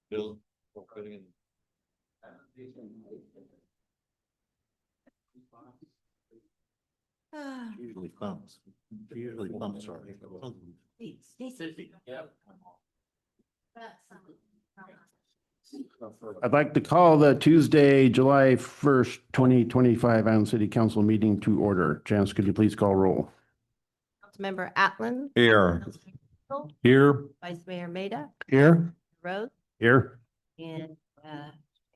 Bill. Usually thumbs. Usually thumbs are. I'd like to call the Tuesday, July 1st, 2025 Island City Council meeting to order. Janice, could you please call roll? Councilmember Atlan. Here. Here. Vice Mayor Maida. Here. Rose. Here. And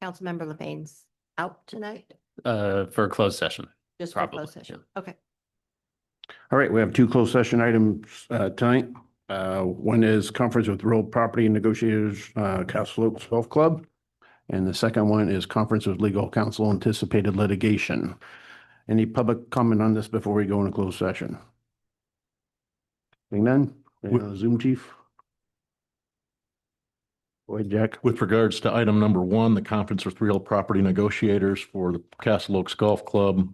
Councilmember LePane's out tonight, For a closed session. just for Probably, closed session. Okay. All right, we have two closed session items tonight. One is conference with real property negotiators, Castle Oaks Golf Club. And the second one is conference with legal counsel anticipated litigation. Any public comment on this before we go into closed session? Seeing none? Zoom chief? Go ahead, Jack. With regards to item number one, the conference with real property negotiators for the Castle Oaks Golf Club,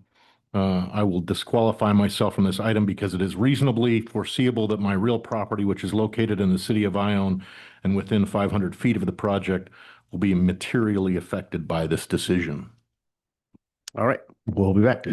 I will disqualify myself from this item because it is reasonably foreseeable that my real property, which is located in the city of Ione and within 500 feet of the project, will be materially affected by this decision. All right, we'll be back.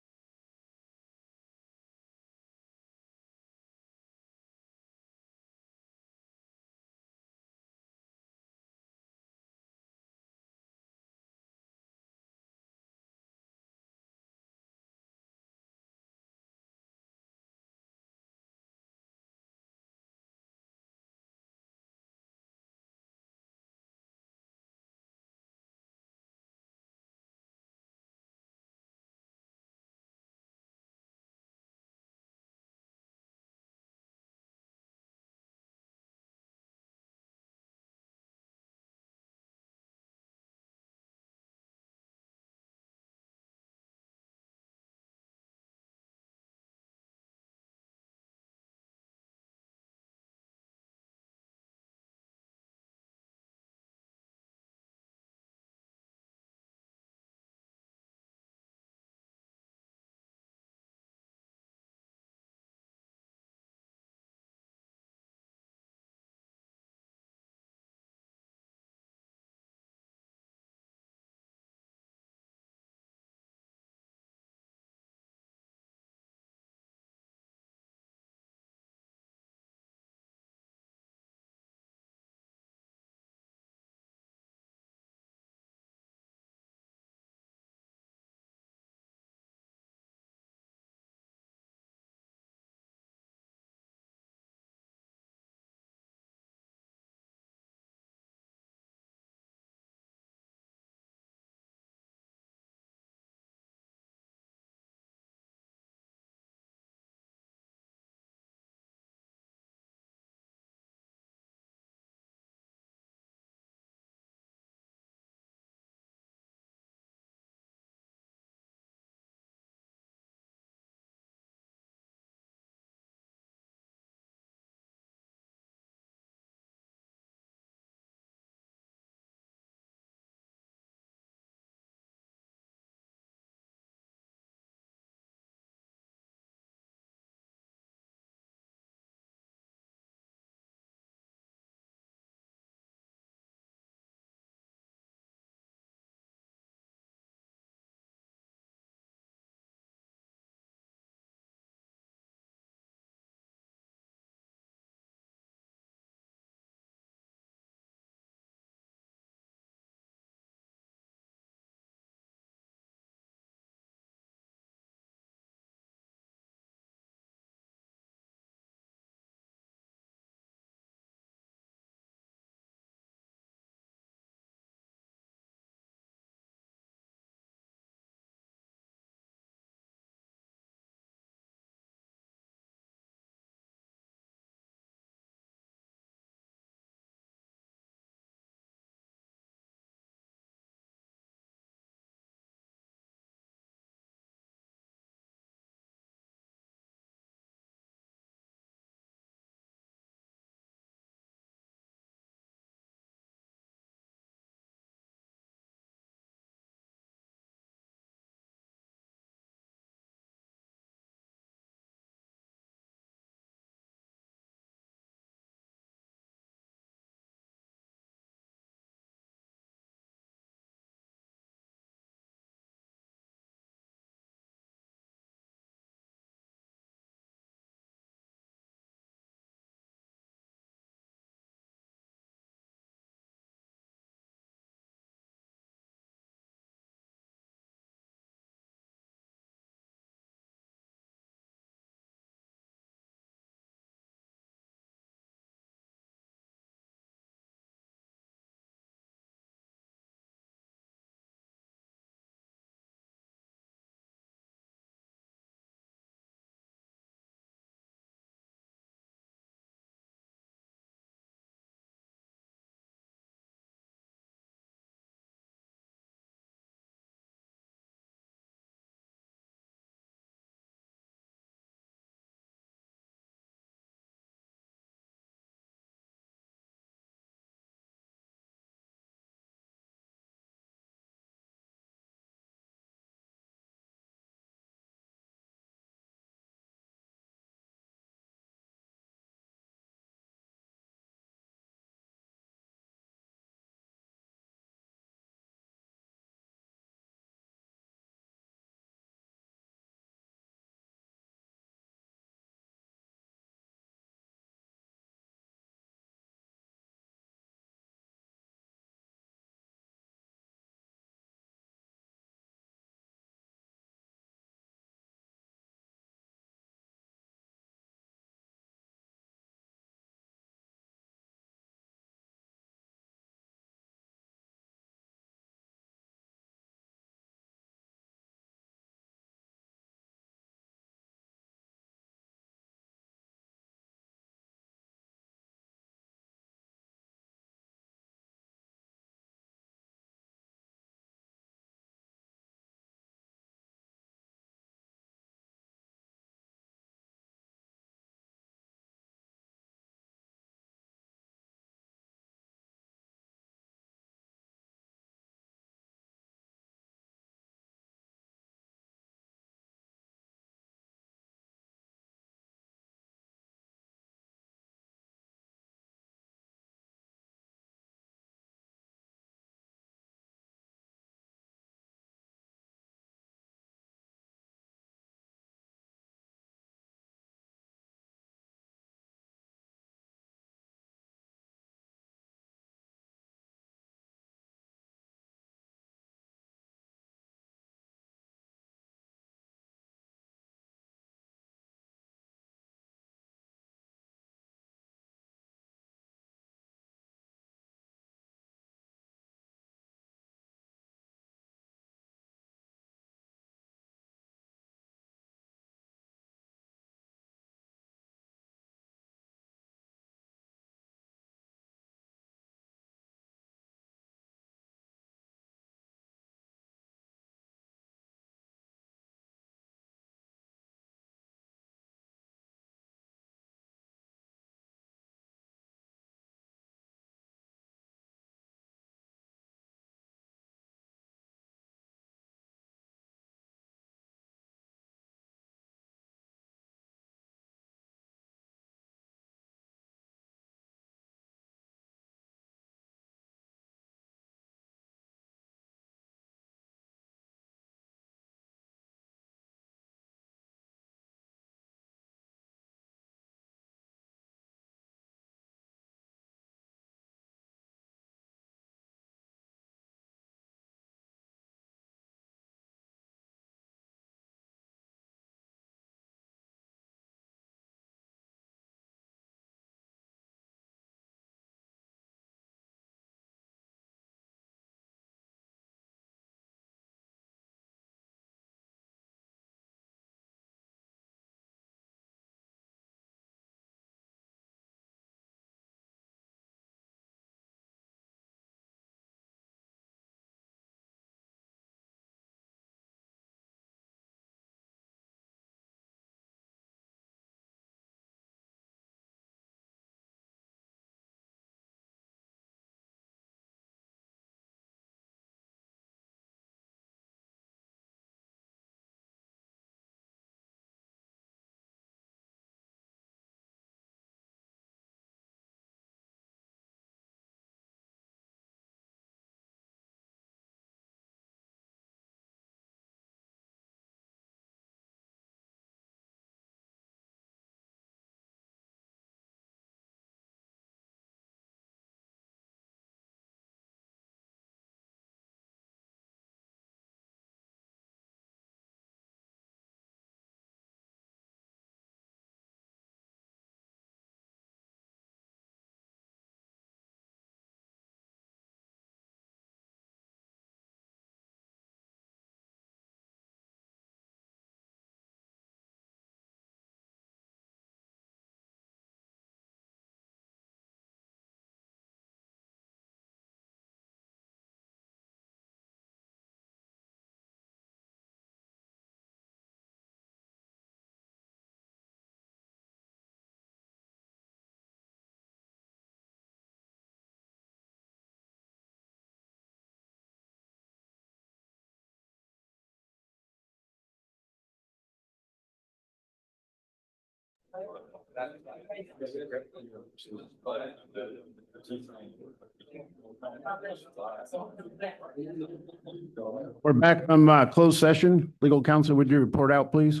We're back from closed session. Legal counsel, would you report out, please?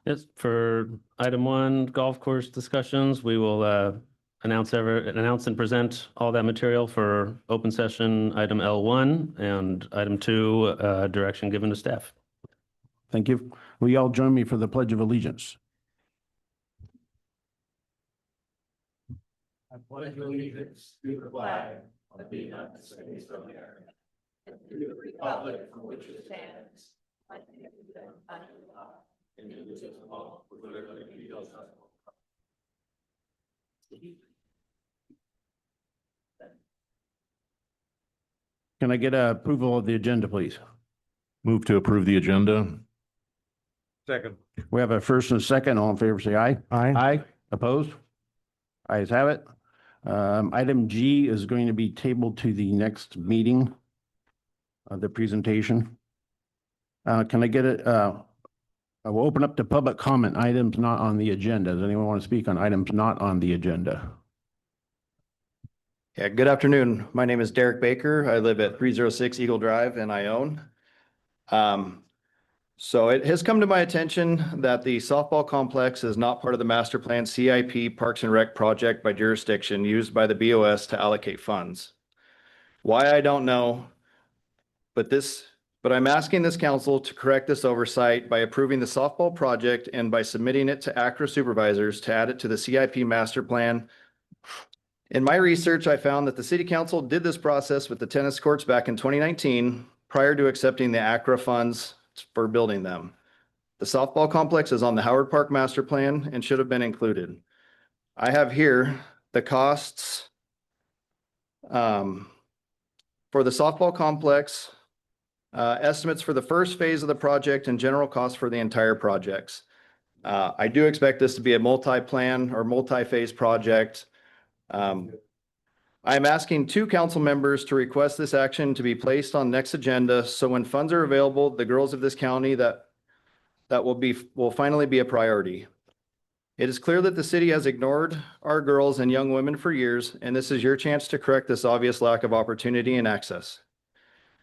Yes, for item one, golf course discussions, we will announce and present all that material for open session item L1 and item 2, direction given to staff. Thank you. Will you all join me for the Pledge of Allegiance? I pledge allegiance to the flag of the United States of America, and to the republic for which it stands, one nation, under God, indivisible, with liberty and justice. Can I get approval of the agenda, please? Move to approve the agenda. Second. We have a first and a second. All in favor, say aye. Aye. Aye. Opposed? Ayes have it. Item G is going to be tabled to the next meeting of the presentation. Can I get it? I will open up to public comment, items not on the agenda. Does anyone want to speak on items not on the agenda? Yeah, good afternoon. My name is Derek Baker. I live at 306 Eagle Drive in Ione. So it has come to my attention that the softball complex is not part of the master plan CIP Parks and Rec project by jurisdiction used by the BOS to allocate funds. Why, I don't know, but I'm asking this council to correct this oversight by approving the softball project and by submitting it to ACRA supervisors to add it to the CIP master plan. In my research, I found that the city council did this process with the tennis courts back in 2019 prior to accepting the ACRA funds for building them. The softball complex is on the Howard Park master plan and should have been included. I have here the costs for the softball complex, estimates for the first phase of the project and general costs for the entire projects. I do expect this to be a multi-plan or multi-phase project. I'm asking 2 council members to request this action to be placed on next agenda. So when funds are available, the girls of this county that will finally be a priority. It is clear that the city has ignored our girls and young women for years, and this is your chance to correct this obvious lack of opportunity and access.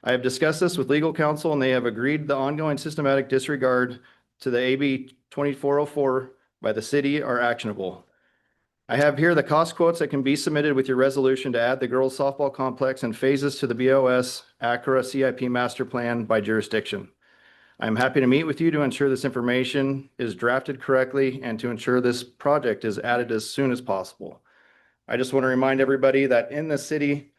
I have discussed this with legal counsel and they have agreed the ongoing systematic disregard to the AB 2404 by the city are actionable. I have here the cost quotes that can be submitted with your resolution to add the girls softball complex and phases to the BOS ACRA CIP master plan by jurisdiction. I'm happy to meet with you to ensure this information is drafted correctly and to ensure this project is added as soon as possible. I just want to remind everybody that in the city,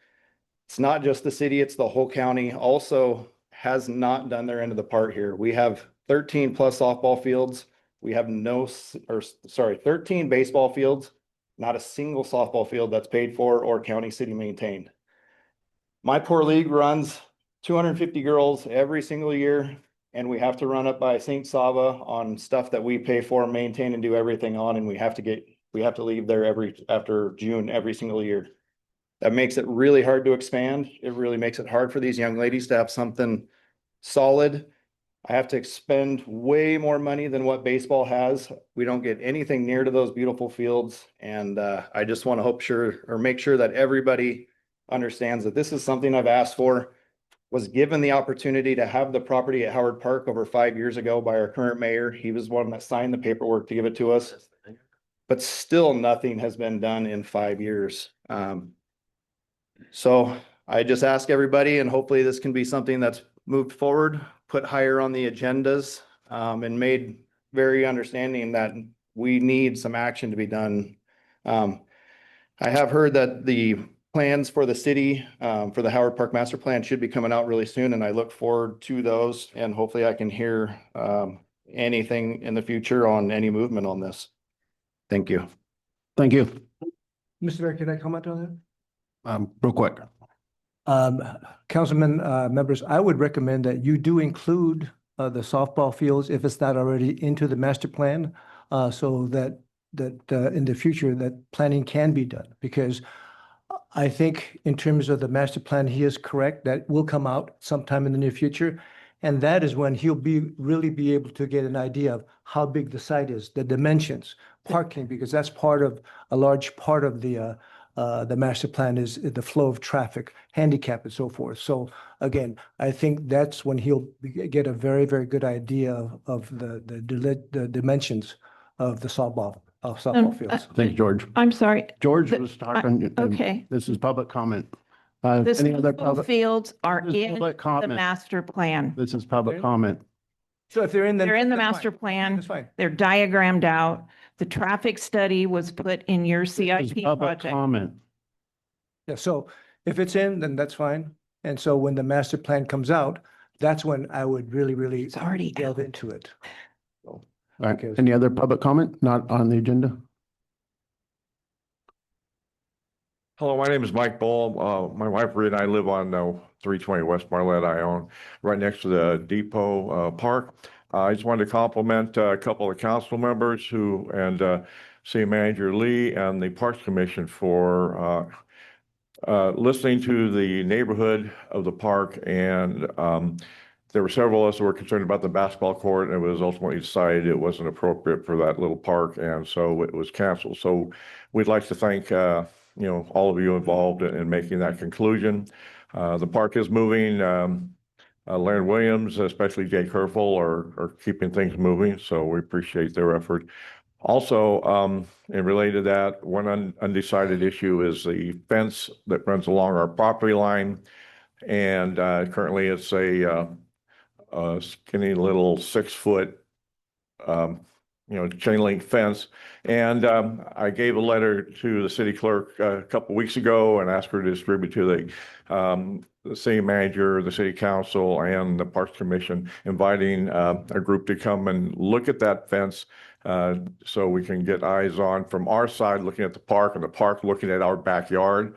it's not just the city, it's the whole county also has not done their end of the part here. We have 13 plus softball fields. We have 13 baseball fields. Not a single softball field that's paid for or county city maintained. My poor league runs 250 girls every single year, and we have to run up by St. Saba on stuff that we pay for, maintain, and do everything on, and we have to leave there after June every single year. That makes it really hard to expand. It really makes it hard for these young ladies to have something solid. I have to expend way more money than what baseball has. We don't get anything near to those beautiful fields. And I just want to make sure that everybody understands that this is something I've asked for, was given the opportunity to have the property at Howard Park over 5 years ago by our current mayor. He was one that signed the paperwork to give it to us, but still nothing has been done in 5 years. So I just ask everybody, and hopefully this can be something that's moved forward, put higher on the agendas, and made very understanding that we need some action to be done. I have heard that the plans for the city, for the Howard Park Master Plan should be coming out really soon, and I look forward to those, and hopefully I can hear anything in the future on any movement on this. Thank you. Thank you. Mr. Mayor, can I comment on Real quick. that? Councilman, members, I would recommend that you do include the softball fields if it's not already into the master plan, so that in the future that planning can be done. Because I think in terms of the master plan, he is correct, that will come out sometime in the near future. And that is when he'll really be able to get an idea of how big the site is, the dimensions, parking, because that's a large part of the master plan is the flow of traffic, handicap and so forth. So again, I think that's when he'll get a very, very good idea of the dimensions of the softball fields. Thanks, George. I'm sorry. George The- was talking. and Okay. This is public comment. The Any other softball public? fields are This is in public the comment. master plan. This is public Okay. comment. So if they're in the. They're in the that's fine. master plan. That's fine. They're diagrammed out. The traffic study was put in your This is CIP public project. comment. Yeah, so if it's in, then that's fine. And so when the master plan comes out, that's when I would really, really It's already delve out. into it. All right. Okay. Any other public comment not on the agenda? Hello, my name is Mike Bull. My wife Rita and I live on 320 West Marlette. I own right next to the Depot Park. I just wanted to compliment a couple of council members and City Manager Lee and the Parks Commission for listening to the neighborhood of the park. And there were several of us who were concerned about the basketball court, and it was ultimately decided it wasn't appropriate for that little park, and so it was canceled. So we'd like to thank all of you involved in making that conclusion. The park is moving. Larry Williams, especially Jay Kerfel, are keeping things moving, so we appreciate their effort. Also, and related to that, one undecided issue is the fence that runs along our property line. And currently it's a skinny little 6-foot chain link fence. And I gave a letter to the city clerk a couple weeks ago and asked her to distribute to the city manager, the city council, and the Parks Commission, inviting a group to come and look at that fence so we can get eyes on from our side looking at the park and the park looking at our backyard,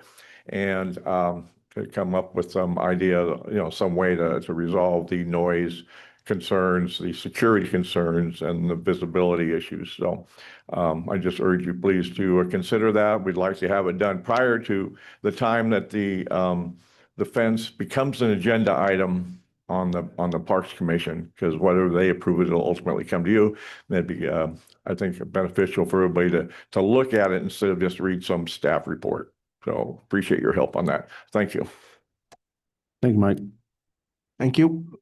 and to come up with some idea, some way to resolve the noise concerns, the security concerns, and the visibility issues. So I just urge you please to consider that. We'd like to have it done prior to the time that the fence becomes an agenda item on the Parks Commission, because whatever they approve, it'll ultimately come to you. That'd be, I think, beneficial for everybody to look at it instead of just read some staff report. So appreciate your help on that. Thank you. Thank you, Mike. Thank you.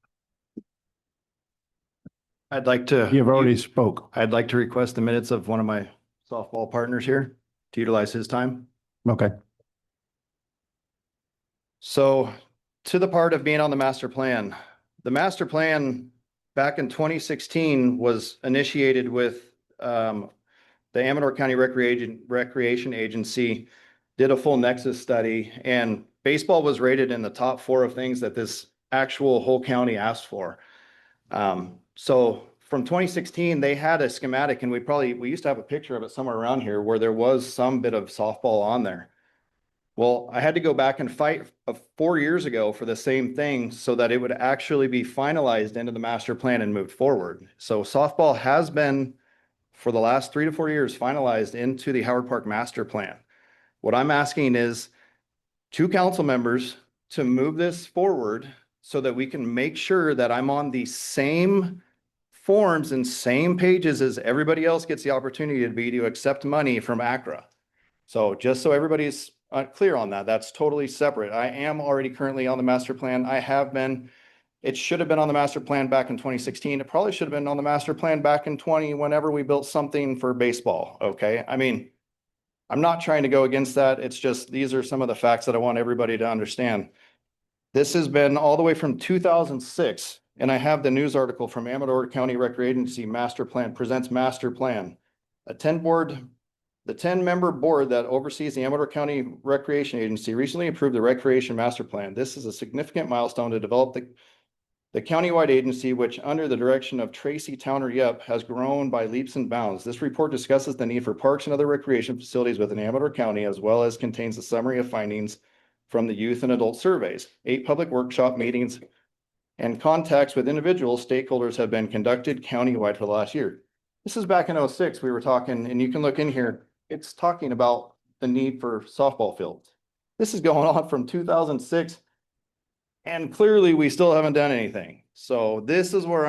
I'd like to. You've already spoke. I'd like to request the minutes of one of my softball partners here to utilize his time. Okay. So to the part of being on the master plan back in 2016 was initiated with the Amador County Recreation Agency did a full nexus study, and baseball was rated in the top 4 of things that this actual whole county asked for. So from 2016, they had a schematic, and we used to have a picture of it somewhere around here where there was some bit of softball on there. Well, I had to go back and fight 4 years ago for the same thing so that it would actually be finalized into the master plan and moved forward. So softball has been, for the last 3 to 4 years, finalized into the Howard Park master plan. What I'm asking is 2 council members to move this forward so that we can make sure that I'm on the same forms and same pages as everybody else gets the opportunity to be to accept money from ACRA. So just so everybody's clear on that, that's totally separate. I am already currently on the master plan. I have been. It should have been on the master plan back in 2016. It probably should have been on the master plan back in 20, whenever we built something for baseball. Okay. I mean, I'm not trying to go against that. It's just, these are some of the facts that I want everybody to understand. This has been all the way from 2006. And I have the news article from Amador County Recreation Agency Master Plan presents master plan. The 10-member board that oversees the Amador County Recreation Agency recently approved the Recreation Master Plan. This is a significant milestone to develop the countywide agency, which under the direction of Tracy Towner Yep has grown by leaps and bounds. This report discusses the need for parks and other recreation facilities within Amador County, as well as contains a summary of findings from the youth and adult surveys. 8 public workshop meetings and contacts with individual stakeholders have been conducted countywide for the last year. This is back in 2006. We were talking, and you can look in here. It's talking about the need for softball fields. This is going on from 2006 And clearly, we still haven't done anything. So this is where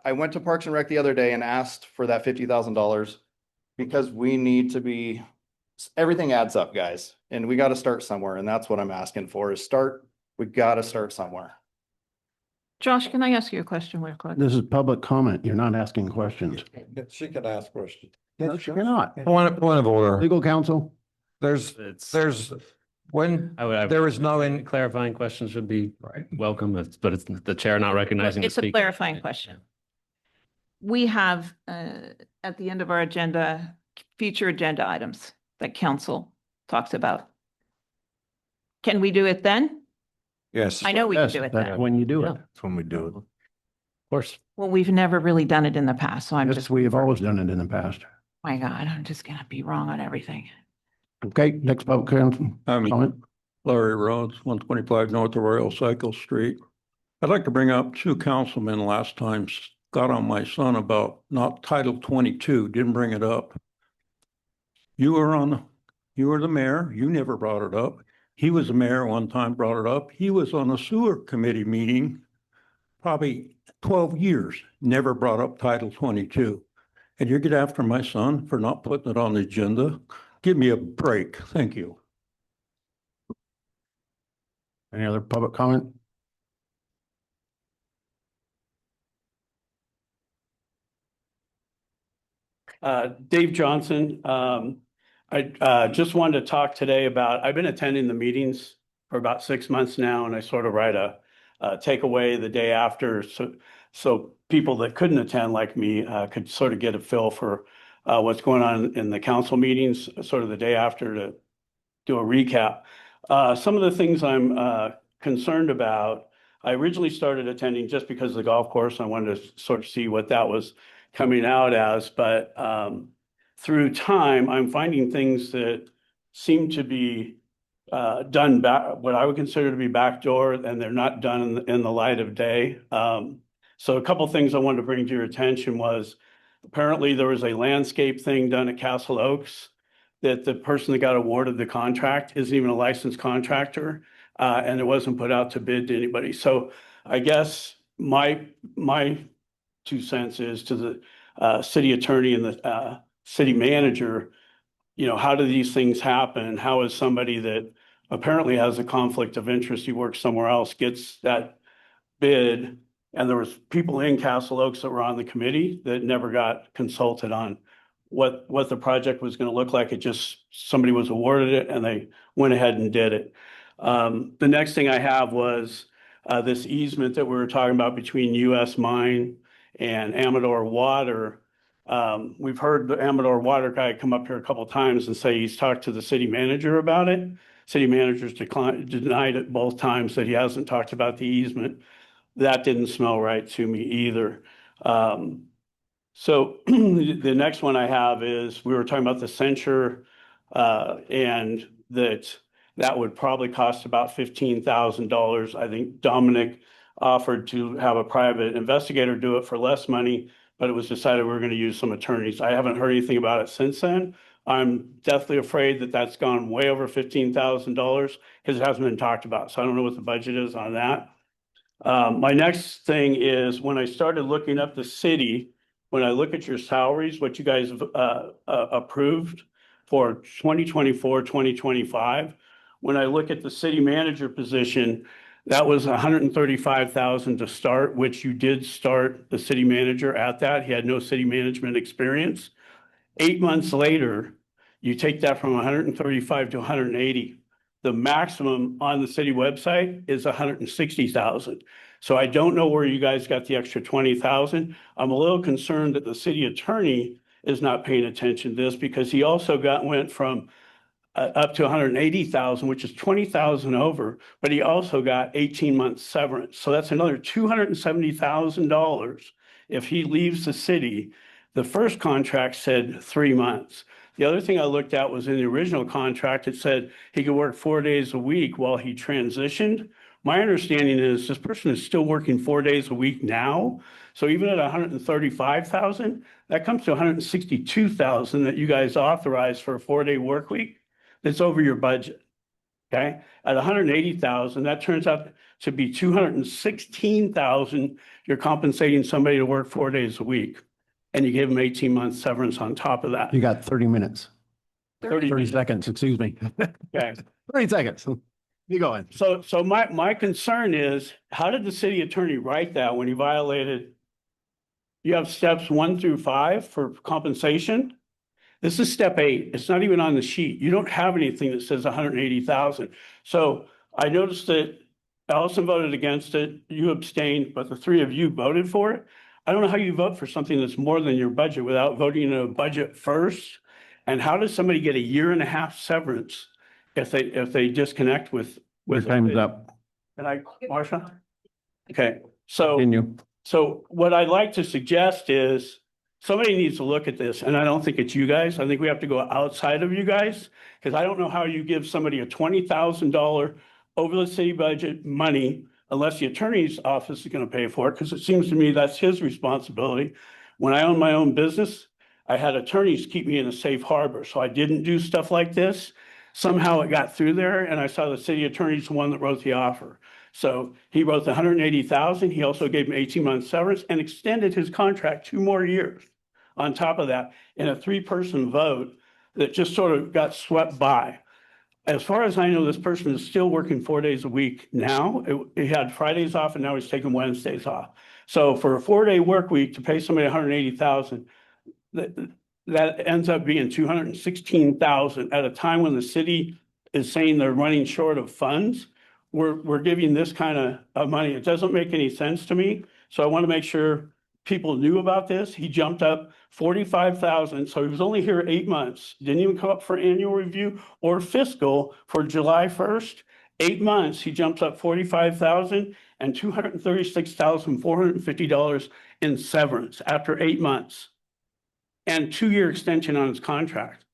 I went to Parks and Rec the other day and asked for that $50,000 because we need to be, everything adds up, guys, and we got to start somewhere. And that's what I'm asking for is we got to start somewhere. Josh, can I ask you a question real quick? This is public comment. You're not asking questions. She can ask questions. No, you're not. Point of order. Legal counsel? There's, when I there is no clarifying questions should be welcome, but it's the chair not recognizing the It's a speaker. clarifying question. We have, at the end of our agenda, future agenda items that council talks about. Can we do it then? yes. I know we can Yes, do it that's then. when you do it. That's when we do it. Of course. Well, we've never really done it in the past, so I'm Yes, just, we have always done it in the past. my God, I'm just gonna be wrong on everything. Okay, next public comment. Larry Rhodes, 125 North Arroyo Cycle Street. I'd like to bring up two councilmen last time got on my son about not Title 22, didn't bring it up. You were the mayor, you never brought it up. He was the mayor one time, brought it up. He was on a sewer committee meeting, probably 12 years, never brought up Title 22. And you get after my son for not putting it on the agenda? Give me a break. Thank you. Any other public comment? Dave Johnson. I just wanted to talk today about, I've been attending the meetings for about 6 months now, and I sort of write a takeaway the day after. So people that couldn't attend like me could sort of get a feel for what's going on in the council meetings, sort of the day after to do a recap. Some of the things I'm concerned about, I originally started attending just because of the golf course. I wanted to sort of see what that was coming out as, but through time, I'm finding things that seem to be done back, what I would consider to be backdoor, and they're not done in the light of day. So a couple of things I wanted to bring to your attention was apparently there was a landscape thing done at Castle Oaks that the person that got awarded the contract isn't even a licensed contractor, and it wasn't put out to bid to anybody. So I guess my 2 cents is to the city attorney and the city manager, how do these things happen? How is somebody that apparently has a conflict of interest, he works somewhere else, gets that bid? And there was people in Castle Oaks that were on the committee that never got consulted on what the project was going to look like. It just, somebody was awarded it and they went ahead and did it. The next thing I have was this easement that we were talking about between US Mine and Amador Water. We've heard the Amador Water guy come up here a couple of times and say he's talked to the city manager about it. City manager's denied it both times, that he hasn't talked about the easement. That didn't smell right to me either. So the next one I have is, we were talking about the censure, and that would probably cost about $15,000. I think Dominic offered to have a private investigator do it for less money, but it was decided we were going to use some attorneys. I haven't heard anything about it since then. I'm deathly afraid that that's gone way over $15,000 because it hasn't been talked about. So I don't know what the budget is on that. My next thing is, when I started looking up the city, when I look at your salaries, what you guys have approved for 2024, 2025, when I look at the city manager position, that was $135,000 to start, which you did start the city manager at that. He had no city management experience. 8 months later, you take that from 135 to 180. The maximum on the city website is 160,000. So I don't know where you guys got the extra 20,000. I'm a little concerned that the city attorney is not paying attention to this, because he also went from up to 180,000, which is 20,000 over, but he also got 18 months severance. So that's another $270,000 if he leaves the city. The first contract said 3 months. The other thing I looked at was in the original contract, it said he could work 4 days a week while he transitioned. My understanding is this person is still working 4 days a week now. So even at 135,000, that comes to 162,000 that you guys authorized for a 4-day work week. That's over your budget. Okay, at 180,000, that turns out to be 216,000. You're compensating somebody to work 4 days a week. And you give them 18 months severance on top of that. You got 30 minutes, 30 minutes. seconds, excuse me. Okay. 30 seconds. You going? So my concern is, how did the city attorney write that when he violated? You have steps 1 through 5 for compensation. This is step 8. It's not even on the sheet. You don't have anything that says 180,000. So I noticed that Allison voted against it, you abstained, but the 3 of you voted for it. I don't know how you vote for something that's more than your budget without voting in a budget first. And how does somebody get a 1.5 year severance if they disconnect with? Your time's up. And Marsha? Okay, so. Continue. So what I'd like to suggest is somebody needs to look at this, and I don't think it's you guys. I think we have to go outside of you guys, because I don't know how you give somebody a $20,000 over the city budget money unless the attorney's office is going to pay for it, because it seems to me that's his responsibility. When I owned my own business, I had attorneys keep me in a safe harbor, so I didn't do stuff like this. Somehow it got through there, and I saw the city attorney's the one that wrote the offer. So he wrote the 180,000. He also gave him 18 months severance and extended his contract 2 more years on top of that in a 3-person vote that just sort of got swept by. As far as I know, this person is still working 4 days a week now. He had Fridays off and now he's taking Wednesdays off. So for a 4-day work week to pay somebody 180,000, that ends up being 216,000 at a time when the city is saying they're running short of funds. We're giving this kind of money. It doesn't make any sense to me. So I want to make sure people knew about this. He jumped up 45,000. So he was only here 8 months. Didn't even come up for annual review or fiscal for July 1st. 8 months, he jumps up 45,000 and $236,450 in severance after 8 months and 2-year extension on his contract.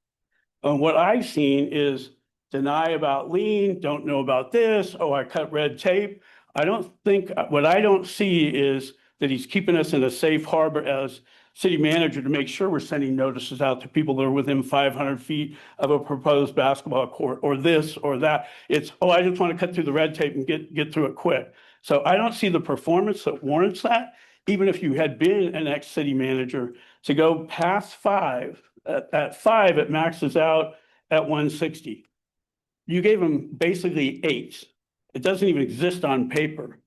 And what I've seen is deny about lien, don't know about this, oh, I cut red tape. What I don't see is that he's keeping us in a safe harbor as city manager to make sure we're sending notices out to people that are within 500 feet of a proposed basketball court or this or that. It's, oh, I just want to cut through the red tape and get through it quick. So I don't see the performance that warrants that. Even if you had been an ex-city manager, to go past 5, at 5, it maxes out at 160. You gave him basically 8. It doesn't even exist on paper,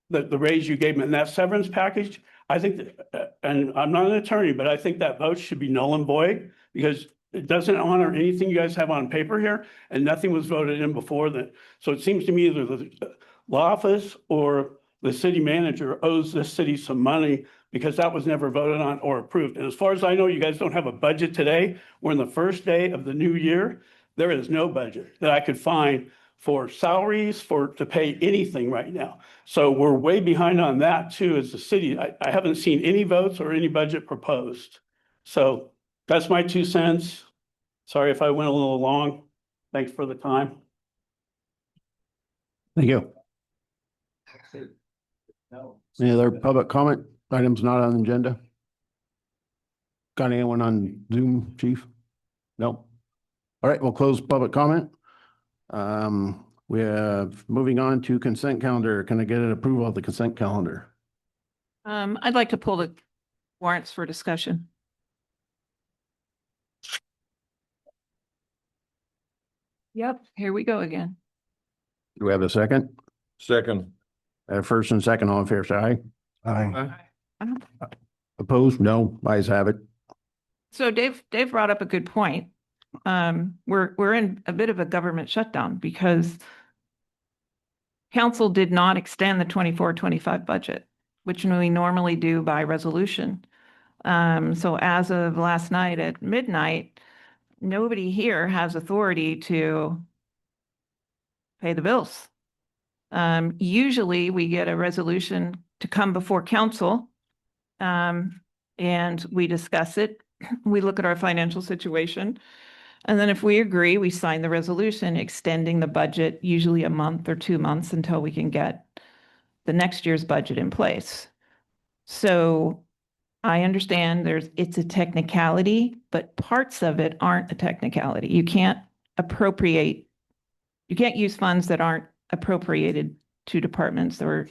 the raise you gave him in that severance package. I think, and I'm not an attorney, but I think that vote should be null and void because it doesn't honor anything you guys have on paper here, and nothing was voted in before that. So it seems to me either the law office or the city manager owes this city some money because that was never voted on or approved. And as far as I know, you guys don't have a budget today. We're in the first day of the new year. There is no budget that I could find for salaries to pay anything right now. So we're way behind on that too as the city. I haven't seen any votes or any budget proposed. So that's my 2 cents. Sorry if I went a little long. Thanks for the time. Thank you. Any other public comment? Items not on the agenda? Got anyone on Zoom, chief? No. All right, we'll close public comment. We have moving on to consent calendar. Can I get an approval of the consent calendar? I'd like to pull the warrants for discussion. Yep, here we go again. Do we have a second? Second. First and second, all in favor, say aye. Aye. Opposed? No. Ayes have it. So Dave brought up a good point. We're in a bit of a government shutdown because council did not extend the 24-25 budget, which we normally do by resolution. So as of last night at midnight, nobody here has authority to pay the bills. Usually we get a resolution to come before council, and we discuss it. We look at our financial situation. And then if we agree, we sign the resolution extending the budget, usually a month or 2 months until we can get the next year's budget in place. So I understand it's a technicality, but parts of it aren't a technicality. You can't appropriate You can't use funds that aren't appropriated to departments or.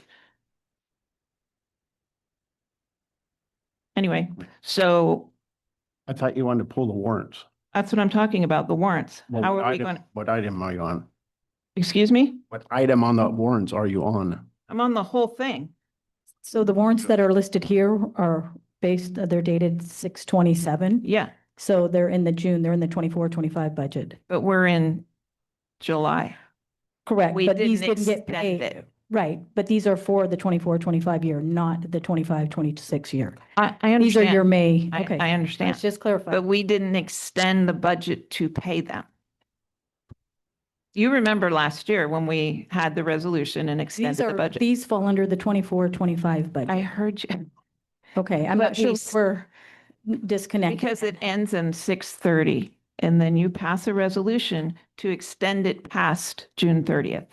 Anyway, so I thought you wanted to pull the warrants. that's what I'm talking about, the warrants. Well, How what are we item- going, What item are you on? excuse me? What item on the warrants are you on? I'm on the whole thing. So the warrants that are listed here are they're dated 6/27. Yeah, So they're in the 24-25 budget. but we're in July. Correct, We but these didn't didn't get extend paid. it. Right, but these are for the 24-25 year, not the 25-26 year. I These are your understand. May, I okay. understand. Let's just clarify. But we didn't extend the budget to pay them. You remember last year when we had the resolution and These extended the are, budget. these fall under the 24-25 I budget. heard you, Okay, I'm but not sure we if we're disconnected. because it ends in 6:30 and then you pass a resolution to extend it past June 30th.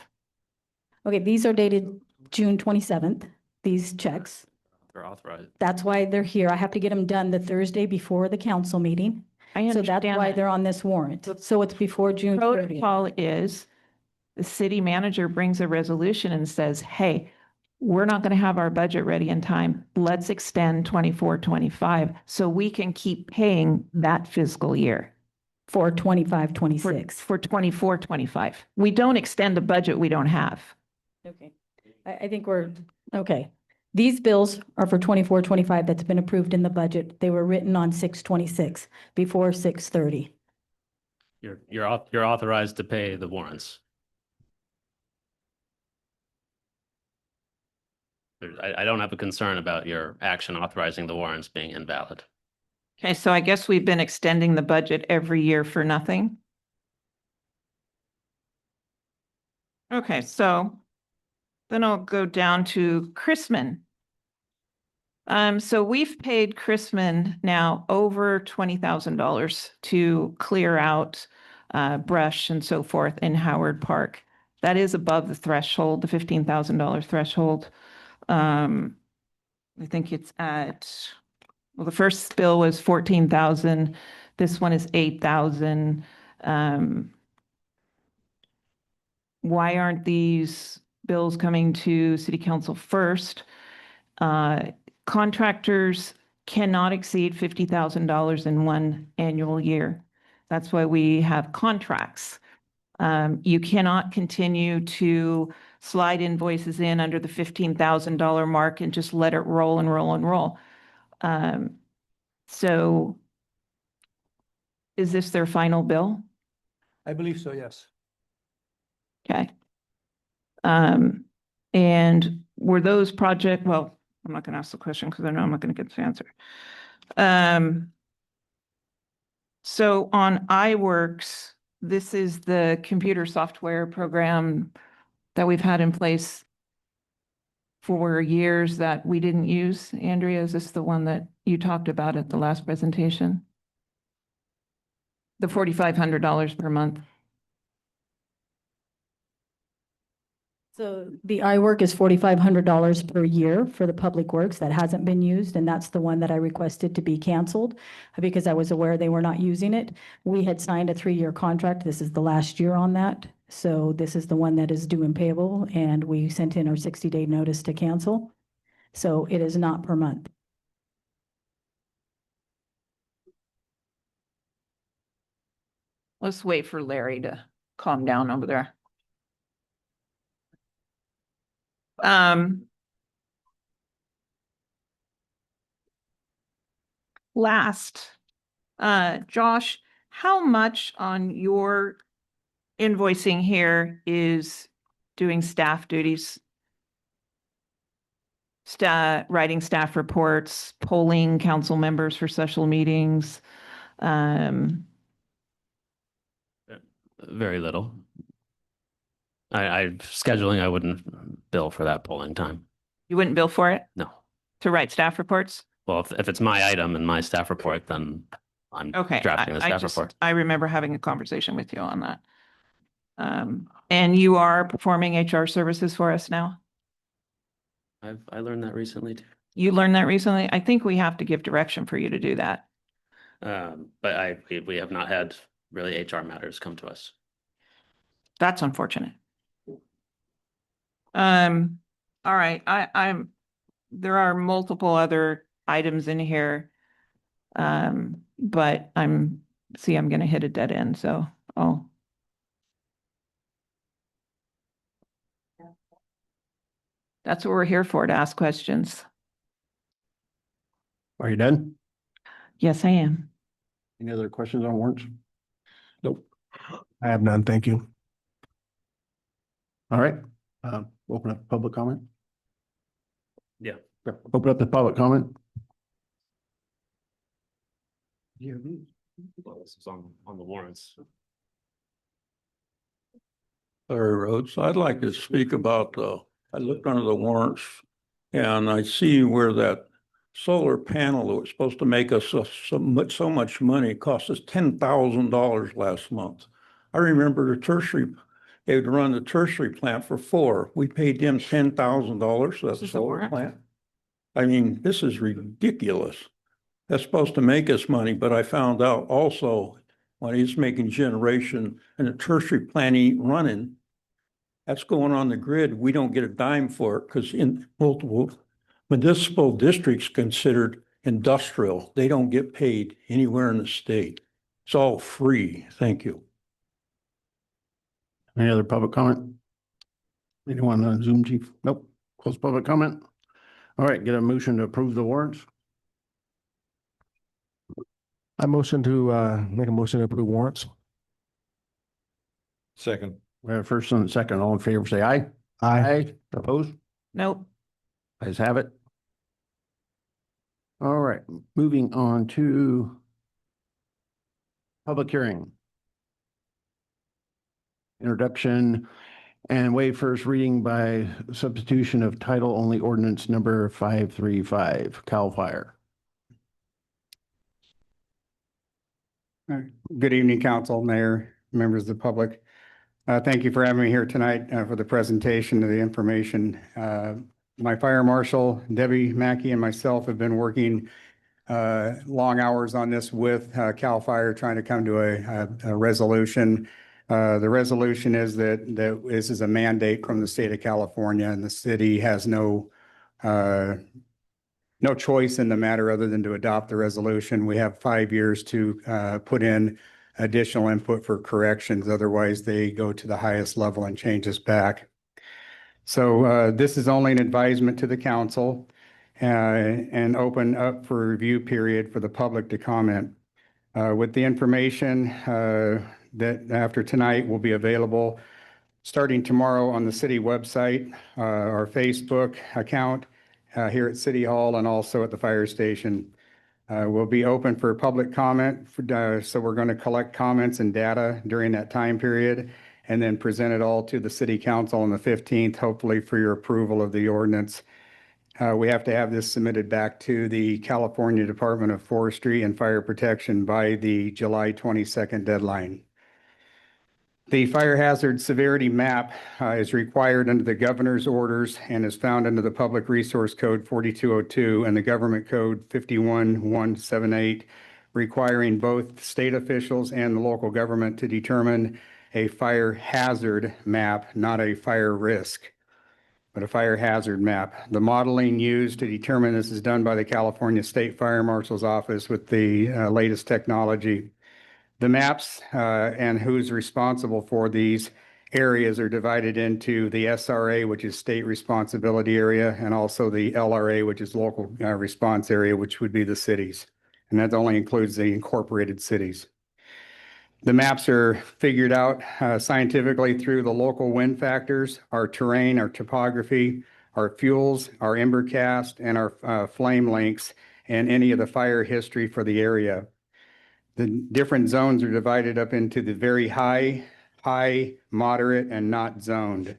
Okay, these are dated June 27th, these checks. They're authorized. That's why they're here. I have to get them done the Thursday before the council meeting. I So that's understand why that. they're on this warrant. So it's before June 30th. Protocol is the city manager brings a resolution and says, hey, we're not going to have our budget ready in time. Let's extend 24-25 so we can keep paying that fiscal year For 25, for 26. 24-25. We don't extend a budget we don't have. Okay. I think we're, okay. These bills are for 24-25 that's been approved in the budget. They were written on 6/26 before 6/30. You're authorized to pay the warrants. I don't have a concern about your action authorizing the warrants being invalid. Okay, so I guess we've been extending the budget every year for nothing. Okay, so then I'll go down to Chrisman. So we've paid Chrisman now over $20,000 to clear out brush and so forth in Howard Park. That is above the threshold, the $15,000 threshold. I think it's at, well, the first bill was 14,000. This one is 8,000. Why aren't these bills coming to city council first? Contractors cannot exceed $50,000 in one annual year. That's why we have contracts. You cannot continue to slide invoices in under the $15,000 mark and just let it roll and roll and roll. So is this their final bill? I believe so, yes. Okay. And were those well, I'm not going to ask the question because I know I'm not going to get the answer. So on iWorks, this is the computer software program that we've had in place for years that we didn't use. Andrea, is this the one that you talked about at the last presentation? The $4,500 per month. So the iWork is $4,500 per year for the public works that hasn't been used, and that's the one that I requested to be canceled because I was aware they were not using it. We had signed a 3-year contract. This is the last year on that. So this is the one that is due and payable, and we sent in our 60-day notice to cancel. So it is not per month. Let's wait for Larry to calm down over there. Last, Josh, how much on your invoicing here is doing staff duties? Writing staff reports, polling council members for special meetings? Very little. Scheduling, I wouldn't bill for that polling time. You wouldn't bill for it No. to write staff reports? Well, if it's my item and my staff report, then I'm Okay. drafting the I staff just- report. I remember having a conversation with you on that. And you are performing HR services for us now? I learned that recently too. You learned that recently? I think we have to give direction for you to do that. But we have not had really HR matters come to us. That's unfortunate. All right, there are multiple other items in here. But I'm gonna hit a dead end, so, oh. That's what we're here for, to ask questions. Are you done? Yes, I am. Any other questions on warrants? Nope. I have none, thank you. All right, open up public comment. Yeah. Open up the public comment. Well, this is on the warrants. Larry Rhodes, I'd like to speak about, I looked under the warrants and I see where that solar panel that was supposed to make us so much money cost us $10,000 last month. I remember they would run the tertiary plant for $4,000. We paid them $10,000 for This that is a solar warrant? plant. I mean, this is ridiculous. That's supposed to make us money, but I found out also when he's making generation and the tertiary plant ain't running, that's going on the grid. We don't get a dime for it because in multiple municipal districts considered industrial, they don't get paid anywhere in the state. It's all free. Thank you. Any other public comment? Anyone on Zoom, chief? Nope. Close public comment. All right, get a motion to approve the warrants. I motion to make a motion to approve warrants. Second. We have a first and a second. All in favor, say aye. Aye. Opposed? Nope. Ayes have it. All right, moving on to public hearing. Introduction and waive first reading by substitution of title only ordinance number 535, CAL FIRE. Good evening, council, mayor, members of the public. Thank you for having me here tonight for the presentation of the information. My fire marshal, Debbie Mackey, and myself have been working long hours on this with CAL FIRE, trying to come to a resolution. The resolution is that this is a mandate from the state of California, and the city has no choice in the matter other than to adopt the resolution. We have 5 years to put in additional input for corrections. Otherwise, they go to the highest level and change us back. So this is only an advisement to the council and open up for review period for the public to comment. With the information that after tonight will be available starting tomorrow on the city website, our Facebook account, here at City Hall and also at the fire station. We'll be open for public comment. So we're going to collect comments and data during that time period and then present it all to the city council on the 15th, hopefully for your approval of the ordinance. We have to have this submitted back to the California Department of Forestry and Fire Protection by the July 22nd deadline. The fire hazard severity map is required under the governor's orders and is found under the Public Resource Code 4202 and the Government Code 51178, requiring both state officials and the local government to determine a fire hazard map, not a fire risk, but a fire hazard map. The modeling used to determine this is done by the California State Fire Marshal's Office with the latest technology. The maps and who's responsible for these areas are divided into the SRA, which is state responsibility area, and also the LRA, which is local response area, which would be the cities. And that only includes the incorporated cities. The maps are figured out scientifically through the local wind factors, our terrain, our topography, our fuels, our embercast, and our flame lengths, and any of the fire history for the area. The different zones are divided up into the very high, moderate, and not zoned.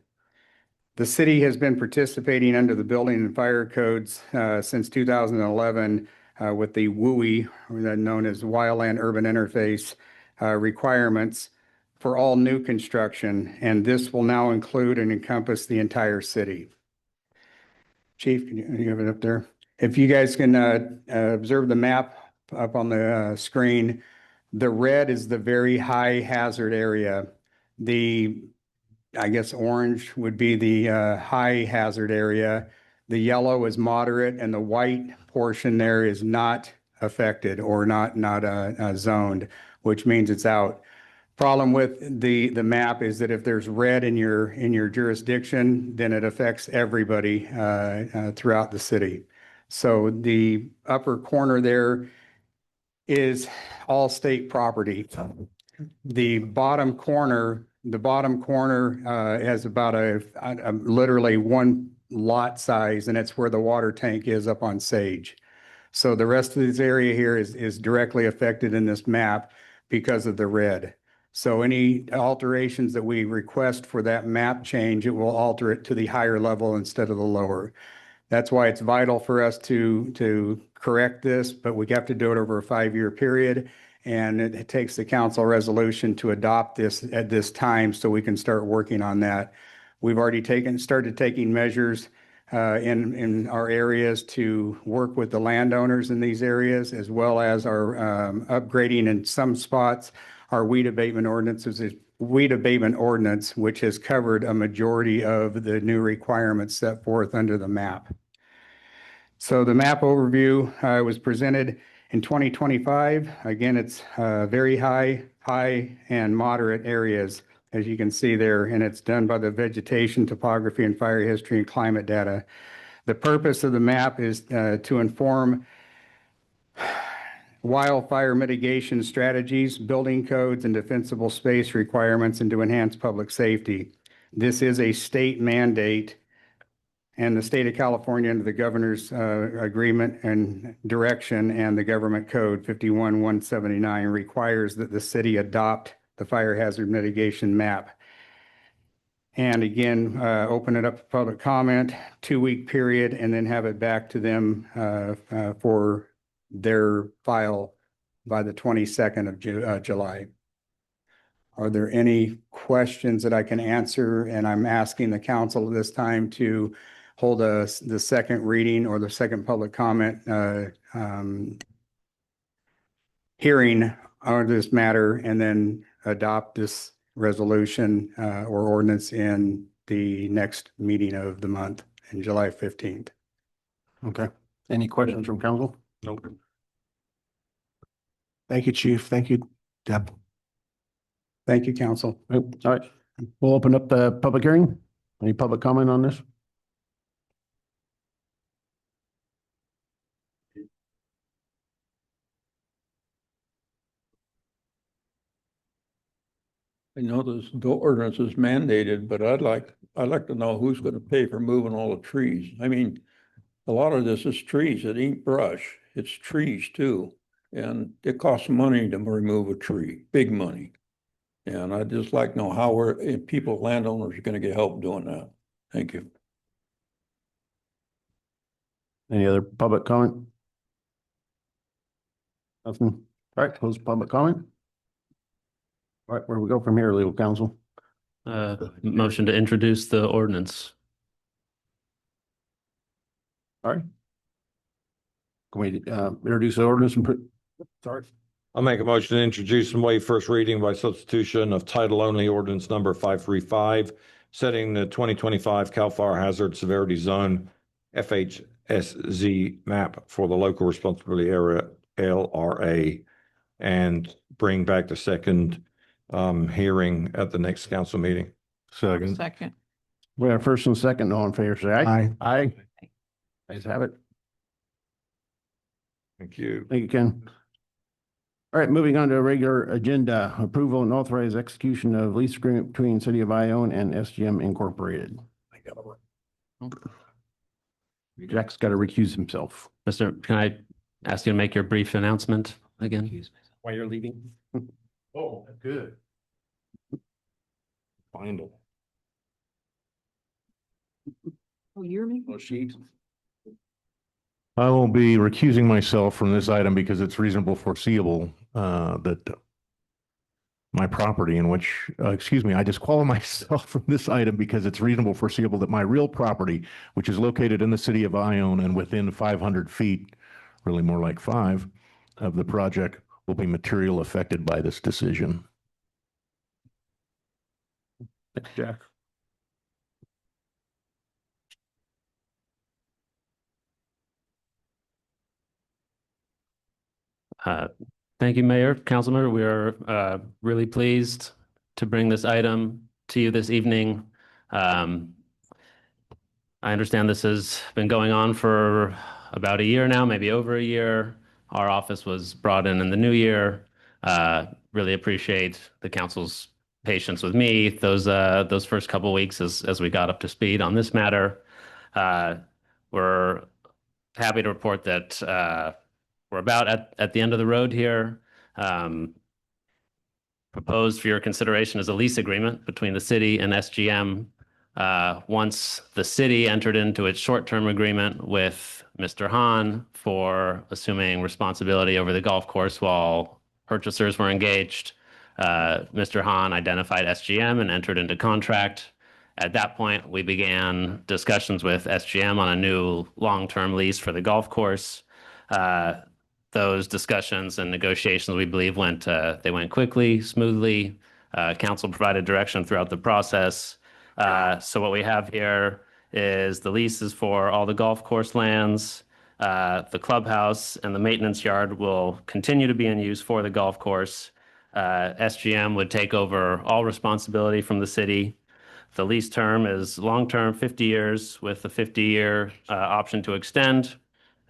The city has been participating under the building and fire codes since 2011 with the WUI, known as Wildland Urban Interface, requirements for all new construction, and this will now include and encompass the entire city. Chief, can you have it up there? If you guys can observe the map up on the screen, the red is the very high hazard area. The I guess orange would be the high hazard area. The yellow is moderate and the white portion there is not affected or not zoned, which means it's out. Problem with the map is that if there's red in your jurisdiction, then it affects everybody throughout the city. So the upper corner there is all state property. The bottom corner has about a literally one lot size, and it's where the water tank is up on Sage. So the rest of this area here is directly affected in this map because of the red. So any alterations that we request for that map change, it will alter it to the higher level instead of the lower. That's why it's vital for us to correct this, but we have to do it over a 5-year period. And it takes the council resolution to adopt this at this time so we can start working on that. We've already started taking measures in our areas to work with the landowners in these areas, as well as our upgrading in some spots, our weed abatement ordinance, which has covered a majority of the new requirements set forth under the map. So the map overview was presented in 2025. Again, it's very high, and moderate areas, as you can see there, and it's done by the vegetation, topography, and fire history and climate data. The purpose of the map is to inform wildfire mitigation strategies, building codes, and defensible space requirements, and to enhance public safety. This is a state mandate, and the state of California, under the governor's agreement and direction and the government code 51-179, requires that the city adopt the fire hazard mitigation map. And again, open it up for public comment, 2-week period, and then have it back to them for their file by the 22nd of July. Are there any questions that I can answer? And I'm asking the council at this time to hold the second reading or the second public comment hearing on this matter, and then adopt this resolution or ordinance in the next meeting of the month, in July 15th. Okay. Any questions from council? Nope. Thank you, Chief. Thank you, Deb. Thank you, council. All right, we'll open up the public hearing. Any public comment on this? I know the ordinance is mandated, but I'd like to know who's going to pay for moving all the trees. I mean, a lot of this is trees. It ain't brush. It's trees too. And it costs money to remove a tree, big money. And I'd just like to know how landowners are going to get help doing that. Thank you. Any other public comment? Nothing. All right, close public comment. All right, where we go from here, legal counsel? Motion to introduce the ordinance. All right. Can we introduce the ordinance and put, sorry. I'll make a motion to introduce and waive first reading by substitution of title only ordinance number 535, setting the 2025 CAL FIRE Hazard Severity Zone FHSZ map for the local responsibility area LRA, and bring back the second hearing at the next council meeting. Second. Second. We have first and second, all in favor, say aye. Aye. Aye. Ayes have it. Thank you. Thank you, Ken. All right, moving on to a regular agenda, approval and authorized execution of lease agreement between City of Ione and SGM Incorporated. Jack's got to recuse himself. Mr., can I ask you to make your brief announcement again? While you're leaving? Oh, good. Find it. Oh, you're me? Oh, sheet. I will be recusing myself from this item because it's reasonable foreseeable that my property in which, I disqualify myself from this item because it's reasonable foreseeable that my real property, which is located in the city of Ione and within 500 feet, really more like 5, of the project, will be materially affected by this decision. Thanks, Jack. Thank you, Mayor, Councilmember. We are really pleased to bring this item to you this evening. I understand this has been going on for about a year now, maybe over a year. Our office was brought in the new year. Really appreciate the council's patience with me those first couple weeks as we got up to speed on this matter. We're happy to report that we're about at the end of the road here. Proposed for your consideration is a lease agreement between the city and SGM. Once the city entered into its short-term agreement with Mr. Hahn for assuming responsibility over the golf course while purchasers were engaged, Mr. Hahn identified SGM and entered into contract. At that point, we began discussions with SGM on a new long-term lease for the golf course. Those discussions and negotiations, we believe, went quickly, smoothly. Council provided direction throughout the process. So what we have here is the leases for all the golf course lands. The clubhouse and the maintenance yard will continue to be in use for the golf course. SGM would take over all responsibility from the city. The lease term is long-term, 50 years, with a 50-year option to extend.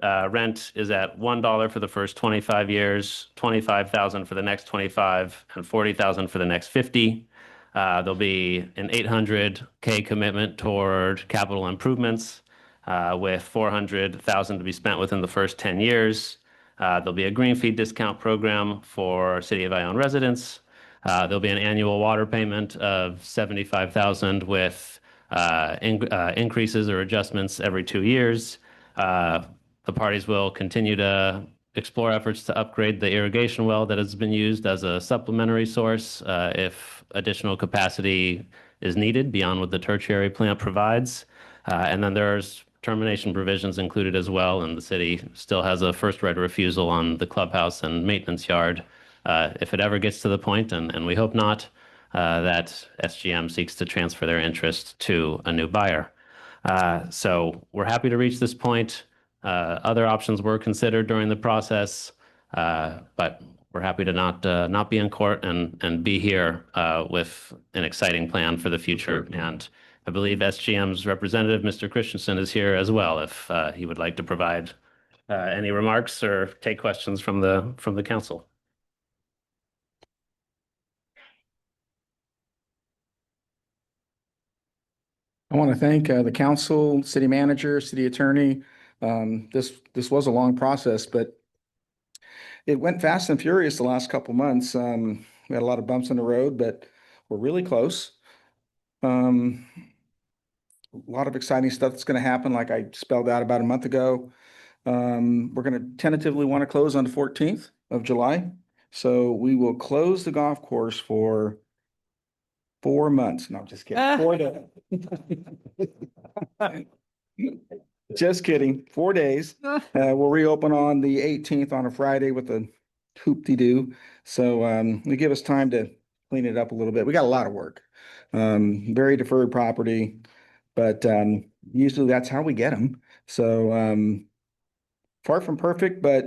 Rent is at $1 for the first 25 years, $25,000 for the next 25, and $40,000 for the next 50. There'll be an $800K commitment toward capital improvements, with $400,000 to be spent within the first 10 years. There'll be a green fee discount program for City of Ione residents. There'll be an annual water payment of $75,000 with increases or adjustments every 2 years. The parties will continue to explore efforts to upgrade the irrigation well that has been used as a supplementary source if additional capacity is needed beyond what the tertiary plant provides. And then there's termination provisions included as well, and the city still has a first right of refusal on the clubhouse and maintenance yard if it ever gets to the point, and we hope not, that SGM seeks to transfer their interest to a new buyer. So we're happy to reach this point. Other options were considered during the process, but we're happy to not be in court and be here with an exciting plan for the future. And I believe SGM's representative, Mr. Christensen, is here as well if he would like to provide any remarks or take questions from the council. I want to thank the council, city manager, city attorney. This was a long process, but it went fast and furious the last couple months. We had a lot of bumps in the road, but we're really close. A lot of exciting stuff that's going to happen, like I spelled out about a month ago. We're going to tentatively want to close on the 14th of July. So we will close the golf course for 4 months. No, I'm just kidding. 4 days. Just kidding. 4 days. We'll reopen on the 18th on a Friday with a hoop-de-doo. So we give us time to clean it up a little bit. We got a lot of work. Very deferred property, but usually that's how we get them. So far from perfect, but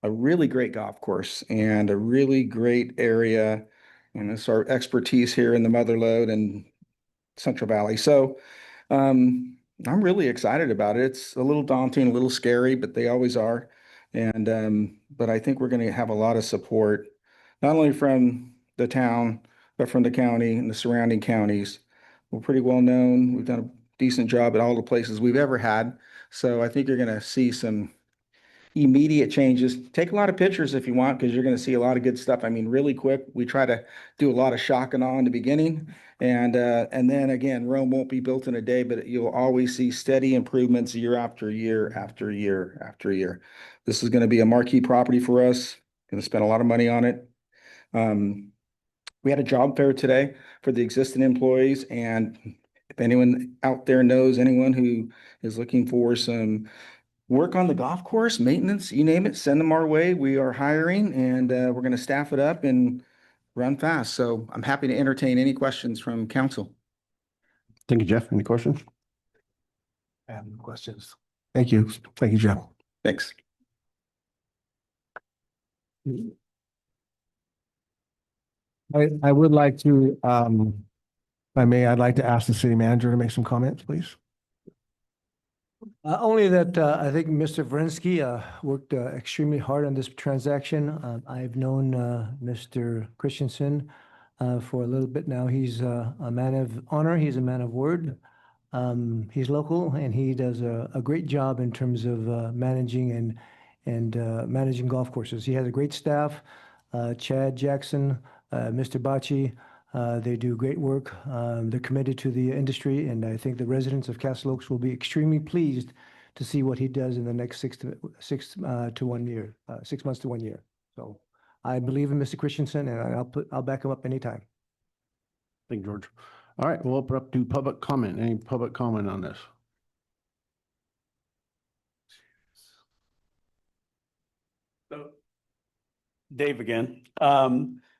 a really great golf course and a really great area. And it's our expertise here in the Motherlode and Central Valley. So I'm really excited about it. It's a little daunting, a little scary, but they always are. And but I think we're going to have a lot of support, not only from the town, but from the county and the surrounding counties. We're pretty well known. We've done a decent job at all the places we've ever had. So I think you're going to see some immediate changes. Take a lot of pictures if you want, because you're going to see a lot of good stuff. I mean, really quick. We try to do a lot of shock and awe in the beginning. And then again, Rome won't be built in a day, but you'll always see steady improvements year after year after year after year. This is going to be a marquee property for us. Going to spend a lot of money on it. We had a job fair today for the existing employees, and if anyone out there knows anyone who is looking for some work on the golf course, maintenance, you name it, send them our way. We are hiring, and we're going to staff it up and run fast. So I'm happy to entertain any questions from council. Thank you, Jeff. Any questions? I have no questions. Thank you. Thank you, Jeff. Thanks. I would like to, if I may, I'd like to ask the city manager to make some comments, please. Only that I think Mr. Vrinsky worked extremely hard on this transaction. I've known Mr. Christensen for a little bit now. He's a man of honor. He's a man of word. He's local and he does a great job in terms of managing and managing golf courses. He has a great staff. Chad Jackson, Mr. Bocci, they do great work. They're committed to the industry, and I think the residents of Castle Oaks will be extremely pleased to see what he does in the next 6 months to 1 year. So I believe in Mr. Christensen, and I'll back him up anytime. Thank you, George. All right, we'll open up to public comment. Any public comment on this? So, Dave again.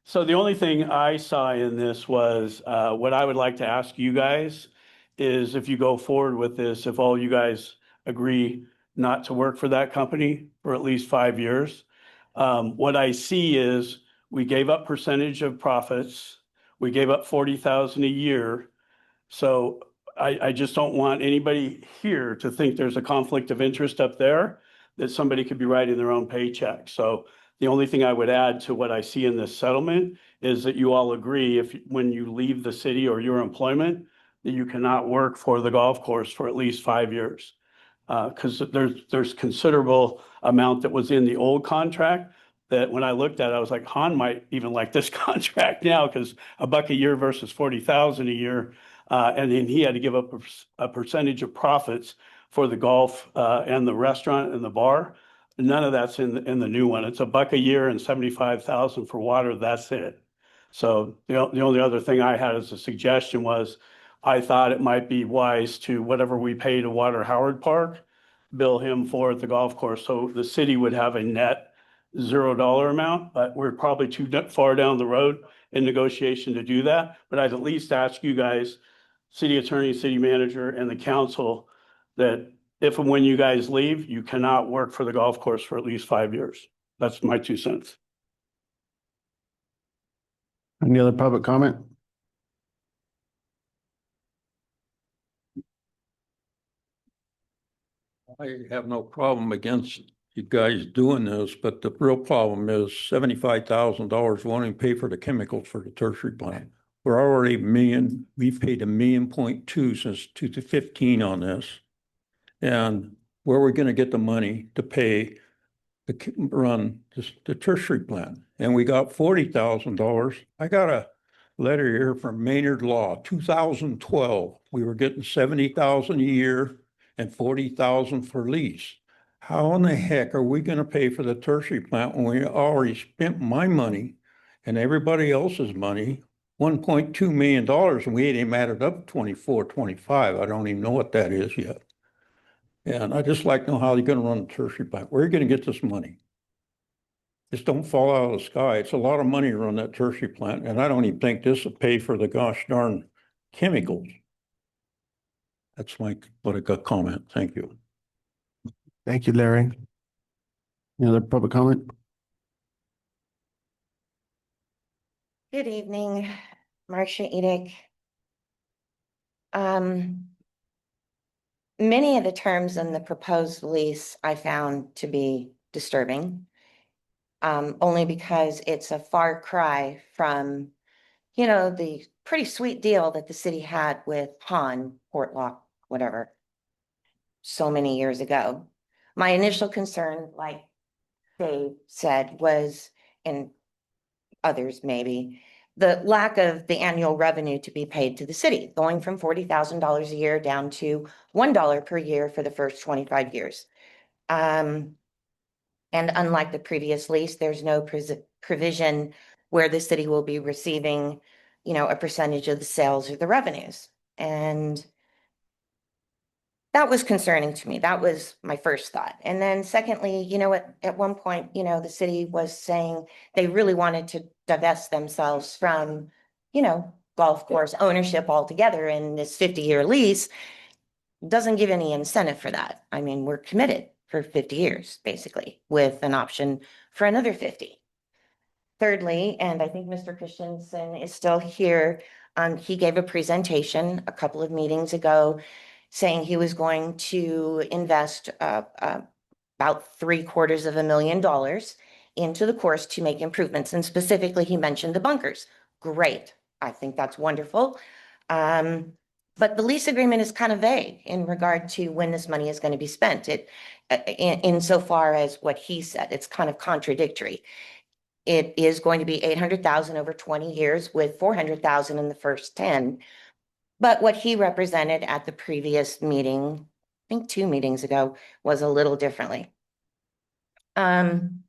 So the only thing I saw in this was, what I would like to ask you guys is if you go forward with this, if all you guys agree not to work for that company for at least 5 years. What I see is we gave up percentage of profits. We gave up 40,000 a year. So I just don't want anybody here to think there's a conflict of interest up there, that somebody could be writing their own paycheck. So the only thing I would add to what I see in this settlement is that you all agree when you leave the city or your employment, that you cannot work for the golf course for at least 5 years. Because there's considerable amount that was in the old contract that when I looked at it, I was like, Han might even like this contract now, because $1 a year versus 40,000 a year. And then he had to give up a percentage of profits for the golf and the restaurant and the bar. None of that's in the new one. It's $1 a year and 75,000 for water. That's it. So the only other thing I had as a suggestion was, I thought it might be wise to whatever we pay to Water Howard Park, bill him for at the golf course. So the city would have a net $0 amount, but we're probably too far down the road in negotiation to do that. But I'd at least ask you guys, city attorney, city manager, and the council, that if and when you guys leave, you cannot work for the golf course for at least 5 years. That's my 2 cents. Any other public comment? I have no problem against you guys doing this, but the real problem is $75,000 won't even pay for the chemicals for the tertiary plant. We're already we've paid $1.2 million since 2015 on this. And where are we going to get the money to pay run the tertiary plant? And we got $40,000. I got a letter here from Maynard Law, 2012. We were getting $70,000 a year and $40,000 for lease. How in the heck are we going to pay for the tertiary plant when we already spent my money and everybody else's money, $1.2 million, and we ain't even added up 24, 25. I don't even know what that is yet. And I just like to know how you're going to run the tertiary plant. Where are you going to get this money? Just don't fall out of the sky. It's a lot of money to run that tertiary plant, and I don't even think this will pay for the gosh darn chemicals. That's my political comment. Thank you. Thank you, Larry. Any other public comment? Good evening, Marcia Edick. Many of the terms in the proposed lease I found to be disturbing, only because it's a far cry from, the pretty sweet deal that the city had with Han, Portlock, whatever, so many years ago. My initial concern, like Dave said, was, and others maybe, the lack of the annual revenue to be paid to the city, going from $40,000 a year down to $1 per year for the first 25 years. And unlike the previous lease, there's no provision where the city will be receiving, a percentage of the sales or the revenues. And that was concerning to me. That was my first thought. And then secondly, at one point, the city was saying they really wanted to divest themselves from, golf course ownership altogether. And this 50-year lease doesn't give any incentive for that. I mean, we're committed for 50 years, basically, with an option for another 50. thirdly, and I think Mr. Christensen is still here, he gave a presentation a couple of meetings ago saying he was going to invest about $750,000 into the course to make improvements. And specifically, he mentioned the bunkers. Great. I think that's wonderful. But the lease agreement is kind of vague in regard to when this money is going to be spent. Insofar as what he said, it's kind of contradictory. It is going to be 800,000 over 20 years with 400,000 in the first 10. But what he represented at the previous meeting, I think 2 meetings ago, was a little differently. And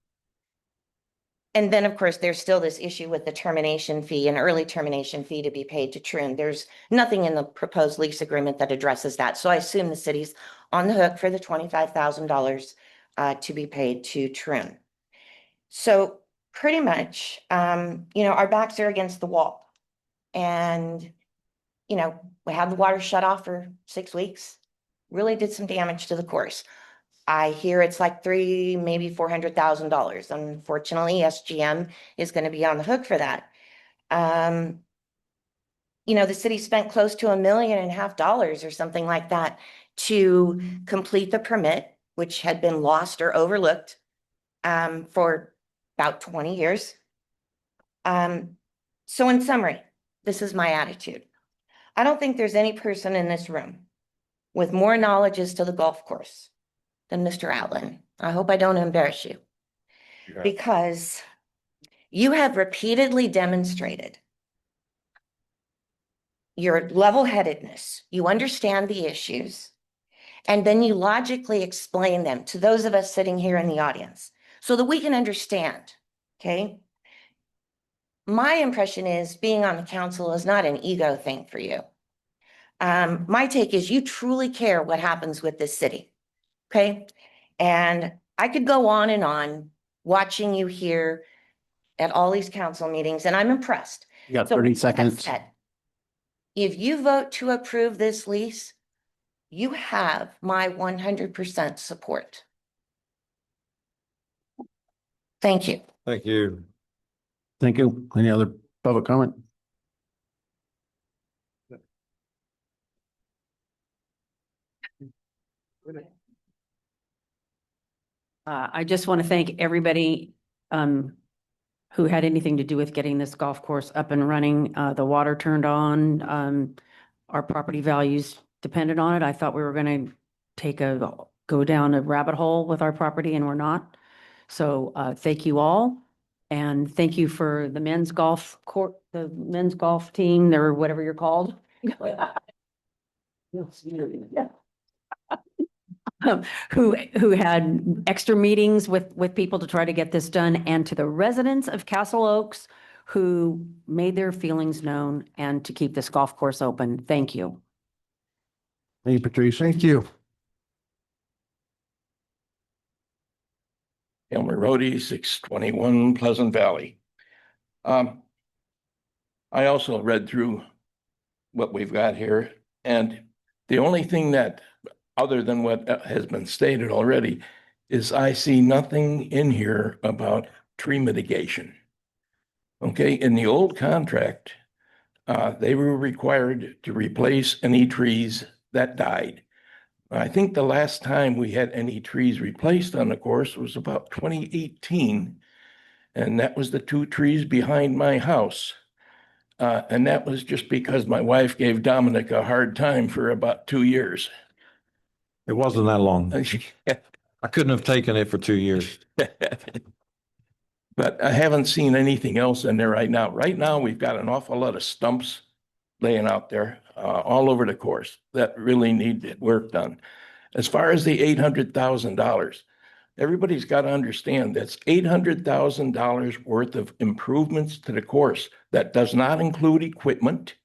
then, of course, there's still this issue with the termination fee, an early termination fee to be paid to Troon. There's nothing in the proposed lease agreement that addresses that. So I assume the city's on the hook for the $25,000 to be paid to Troon. So pretty much, our backs are against the wall. And, we had the water shut off for 6 weeks, really did some damage to the course. I hear it's like maybe $400,000. Unfortunately, SGM is going to be on the hook for that. The city spent close to $1.5 million or something like that to complete the permit, which had been lost or overlooked for about 20 years. So in summary, this is my attitude. I don't think there's any person in this room with more knowledge as to the golf course than Mr. Outland. I hope I don't embarrass you. Because you have repeatedly demonstrated your level-headedness. You understand the issues, and then you logically explain them to those of us sitting here in the audience so that we can understand, okay? My impression is being on the council is not an ego thing for you. My take is you truly care what happens with this city, okay? And I could go on and on watching you here at all these council meetings, and I'm impressed. You got So 30 with that seconds. said, if you vote to approve this lease, you have my 100% support. Thank you. Thank you. Thank you. Any other public comment? I just want to thank everybody who had anything to do with getting this golf course up and running. The water turned on. Our property values depended on it. I thought we were going to go down a rabbit hole with our property, and we're not. So thank you all. And thank you for the men's golf court, the men's golf team, or whatever you're called. Who had extra meetings with people to try to get this done, and to the residents of Castle Oaks who made their feelings known and to keep this golf course open. Thank you. Thank you, Patrice. Thank you. Elmer Rhodey, 621 Pleasant Valley. I also read through what we've got here, and the only thing that, other than what has been stated already, is I see nothing in here about tree mitigation. Okay, in the old contract, they were required to replace any trees that died. I think the last time we had any trees replaced on the course was about 2018. And that was the 2 trees behind my house. And that was just because my wife gave Dominic a hard time for about 2 years. It wasn't that long. I couldn't have taken it for 2 years. But I haven't seen anything else in there right now. Right now, we've got an awful lot of stumps laying out there all over the course that really need work done. As far as the $800,000, everybody's got to understand that's $800,000 worth of improvements to the course. That does not include equipment.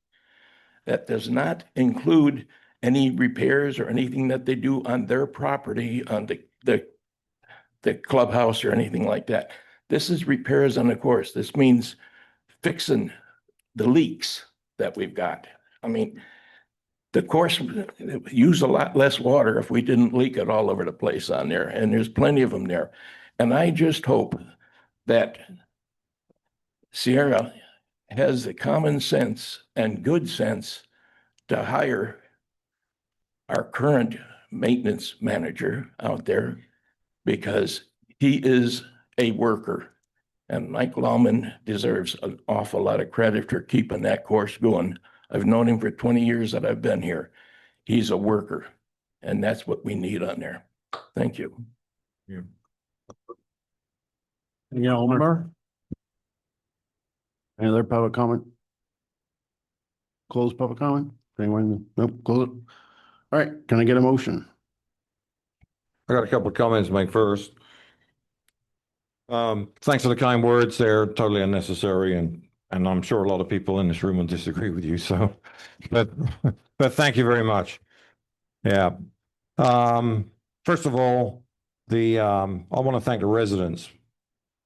That does not include any repairs or anything that they do on their property, on the clubhouse or anything like that. This is repairs on the course. This means fixing the leaks that we've got. I mean, the course would use a lot less water if we didn't leak it all over the place on there, and there's plenty of them there. And I just hope that Sierra has the common sense and good sense to hire our current maintenance manager out there because he is a worker. And Mike Lawman deserves an awful lot of credit for keeping that course going. I've known him for 20 years that I've been here. He's a worker, and that's what we need on there. Thank you. Any Elmer? Any other public comment? Close public comment? Anyone? Nope, close it. All right, can I get a motion? I got a couple of comments to make first. Thanks for the kind words. They're totally unnecessary, and I'm sure a lot of people in this room will disagree with you. So, but thank you very much. Yeah. First of all, I want to thank the residents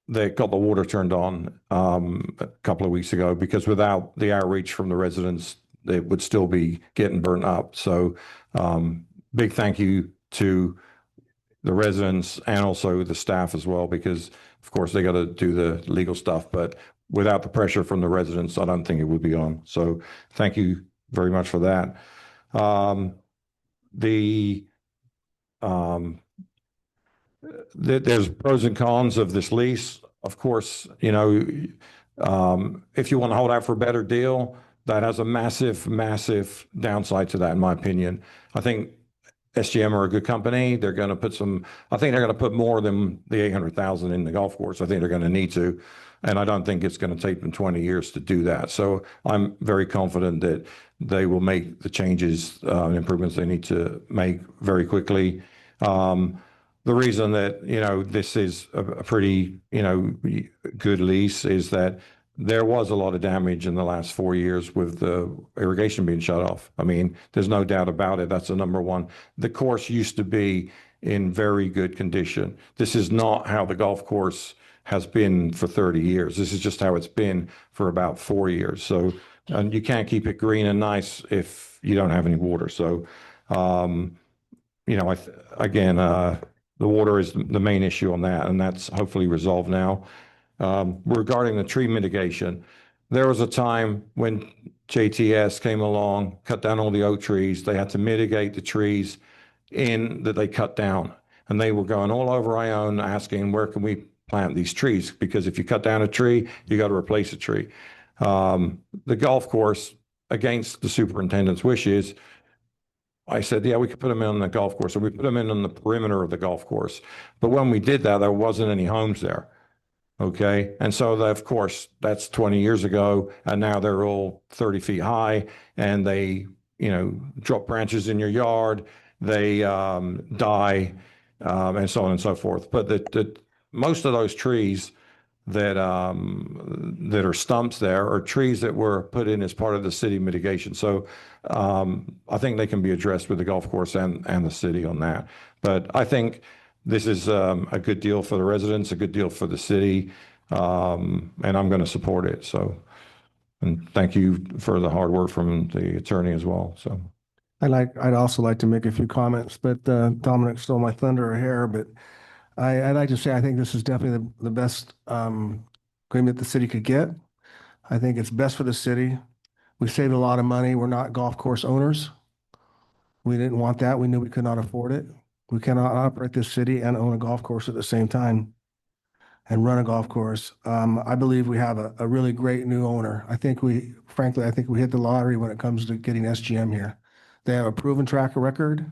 that got the water turned on a couple of weeks ago, because without the outreach from the residents, it would still be getting burnt up. So, big thank you to the residents and also the staff as well, because of course they got to do the legal stuff, but without the pressure from the residents, I don't think it would be on. So thank you very much for that. There's pros and cons of this lease. Of course, you know, if you want to hold out for a better deal, that has a massive, massive downside to that, in my opinion. I think SGM are a good company. They're going to put I think they're going to put more than the 800,000 in the golf course. I think they're going to need to, and I don't think it's going to take them 20 years to do that. So I'm very confident that they will make the changes and improvements they need to make very quickly. The reason that, you know, this is a pretty, you know, good lease is that there was a lot of damage in the last 4 years with the irrigation being shut off. I mean, there's no doubt about it. That's the number one. The course used to be in very good condition. This is not how the golf course has been for 30 years. This is just how it's been for about 4 years. So, and you can't keep it green and nice if you don't have any water. So, you know, again, the water is the main issue on that, and that's hopefully resolved now. Regarding the tree mitigation, there was a time when JTS came along, cut down all the oak trees. They had to mitigate the trees that they cut down. And they were going all over Ione asking, where can we plant these trees? Because if you cut down a tree, you got to replace a tree. The golf course, against the superintendent's wishes, I said, yeah, we could put them in on the golf course. So we put them in on the perimeter of the golf course. But when we did that, there wasn't any homes there. Okay. And so of course that's 20 years ago, and now they're all 30 feet high, and they, you know, drop branches in your yard, they die, and so on and so forth. But most of those trees that are stumps there are trees that were put in as part of the city mitigation. So I think they can be addressed with the golf course and the city on that. But I think this is a good deal for the residents, a good deal for the city, and I'm going to support it. So, and thank you for the hard work from the attorney as well. So, I'd also like to make a few comments, but Dominic stole my thunder here. But I'd like to say I think this is definitely the best agreement the city could get. I think it's best for the city. We saved a lot of money. We're not golf course owners. We didn't want that. We knew we could not afford it. We cannot operate this city and own a golf course at the same time and run a golf course. I believe we have a really great new owner. Frankly, I think we hit the lottery when it comes to getting SGM here. They have a proven track record.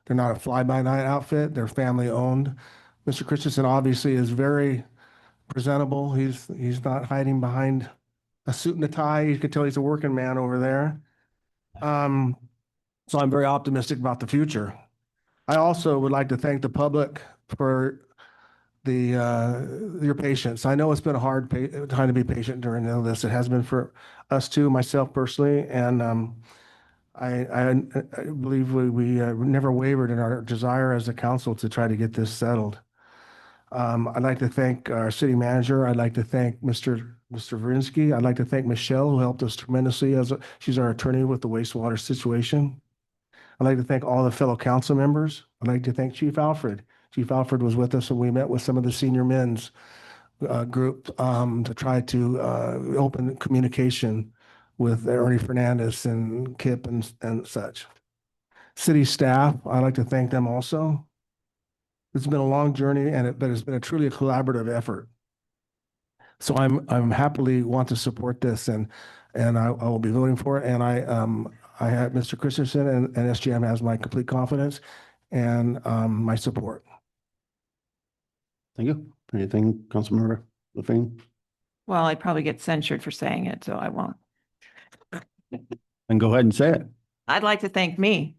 They're not a fly-by-night outfit. They're family-owned. Mr. Christensen obviously is very presentable. He's not hiding behind a suit and a tie. You can tell he's a working man over there. So I'm very optimistic about the future. I also would like to thank the public for your patience. I know it's been a hard time to be patient during all this. It has been for us too, myself personally, and I believe we never wavered in our desire as a council to try to get this settled. I'd like to thank our city manager. I'd like to thank Mr. Verinsky. I'd like to thank Michelle, who helped us tremendously she's our attorney with the wastewater situation. I'd like to thank all the fellow council members. I'd like to thank Chief Alfred. Chief Alfred was with us when we met with some of the senior men's group to try to open communication with Ernie Fernandez and Kip and such. City staff, I'd like to thank them also. It's been a long journey but it's been a truly collaborative effort. So I'm happily want to support this and I will be voting for it. And I have Mr. Christensen and SGM has my complete confidence and my support. Thank you. Anything, Councilmember LaFane? Well, I'd probably get censured for saying it, so I won't. And go ahead and say it. I'd like to thank me.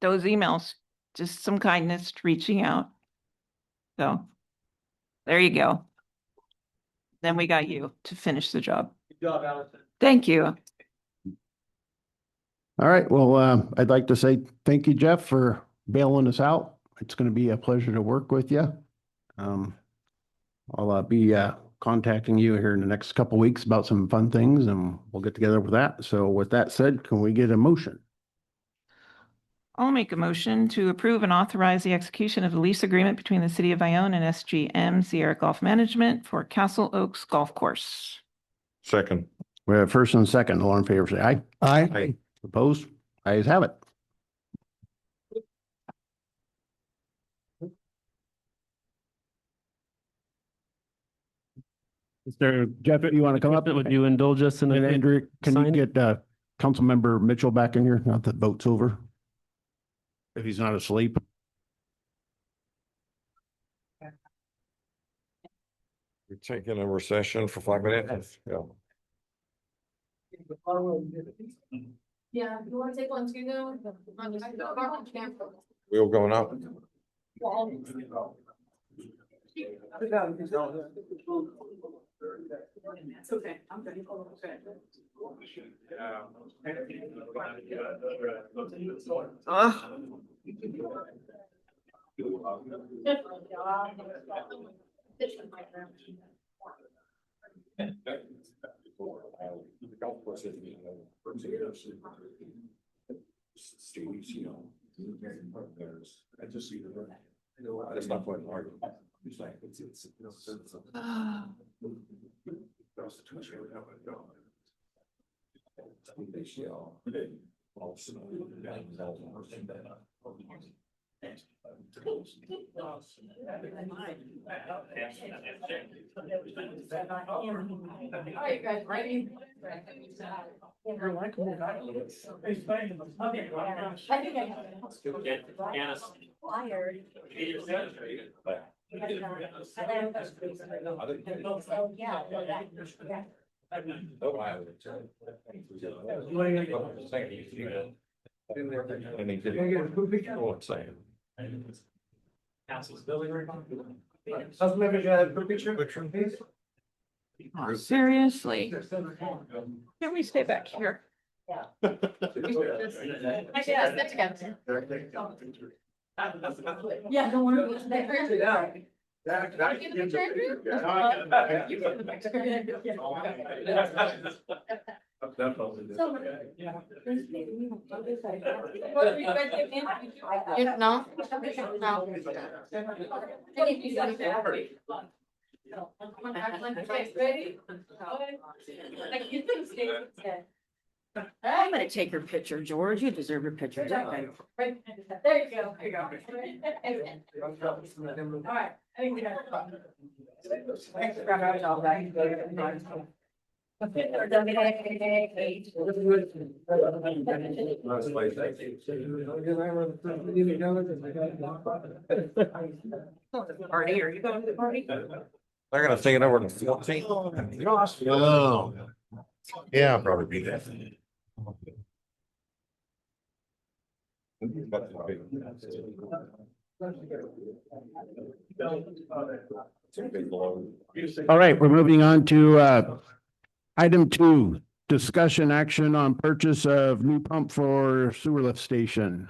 Those emails, just some kindness reaching out. So there you go. Then we got you to finish the job. Good job, Allison. Thank you. All right, well, I'd like to say thank you, Jeff, for bailing us out. It's going to be a pleasure to work with you. I'll be contacting you here in the next couple weeks about some fun things and we'll get together with that. So with that said, can we get a motion? I'll make a motion to approve and authorize the execution of the lease agreement between the City of Ione and SGM Sierra Golf Management for Castle Oaks Golf Course. Second. We have first and second. All in favor, say aye. Aye. Opposed? Ayes have it. Mr. Jeff, you want to come up? Would you indulge us in And a? Andrew, can you sign? get Councilmember Mitchell back in here now that the vote's over? If he's not asleep. We're taking a recession for 5 minutes. Yeah. Yeah, you want to take one too, though? Wheel going up. It's okay, I'm good. That's not quite an argument. All right, guys, ready? Oh, seriously? Can we stay back here? Yeah, don't worry. I'm gonna take her picture, George. You deserve your picture. There you go, there you go. All right, I think we got it. Thanks for grabbing all that. Party, are you going to the party? They're gonna take it over to 14. Oh. Yeah, I'll probably be there. All right, we're moving on to item 2, discussion action on purchase of new pump for sewer lift station.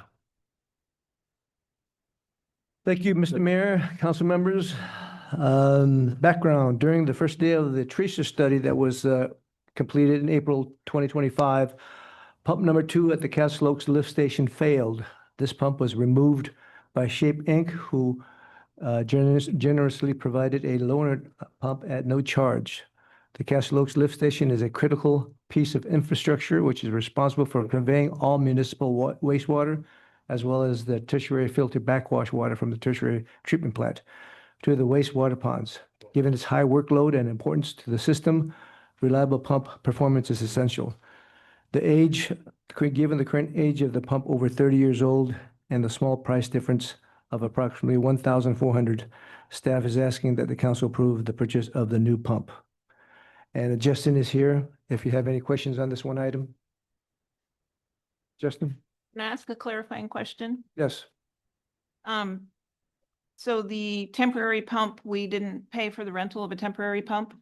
Thank you, Mr. Mayor, council members. Background, during the first day of the Teresa study that was completed in April 2025, Pump number 2 at the Castle Oaks lift station failed. This pump was removed by Shape Inc., who generously provided a loaner pump at no charge. The Castle Oaks lift station is a critical piece of infrastructure which is responsible for conveying all municipal wastewater, as well as the tertiary filtered backwash water from the tertiary treatment plant to the wastewater ponds. Given its high workload and importance to the system, reliable pump performance is essential. Given the current age of the pump, over 30 years old, and the small price difference of approximately $1,400, staff is asking that the council approve the purchase of the new pump. And Justin is here if you have any questions on this one item. Justin? Can I ask a clarifying question? Yes. So the temporary pump, we didn't pay for the rental of a temporary pump?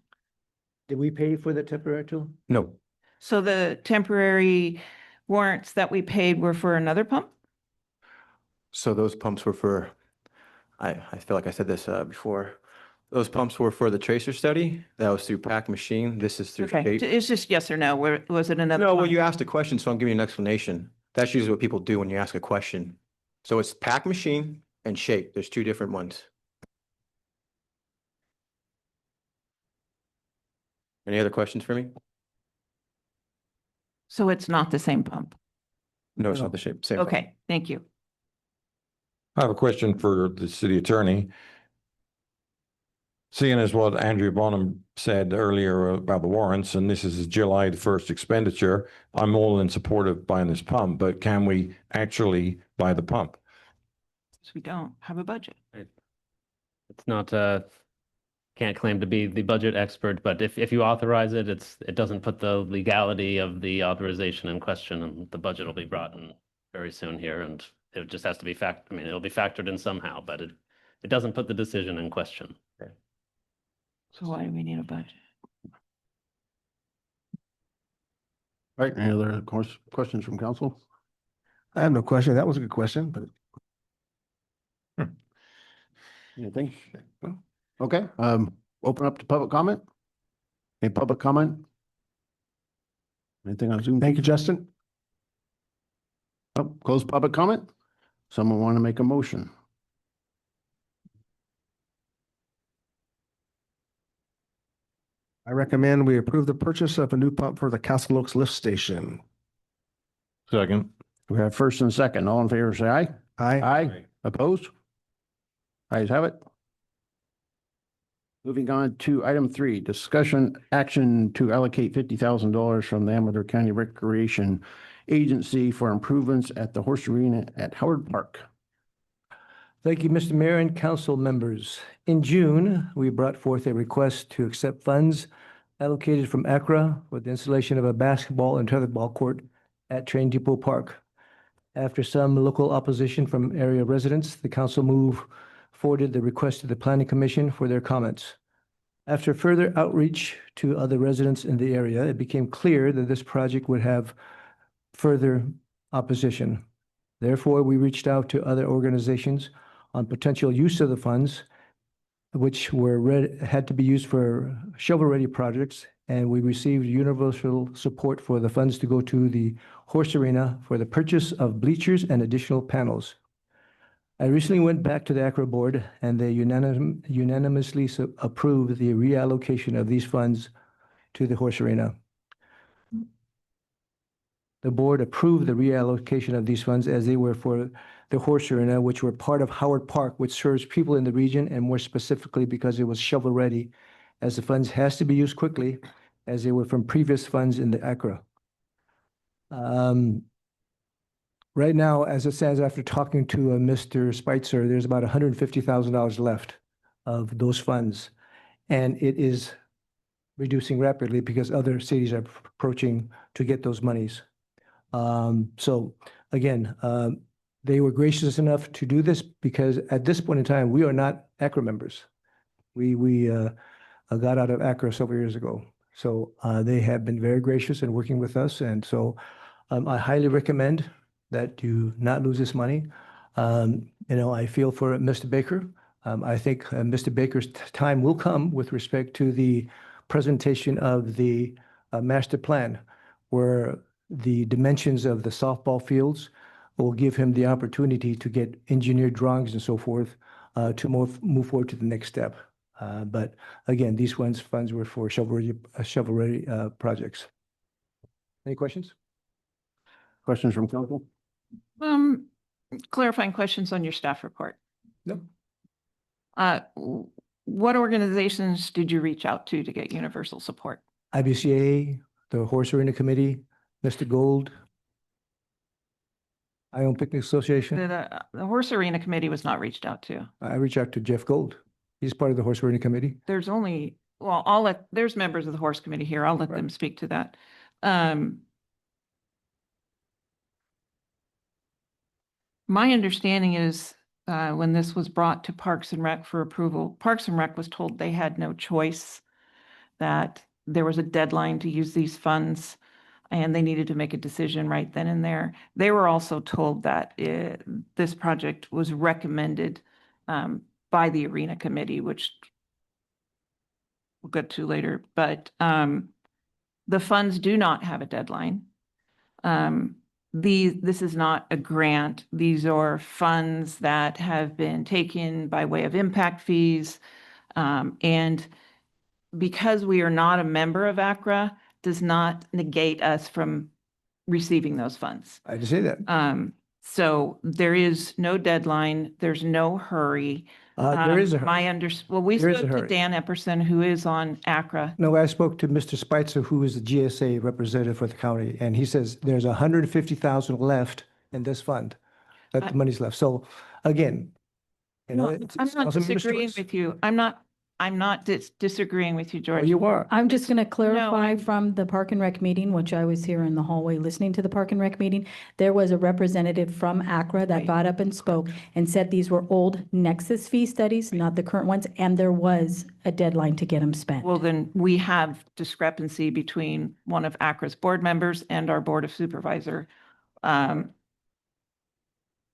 Did we pay for the temporary tool? No. So the temporary warrants that we paid were for another pump? So those pumps were for, I feel like I said this before. Those pumps were for the tracer study. That was through Pack Machine. This is through Okay, Shape. it's just yes or no. Was it another? No, well, pump? you asked a question, so I'm giving you an explanation. That's usually what people do when you ask a question. So it's Pack Machine and Shape. There's two different ones. Any other questions for me? So it's not the same pump? No, it's not the Shape. Same. pump. Okay, thank you. I have a question for the city attorney. Seeing as what Andrew Bonham said earlier about the warrants, and this is July the 1st expenditure, I'm all in support of buying this pump, but can we actually buy the pump? So we don't have a budget. It's not, can't claim to be the budget expert, but if you authorize it, it doesn't put the legality of the authorization in question, and the budget will be brought in very soon here, and it just has to be it'll be factored in somehow, but it doesn't put the decision in question. So why do we need a budget? Right, any other questions from council? I have no question. That was a good question, but Anything? Okay, open up to public comment. Any public comment? Anything on Zoom? thank you, Justin. Oh, close public comment? Someone want to make a motion? I recommend we approve the purchase of a new pump for the Castle Oaks lift station. Second. We have first and second. All in favor, say aye. Aye. Aye. Opposed? Ayes have it. Moving on to item 3, discussion action to allocate $50,000 from the Amador County Recreation Agency for improvements at the horse arena at Howard Park. Thank you, Mr. Mayor and council members. In June, we brought forth a request to accept funds allocated from ACRA for the installation of a basketball and tetherball court at Train Depot Park. After some local opposition from area residents, the council forwarded the request to the Planning Commission for their comments. After further outreach to other residents in the area, it became clear that this project would have further opposition. Therefore, we reached out to other organizations on potential use of the funds, which had to be used for shovel-ready projects, and we received universal support for the funds to go to the horse arena for the purchase of bleachers and additional panels. I recently went back to the ACRA board, and they unanimously approved the reallocation of these funds to the horse arena. The board approved the reallocation of these funds as they were for the horse arena, which were part of Howard Park, which serves people in the region, and more specifically because it was shovel-ready, as the funds has to be used quickly, as they were from previous funds in the ACRA. Right now, as it stands, after talking to Mr. Spitzer, there's about $150,000 left of those funds, and it is reducing rapidly because other cities are approaching to get those monies. So again, they were gracious enough to do this because at this point in time, we are not ACRA members. We got out of ACRA several years ago. So they have been very gracious in working with us. And so I highly recommend that you not lose this money. I feel for Mr. Baker. I think Mr. Baker's time will come with respect to the presentation of the master plan, where the dimensions of the softball fields will give him the opportunity to get engineered drawings and so forth to move forward to the next step. But again, these funds were for shovel-ready projects. Any questions? Questions from council? Clarifying questions on your staff report. No. What organizations did you reach out to get universal support? IBCA, the Horse Arena Committee, Mr. Gold, Ione Picnic Association. The Horse Arena Committee was not reached out to. I reached out to Jeff Gold. He's part of the Horse Arena Committee. There's only, well, there's members of the horse committee here. I'll let them speak to that. My understanding is when this was brought to Parks and Rec for approval, Parks and Rec was told they had no choice, that there was a deadline to use these funds and they needed to make a decision right then and there. They were also told that this project was recommended by the Arena Committee, which we'll get to later, but the funds do not have a deadline. This is not a grant. These are funds that have been taken by way of impact fees. And because we are not a member of ACRA, does not negate us from receiving those funds. I just say that. So there is no deadline. There's no hurry. There is a hurry. Well, we There is a spoke to hurry. Dan Epperson, who is on ACRA. No, I spoke to Mr. Spitzer, who is the GSA representative for the county, and he says there's 150,000 left in this fund, that the money's left. So again, you know, No, I'm not disagreeing with you. I'm not disagreeing with you, George. You are. I'm just going to clarify from the Park and Rec meeting, which I was here in the hallway listening to the Park and Rec meeting. There was a representative from ACRA that got up and spoke and said these were old Nexus fee studies, not the current ones, and there was a deadline to get them spent. Well, then we have discrepancy between one of ACRA's board members and our Board of Supervisor.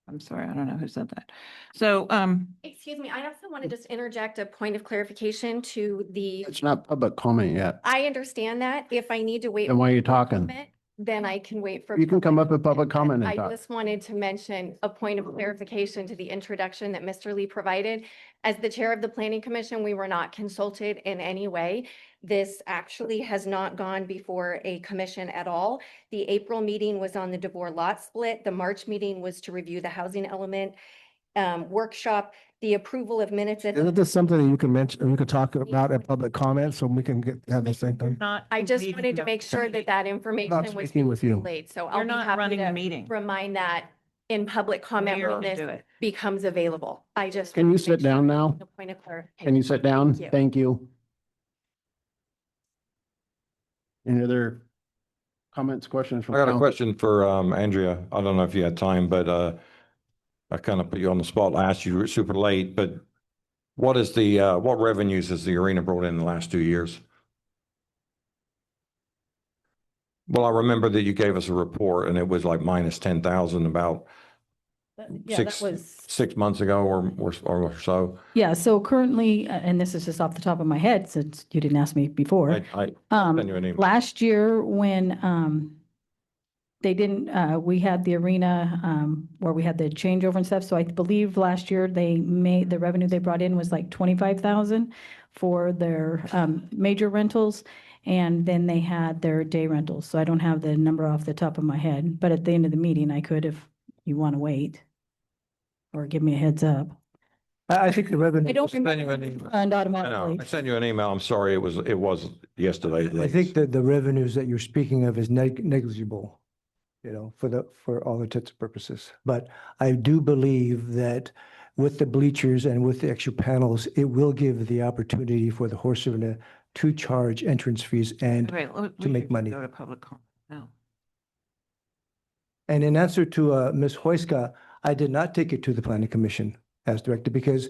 I'm sorry, I don't know who said that. So, Excuse me, I also want to just interject a point of clarification to the, It's not public comment yet. I understand that if I need to wait. Then why are you for talking? comment, Then I can wait for. You can come public up with public comment and I talk. just wanted to mention a point of clarification to the introduction that Mr. Lee provided. As the chair of the planning commission, we were not consulted in any way. This actually has not gone before a commission at all. The April meeting was on the DeVore lot split. The March meeting was to review the housing element workshop, the approval of minutes. Isn't this something that you can mention, you could talk about at public comment so we can have this thing done? I just wanted to make sure that that information Not was speaking with you. relayed. So You're I'll be not happy running the to meeting. remind that in public comment Mayor when can this do it. becomes available. I just. Can you wanted to sit make sure down now? the point of clarification. Can you sit down? Thank you. Thank you. Any other comments, questions from I got a council? question for Andrea. I don't know if you had time, but I kind of put you on the spot. I asked you super late, but what is the what revenues has the arena brought in the last 2 years? Well, I remember that you gave us a report and it was like minus 10,000 about Yeah, that was. 6 months ago or so. Yeah, so currently, and this is just off the top of my head, since you didn't ask me before. I sent you an email. Last year, when they didn't, we had the arena where we had the changeover and stuff. So I believe last year the revenue they brought in was like 25,000 for their major rentals. And then they had their day rentals. So I don't have the number off the top of my head, but at the end of the meeting, I could if you want to wait or give me a heads up. I think the revenue. I don't Send you remember. an email. And I know. automatically. I sent you an email. I'm sorry. It was yesterday. I think that the revenues that you're speaking of is negligible, you know, for all intents and purposes. But I do believe that with the bleachers and with the extra panels, it will give the opportunity for the horse arena to charge entrance fees and to make money. Go to public comment now. And in answer to Ms. Hoyska, I did not take it to the planning commission as directed because,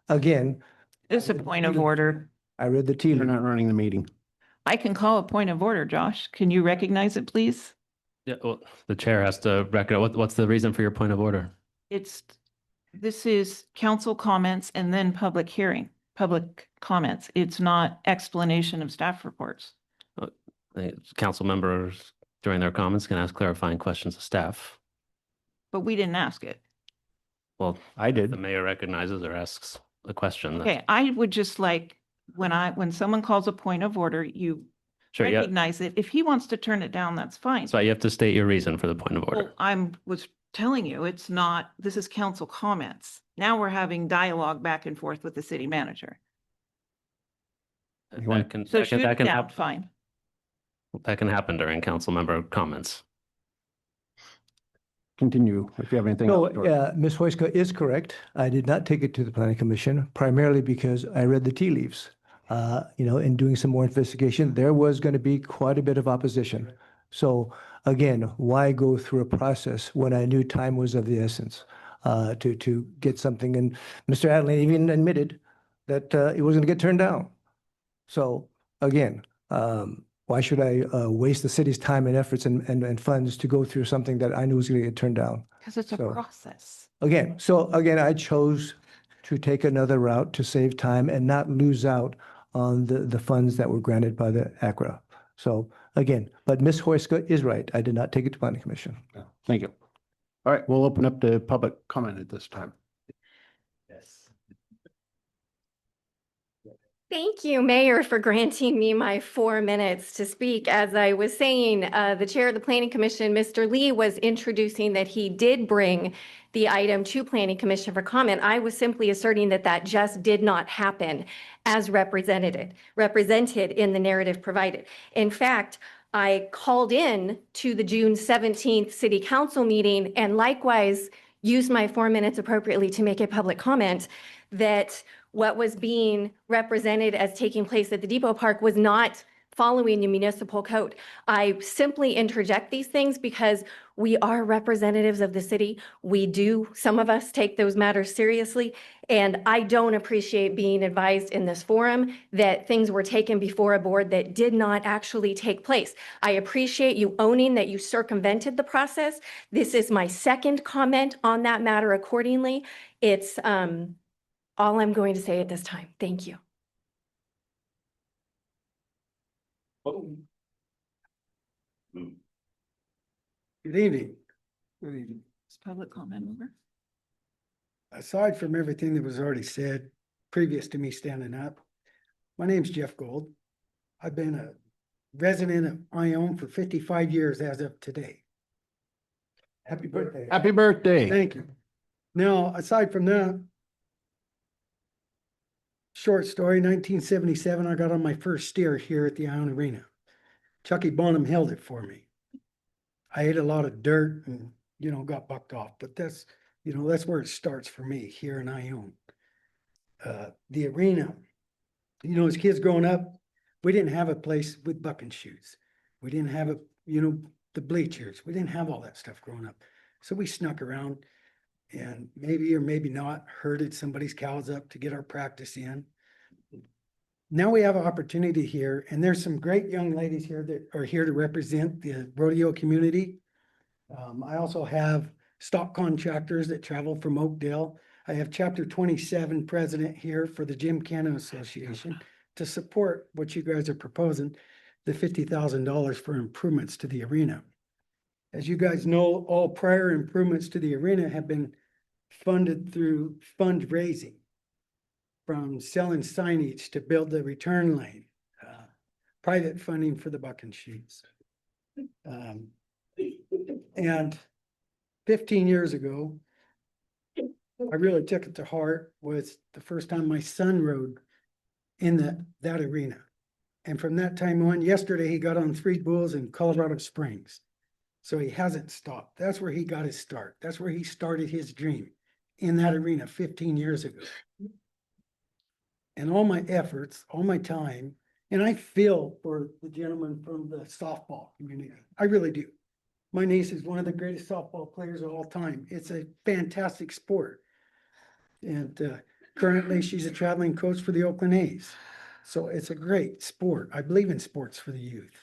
again, It's a point of order. I read the tea You're leaves. not running the meeting. I can call a point of order, Josh. Can you recognize it, please? Yeah, well, the chair has to recognize, what's the reason for your point of order? This is council comments and then public hearing, public comments. It's not explanation of staff reports. Council members during their comments can ask clarifying questions of staff. But we didn't ask it. Well, I did. the mayor recognizes or asks a question. Okay, I would just like, when someone calls a point of order, you Sure, yeah. recognize it. If he wants to turn it down, that's fine. So you have to state your reason for the point of order. Well, was telling you, it's not, this is council comments. Now we're having dialogue back and forth with the city manager. That can, So that can, shoot that it can down, happen. fine. That can happen during council member comments. Continue if you have anything. No, else, George. Ms. Hoyska is correct. I did not take it to the planning commission primarily because I read the tea leaves. In doing some more investigation, there was going to be quite a bit of opposition. So again, why go through a process when I knew time was of the essence to get something? And Mr. Adley even admitted that it was going to get turned down. So again, why should I waste the city's time and efforts and funds to go through something that I knew was going to get turned down? Because it's a So- process. Again, I chose to take another route to save time and not lose out on the funds that were granted by the ACRA. So again, but Ms. Hoyska is right. I did not take it to planning commission. Thank you. All right, we'll open up to public comment at this time. Thank you, Mayor, for granting me my 4 minutes to speak. As I was saying, the Chair of the Planning Commission, Mr. Lee, was introducing that he did bring the item to Planning Commission for comment. I was simply asserting that that just did not happen as represented in the narrative provided. In fact, I called in to the June 17th City Council meeting and likewise used my 4 minutes appropriately to make a public comment that what was being represented as taking place at the Depot Park was not following the municipal code. I simply interject these things because we are representatives of the city. Some of us take those matters seriously, and I don't appreciate being advised in this forum that things were taken before a board that did not actually take place. I appreciate you owning that you circumvented the process. This is my second comment on that matter accordingly. It's all I'm going to say at this time. Thank you. Good evening. Good evening. Is public comment over? Aside from everything that was already said previous to me standing up, my name's Jeff Gold. I've been a resident of Ione for 55 years as of today. Happy birthday. Happy birthday. Thank you. Now, aside from that, short story, 1977, I got on my first steer here at the Ione Arena. Chucky Bonham held it for me. I ate a lot of dirt and, got bucked off, but that's where it starts for me here in Ione. The arena, as kids growing up, we didn't have a place with bucking shoes. We didn't have the bleachers. We didn't have all that stuff growing up. So we snuck around and maybe or maybe not herded somebody's cows up to get our practice in. Now we have an opportunity here, and there's some great young ladies here that are here to represent the rodeo community. I also have stock contractors that travel from Oakdale. I have Chapter 27 president here for the Gymkhana Association to support what you guys are proposing, the $50,000 for improvements to the arena. As you guys know, all prior improvements to the arena have been funded through fundraising, from selling signage to build the return lane, private funding for the bucking shoes. And 15 years ago, I really took it to heart was the first time my son rode in that arena. And from that time on, yesterday he got on 3 bulls in Colorado Springs. So he hasn't stopped. That's where he got his start. That's where he started his dream, in that arena 15 years ago. And all my efforts, all my time, and I feel for the gentleman from the softball community. I really do. My niece is one of the greatest softball players of all time. It's a fantastic sport. And currently she's a traveling coach for the Oakland A's. So it's a great sport. I believe in sports for the youth.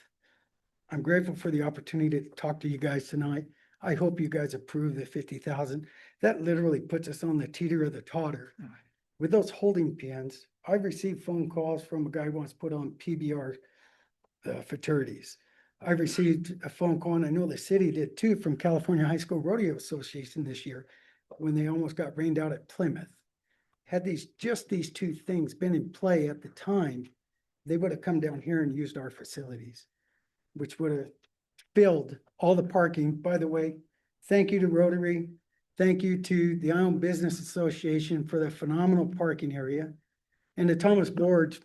I'm grateful for the opportunity to talk to you guys tonight. I hope you guys approve the 50,000. That literally puts us on the teeter of the totter. With those holding pens, I've received phone calls from a guy who wants to put on PBR fraternities. I received a phone call, and I know the city did too, from California High School Rodeo Association this year, when they almost got rained out at Plymouth. Had just these two things been in play at the time, they would have come down here and used our facilities, which would have filled all the parking. By the way, thank you to Rotary. Thank you to the Ione Business Association for the phenomenal parking area, and to Thomas Board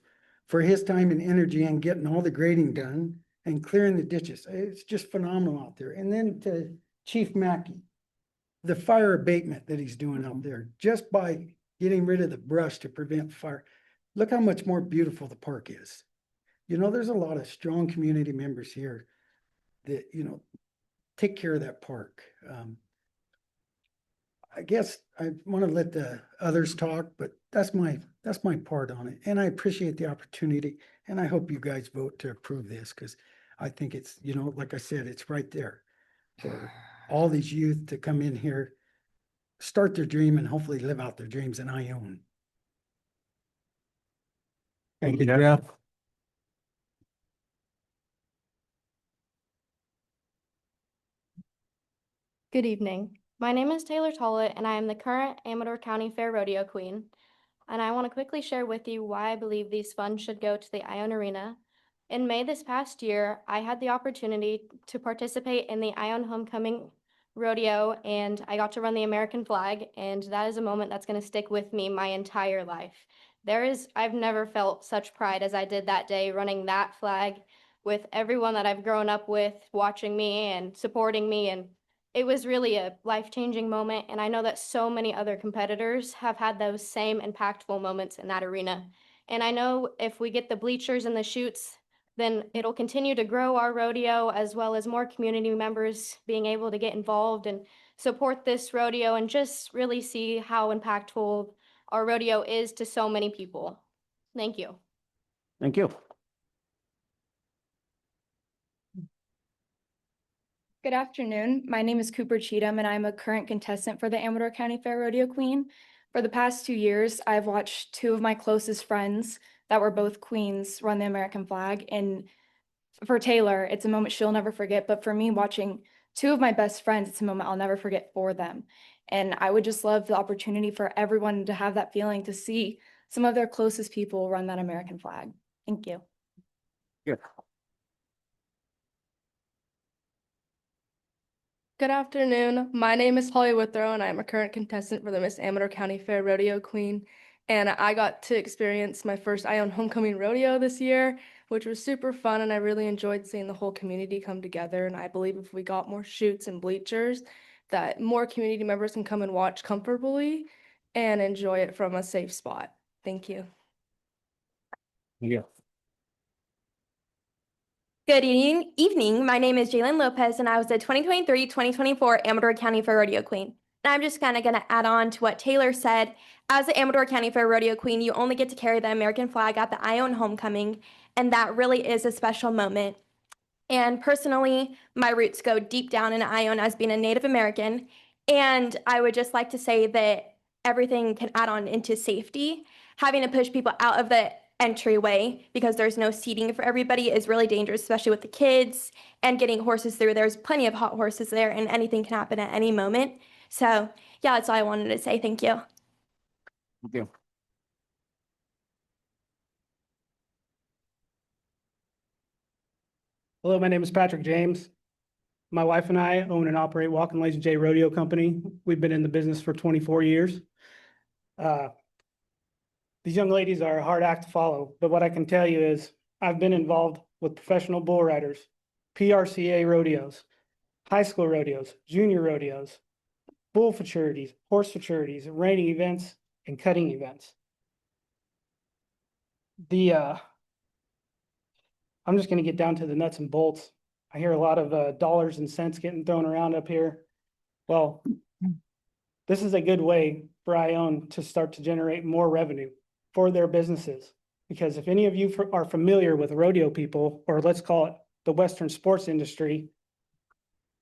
for his time and energy and getting all the grading done and clearing the ditches. It's just phenomenal out there. And then to Chief Mackey, the fire abatement that he's doing out there, just by getting rid of the brush to prevent fire. Look how much more beautiful the park is. You know, there's a lot of strong community members here that, you know, take care of that park. I guess I want to let the others talk, but that's my part on it. And I appreciate the opportunity, and I hope you guys vote to approve this, because I think it's, you know, like I said, it's right there for all these youth to come in here, start their dream, and hopefully live out their dreams in Ione. Thank you, Jeff. Good evening. My name is Taylor Tollett, and I am the current Amador County Fair Rodeo Queen. And I want to quickly share with you why I believe these funds should go to the Ione Arena. In May this past year, I had the opportunity to participate in the Ione Homecoming Rodeo, and I got to run the American flag, and that is a moment that's going to stick with me my entire life. I've never felt such pride as I did that day running that flag with everyone that I've grown up with watching me and supporting me, and it was really a life-changing moment, and I know that so many other competitors have had those same impactful moments in that arena. And I know if we get the bleachers and the chutes, then it'll continue to grow our rodeo, as well as more community members being able to get involved and support this rodeo and just really see how impactful our rodeo is to so many people. Thank you. Thank you. Good afternoon. My name is Cooper Cheatham, and I'm a current contestant for the Amador County Fair Rodeo Queen. For the past 2 years, I've watched two of my closest friends that were both queens run the American flag. And for Taylor, it's a moment she'll never forget. But for me, watching two of my best friends, it's a moment I'll never forget for them. And I would just love the opportunity for everyone to have that feeling to see some of their closest people run that American flag. Thank you. Yeah. Good afternoon. My name is Holly Withrow, and I'm a current contestant for the Miss Amador County Fair Rodeo Queen. And I got to experience my first Ione Homecoming Rodeo this year, which was super fun, and I really enjoyed seeing the whole community come together. And I believe if we got more chutes and bleachers, that more community members can come and watch comfortably and enjoy it from a safe spot. Thank you. Yeah. Good evening. My name is Jalen Lopez, and I was the 2023-2024 Amador County Fair Rodeo Queen. And I'm just kind of going to add on to what Taylor said. As the Amador County Fair Rodeo Queen, you only get to carry the American flag at the Ione Homecoming, and that really is a special moment. And personally, my roots go deep down in Ione as being a Native American, and I would just like to say that everything can add on into safety. Having to push people out of the entryway because there's no seating for everybody is really dangerous, especially with the kids and getting horses through. There's plenty of hot horses there, and anything can happen at any moment. So yeah, that's all I wanted to say. Thank you. Thank you. Hello, my name is Patrick James. My wife and I own and operate Walking Lazy J Rodeo Company. We've been in the business for 24 years. These young ladies are a hard act to follow, but what I can tell you is I've been involved with professional bull riders, PRCA rodeos, high school rodeos, junior rodeos, bull futurities, horse futurities, reining events, and cutting events. I'm just going to get down to the nuts and bolts. I hear a lot of dollars and cents getting thrown around up here. Well, this is a good way for Ione to start to generate more revenue for their businesses. Because if any of you are familiar with rodeo people, or let's call it the Western sports industry,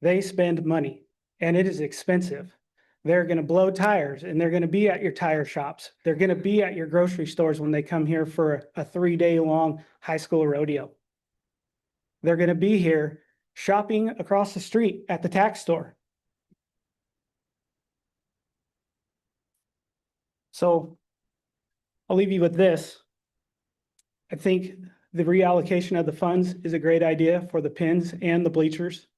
they spend money and it is expensive. They're going to blow tires, and they're going to be at your tire shops. They're going to be at your grocery stores when they come here for a 3-day long high school rodeo. They're going to be here shopping across the street at the tax store. So I'll leave you with this. I think the reallocation of the funds is a great idea for the pins and the bleachers.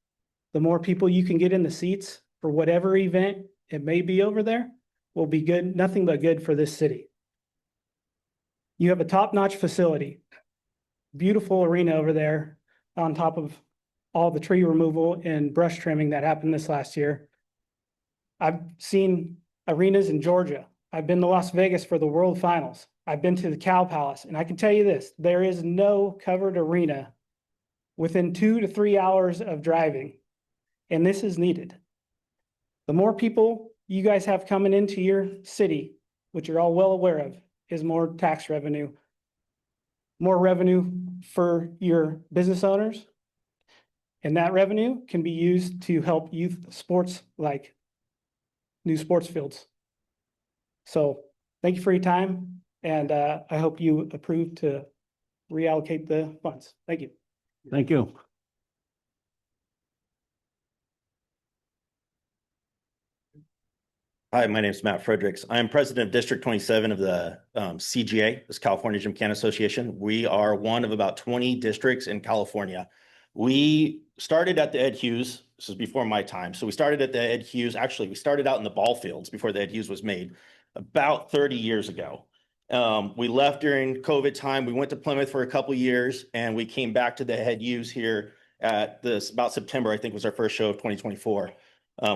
The more people you can get in the seats for whatever event it may be over there will be good, nothing but good for this city. You have a top-notch facility, beautiful arena over there on top of all the tree removal and brush trimming that happened this last year. I've seen arenas in Georgia. I've been to Las Vegas for the World Finals. I've been to the Cow Palace, and I can tell you this, there is no covered arena within 2 to 3 hours of driving, and this is needed. The more people you guys have coming into your city, which you're all well aware of, is more tax revenue, more revenue for your business owners, and that revenue can be used to help youth sports like new sports fields. So thank you for your time, and I hope you approve to reallocate the funds. Thank you. Thank you. Hi, my name is Matt Fredericks. I am president of District 27 of the CGA, this California Gymkhana Association. We are one of about 20 districts in California. We started at the Ed Hughes. This is before my time. So we started at the Ed Hughes. Actually, we started out in the ball fields before the Ed Hughes was made about 30 years ago. We left during COVID time. We went to Plymouth for a couple of years, and we came back to the Ed Hughes here at this about September, I think was our first show of 2024.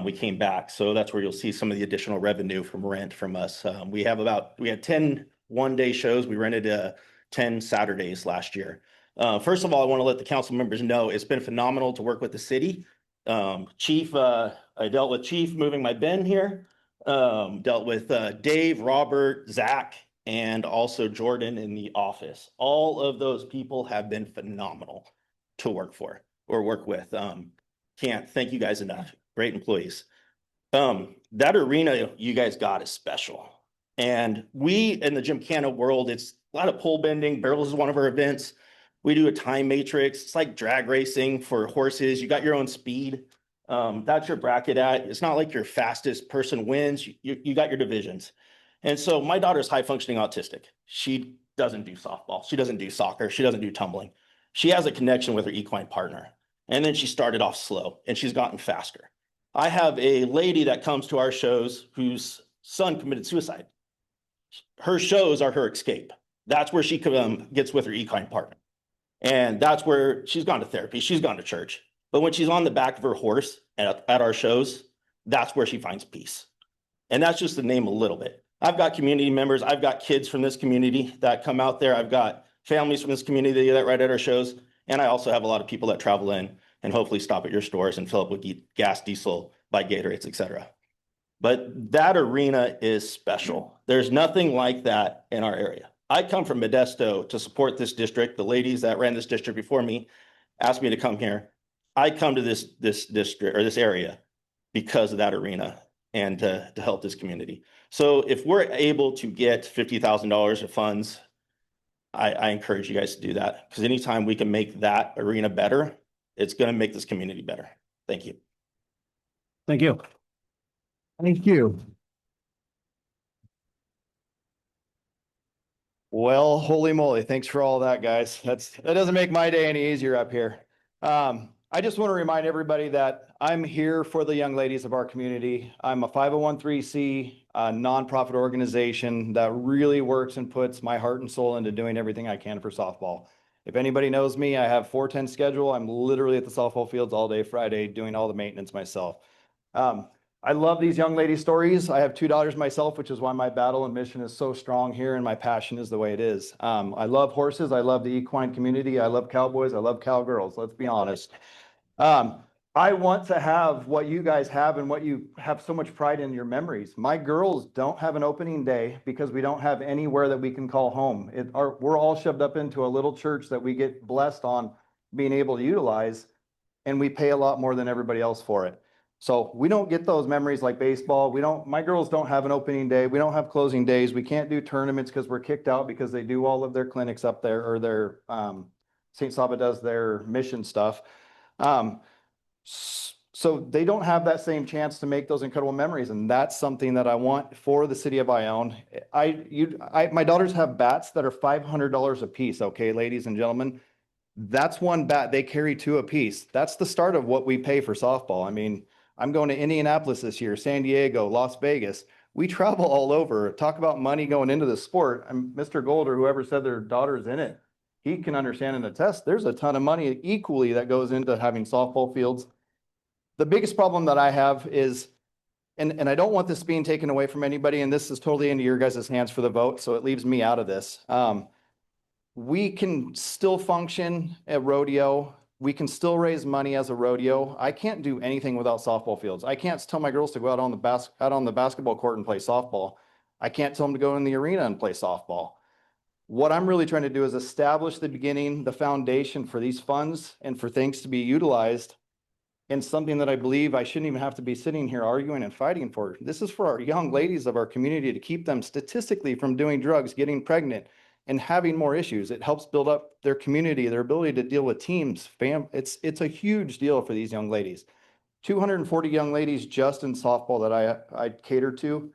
We came back. So that's where you'll see some of the additional revenue from rent from us. We had 10 one-day shows. We rented 10 Saturdays last year. First of all, I want to let the council members know it's been phenomenal to work with the city. Chief, I dealt with Chief moving my bin here. Dealt with Dave, Robert, Zach, and also Jordan in the office. All of those people have been phenomenal to work for or work with. Can't thank you guys enough. Great employees. That arena you guys got is special. And we in the Gymkhana world, it's a lot of pole bending. Barrels is one of our events. We do a time matrix. It's like drag racing for horses. You got your own speed. That's your bracket at. It's not like your fastest person wins. You got your divisions. And so my daughter's high functioning autistic. She doesn't do softball. She doesn't do soccer. She doesn't do tumbling. She has a connection with her equine partner. And then she started off slow and she's gotten faster. I have a lady that comes to our shows whose son committed suicide. Her shows are her escape. That's where she gets with her equine partner. And that's where she's gone to therapy. She's gone to church. But when she's on the back of her horse at our shows, that's where she finds peace. And that's just to name a little bit. I've got community members. I've got kids from this community that come out there. I've got families from this community that ride at our shows. And I also have a lot of people that travel in and hopefully stop at your stores and fill up with gas, diesel, buy Gatorades, etc. But that arena is special. There's nothing like that in our area. I come from Modesto to support this district. The ladies that ran this district before me asked me to come here. I come to this district or this area because of that arena and to help this community. So if we're able to get $50,000 of funds, I encourage you guys to do that, because anytime we can make that arena better, it's going to make this community better. Thank you. Thank you. Thank you. Well, holy moly. Thanks for all that, guys. That doesn't make my day any easier up here. I just want to remind everybody that I'm here for the young ladies of our community. I'm a 501(c)(3) nonprofit organization that really works and puts my heart and soul into doing everything I can for softball. If anybody knows me, I have 4-10 schedule. I'm literally at the softball fields all day Friday doing all the maintenance myself. I love these young lady stories. I have 2 daughters myself, which is why my battle and mission is so strong here and my passion is the way it is. I love horses. I love the equine community. I love cowboys. I love cowgirls. Let's be honest. I want to have what you guys have and what you have so much pride in your memories. My girls don't have an opening day because we don't have anywhere that we can call home. We're all shoved up into a little church that we get blessed on being able to utilize, and we pay a lot more than everybody else for it. So we don't get those memories like baseball. My girls don't have an opening day. We don't have closing days. We can't do tournaments because we're kicked out because they do all of their clinics up there, or their St. Saba does their mission stuff. So they don't have that same chance to make those incredible memories, and that's something that I want for the city of Ione. My daughters have bats that are $500 a piece, okay, ladies and gentlemen? That's one bat, they carry two apiece. That's the start of what we pay for softball. I mean, I'm going to Indianapolis this year, San Diego, Las Vegas. We travel all over. Talk about money going into the sport. Mr. Gold or whoever said their daughter's in it, he can understand and attest. There's a ton of money equally that goes into having softball fields. The biggest problem that I have is, and I don't want this being taken away from anybody, and this is totally into your guys' hands for the vote, so it leaves me out of this. We can still function at rodeo. We can still raise money as a rodeo. I can't do anything without softball fields. I can't tell my girls to go out on the basketball court and play softball. I can't tell them to go in the arena and play softball. What I'm really trying to do is establish the beginning, the foundation for these funds and for things to be utilized in something that I believe I shouldn't even have to be sitting here arguing and fighting for. This is for our young ladies of our community to keep them statistically from doing drugs, getting pregnant, and having more issues. It helps build up their community, their ability to deal with teams. It's a huge deal for these young ladies. 240 young ladies just in softball that I cater to.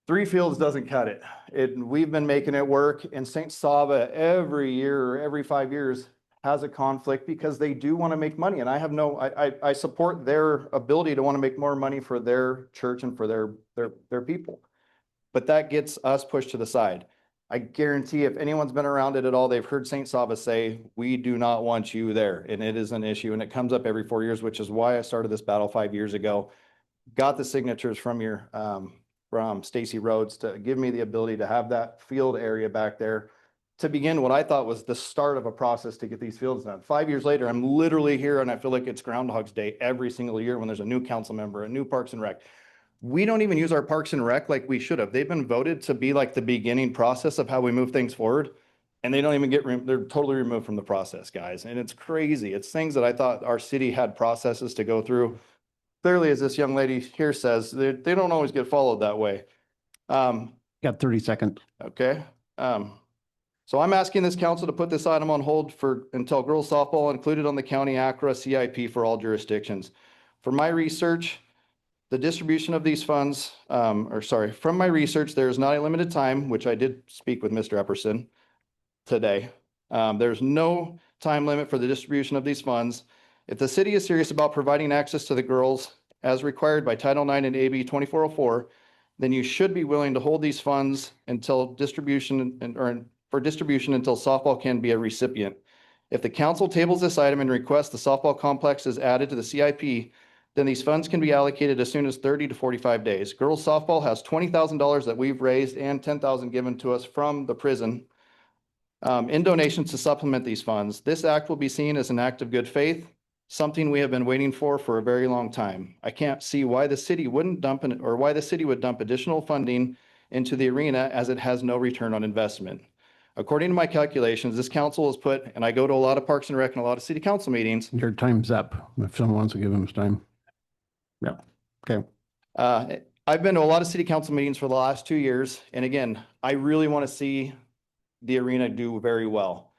3 fields doesn't cut it. We've been making it work, and St. Saba every year or every 5 years has a conflict because they do want to make money. And I support their ability to want to make more money for their church and for their people. But that gets us pushed to the side. I guarantee if anyone's been around it at all, they've heard St. Saba say, we do not want you there. And it is an issue, and it comes up every 4 years, which is why I started this battle 5 years ago. Got the signatures from from Stacy Rhodes to give me the ability to have that field area back there to begin what I thought was the start of a process to get these fields done. 5 years later, I'm literally here, and I feel like it's Groundhog's Day every single year when there's a new council member, a new Parks and Rec. We don't even use our Parks and Rec like we should have. They've been voted to be like the beginning process of how we move things forward. And they don't even they're totally removed from the process, guys. And it's crazy. It's things that I thought our city had processes to go through. Clearly, as this young lady here says, they don't always get followed that way. Got 30 seconds. Okay. So I'm asking this council to put this item on hold until girls softball included on the county ACRA CIP for all jurisdictions. For my research, the distribution of these funds, from my research, there is not a limited time, which I did speak with Mr. Epperson today. There's no time limit for the distribution of these funds. If the city is serious about providing access to the girls as required by Title IX and AB 2404, then you should be willing to hold these funds until distribution until softball can be a recipient. If the council tables this item and requests the softball complex is added to the CIP, then these funds can be allocated as soon as 30 to 45 days. Girls softball has $20,000 that we've raised and $10,000 given to us from the prison in donations to supplement these funds. This act will be seen as an act of good faith, something we have been waiting for a very long time. I can't see why the city would dump additional funding into the arena as it has no return on investment. According to my calculations, this council has put, and I go to a lot of Parks and Rec and a lot of city council meetings. Your time's up. If someone wants to give him his time. Yeah. Okay. I've been to a lot of city council meetings for the last 2 years. And again, I really want to see the arena do very well.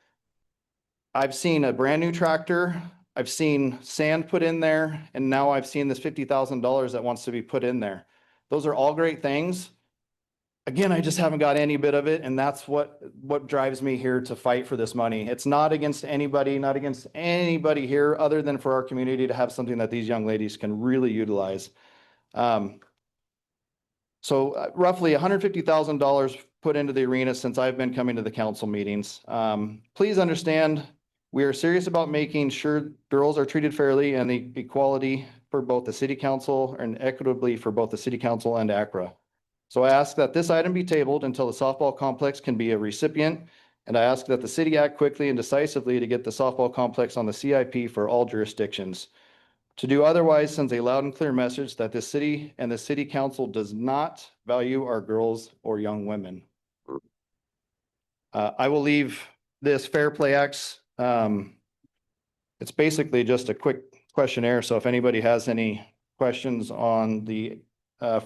I've seen a brand new tractor. I've seen sand put in there. And now I've seen this $50,000 that wants to be put in there. Those are all great things. Again, I just haven't got any bit of it. And that's what drives me here to fight for this money. It's not against anybody, here other than for our community to have something that these young ladies can really utilize. So roughly $150,000 put into the arena since I've been coming to the council meetings. Please understand, we are serious about making sure girls are treated fairly and the equality for both the city council and equitably for both the city council and ACRA. So I ask that this item be tabled until the softball complex can be a recipient, and I ask that the city act quickly and decisively to get the softball complex on the CIP for all jurisdictions. To do otherwise sends a loud and clear message that the city and the city council does not value our girls or young women. I will leave this Fair Play X. It's basically just a quick questionnaire. So if anybody has any questions on the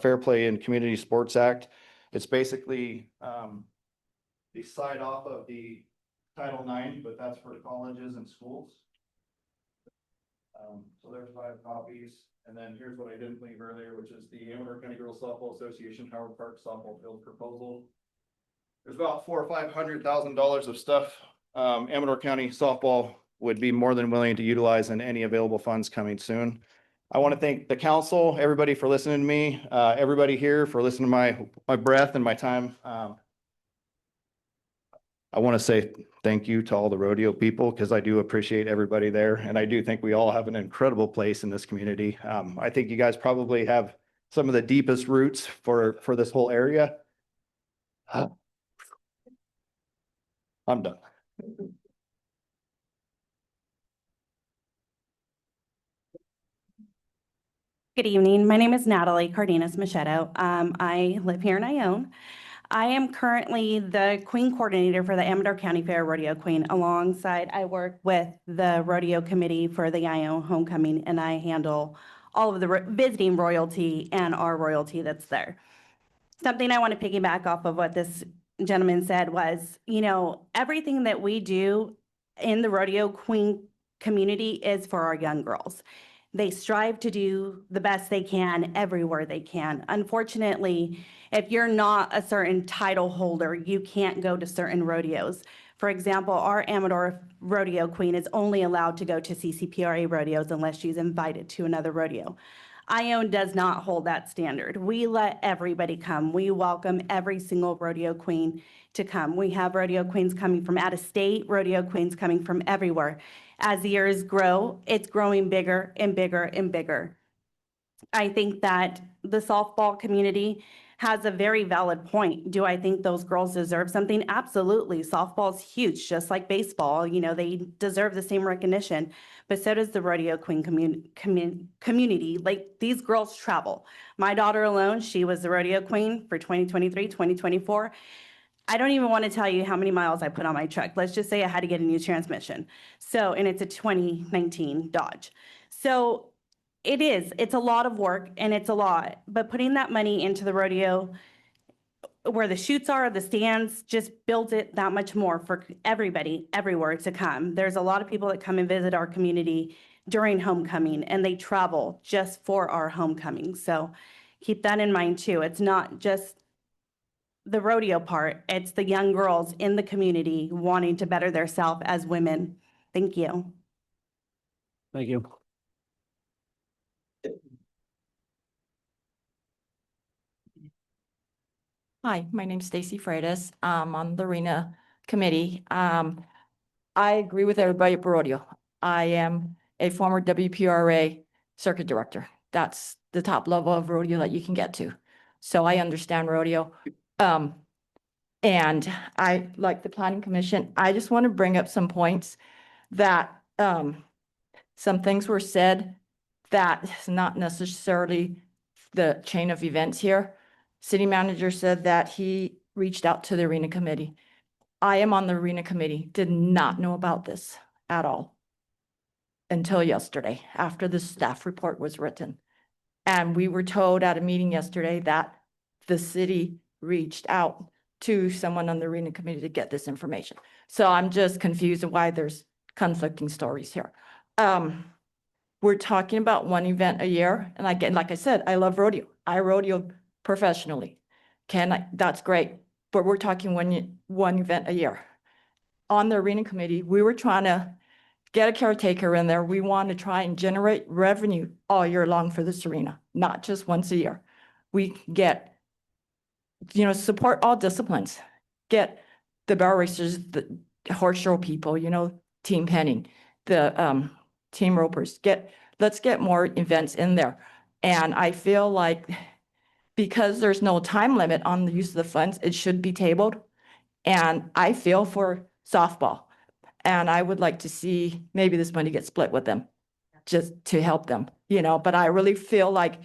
Fair Play and Community Sports Act, it's basically the side off of the Title IX, but that's for colleges and schools. So there's 5 copies. And then here's what I didn't leave earlier, which is the Amador County Girls Softball Association Howard Park softball field proposal. There's about $400,000 or $500,000 of stuff. Amador County softball would be more than willing to utilize in any available funds coming soon. I want to thank the council, everybody for listening to me, everybody here for listening to my breath and my time. I want to say thank you to all the rodeo people because I do appreciate everybody there. And I do think we all have an incredible place in this community. I think you guys probably have some of the deepest roots for this whole area. I'm done. Good evening. My name is Natalie Cardenas Machado. I live here in Ione. I am currently the Queen Coordinator for the Amador County Fair Rodeo Queen. Alongside, I work with the Rodeo Committee for the Ione Homecoming, and I handle all of the visiting royalty and our royalty that's there. Something I want to piggyback off of what this gentleman said was, everything that we do in the Rodeo Queen community is for our young girls. They strive to do the best they can everywhere they can. Unfortunately, if you're not a certain title holder, you can't go to certain rodeos. For example, our Amador Rodeo Queen is only allowed to go to CCPRA rodeos unless she's invited to another rodeo. Ione does not hold that standard. We let everybody come. We welcome every single rodeo queen to come. We have rodeo queens coming from out of state, rodeo queens coming from everywhere. As the years grow, it's growing bigger and bigger and bigger. I think that the softball community has a very valid point. Do I think those girls deserve something? Absolutely. Softball's huge, just like baseball. They deserve the same recognition, but so does the rodeo queen community. Like, these girls travel. My daughter alone, she was the rodeo queen for 2023, 2024. I don't even want to tell you how many miles I put on my truck. Let's just say I had to get a new transmission. And it's a 2019 Dodge. So it's a lot of work and it's a lot, but putting that money into the rodeo where the chutes are, the stands, just builds it that much more for everybody, everywhere to come. There's a lot of people that come and visit our community during homecoming and they travel just for our homecoming. So keep that in mind too. It's not just the rodeo part, it's the young girls in the community wanting to better themselves as women. Thank you. Thank you. Hi, my name's Stacy Freitas. I'm on the arena committee. I agree with everybody at rodeo. I am a former WPRA circuit director. That's the top level of rodeo that you can get to. So I understand rodeo. And I like the planning commission. I just want to bring up some points that some things were said that is not necessarily the chain of events here. City manager said that he reached out to the arena committee. I am on the arena committee, did not know about this at all until yesterday, after the staff report was written. And we were told at a meeting yesterday that the city reached out to someone on the arena committee to get this information. So I'm just confused why there's conflicting stories here. We're talking about one event a year. And again, like I said, I love rodeo. I rodeo professionally. That's great. But we're talking one event a year. On the arena committee, we were trying to get a caretaker in there. We want to try and generate revenue all year long for this arena, not just once a year. We get, support all disciplines. Get the barrel racers, the horse show people, team penning, the team ropers. Let's get more events in there. And I feel like because there's no time limit on the use of the funds, it should be tabled. And I feel for softball. And I would like to see maybe this money get split with them just to help them, but I really feel like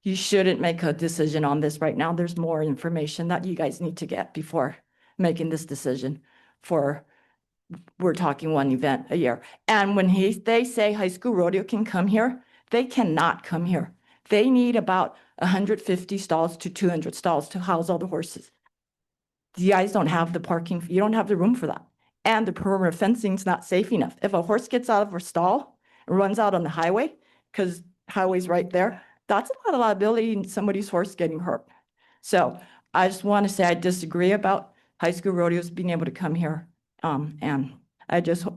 you shouldn't make a decision on this right now. There's more information that you guys need to get before making this decision we're talking one event a year. And when they say high school rodeo can come here, they cannot come here. They need about 150 stalls to 200 stalls to house all the horses. You guys don't have the parking. You don't have the room for that. And the perimeter fencing is not safe enough. If a horse gets out of a stall, runs out on the highway, because highway's right there, that's a lot of liability in somebody's horse getting hurt. So I just want to say I disagree about high school rodeos being able to come here. And I just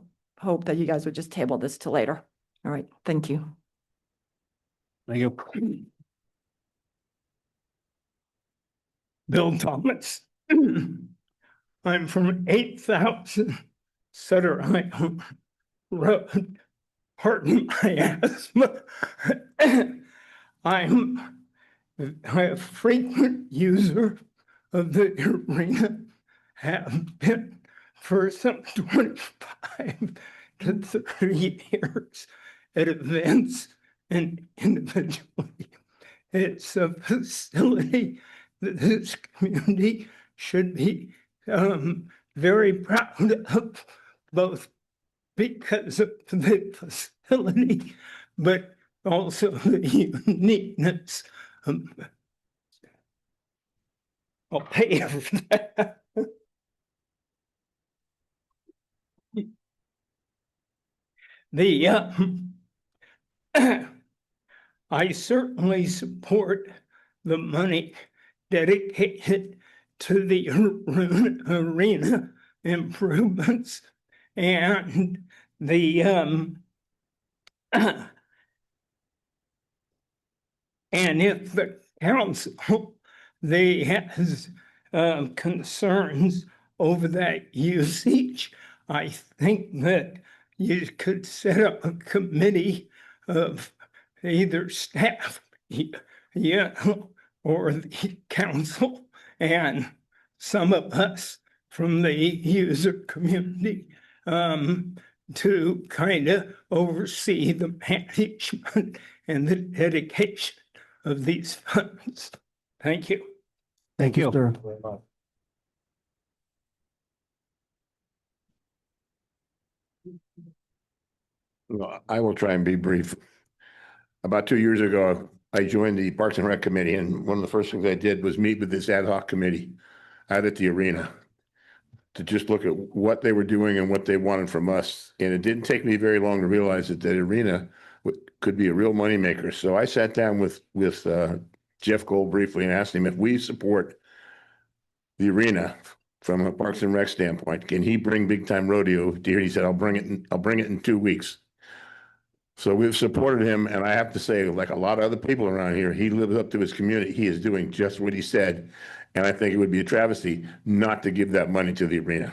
hope that you guys would just table this till later. All right, thank you. Thank you. Bill Thomas. I'm from 8,000 Sutter Island Road. Pardon my asthma. I'm a frequent user of the arena, have been for some 25 to 30 years at events and individually. It's a facility that this community should be very proud of, both because of the facility, but also the uniqueness. I'll pay you for that. I certainly support the money dedicated to the arena improvements and the and if the council has concerns over that usage, I think that you could set up a committee of either staff, or the council, and some of us from the user community to kind of oversee the management and the dedication of these funds. Thank you. Thank you. Sir. Well, I will try and be brief. About 2 years ago, I joined the Parks and Rec Committee, and one of the first things I did was meet with this ad hoc committee out at the arena to just look at what they were doing and what they wanted from us. And it didn't take me very long to realize that the arena could be a real moneymaker. So I sat down with Jeff Gold briefly and asked him if we support the arena from a Parks and Rec standpoint, can he bring big time rodeo here? He said, I'll bring it in 2 weeks. So we've supported him, and I have to say, like a lot of other people around here, he lives up to his community. He is doing just what he said, and I think it would be a travesty not to give that money to the arena.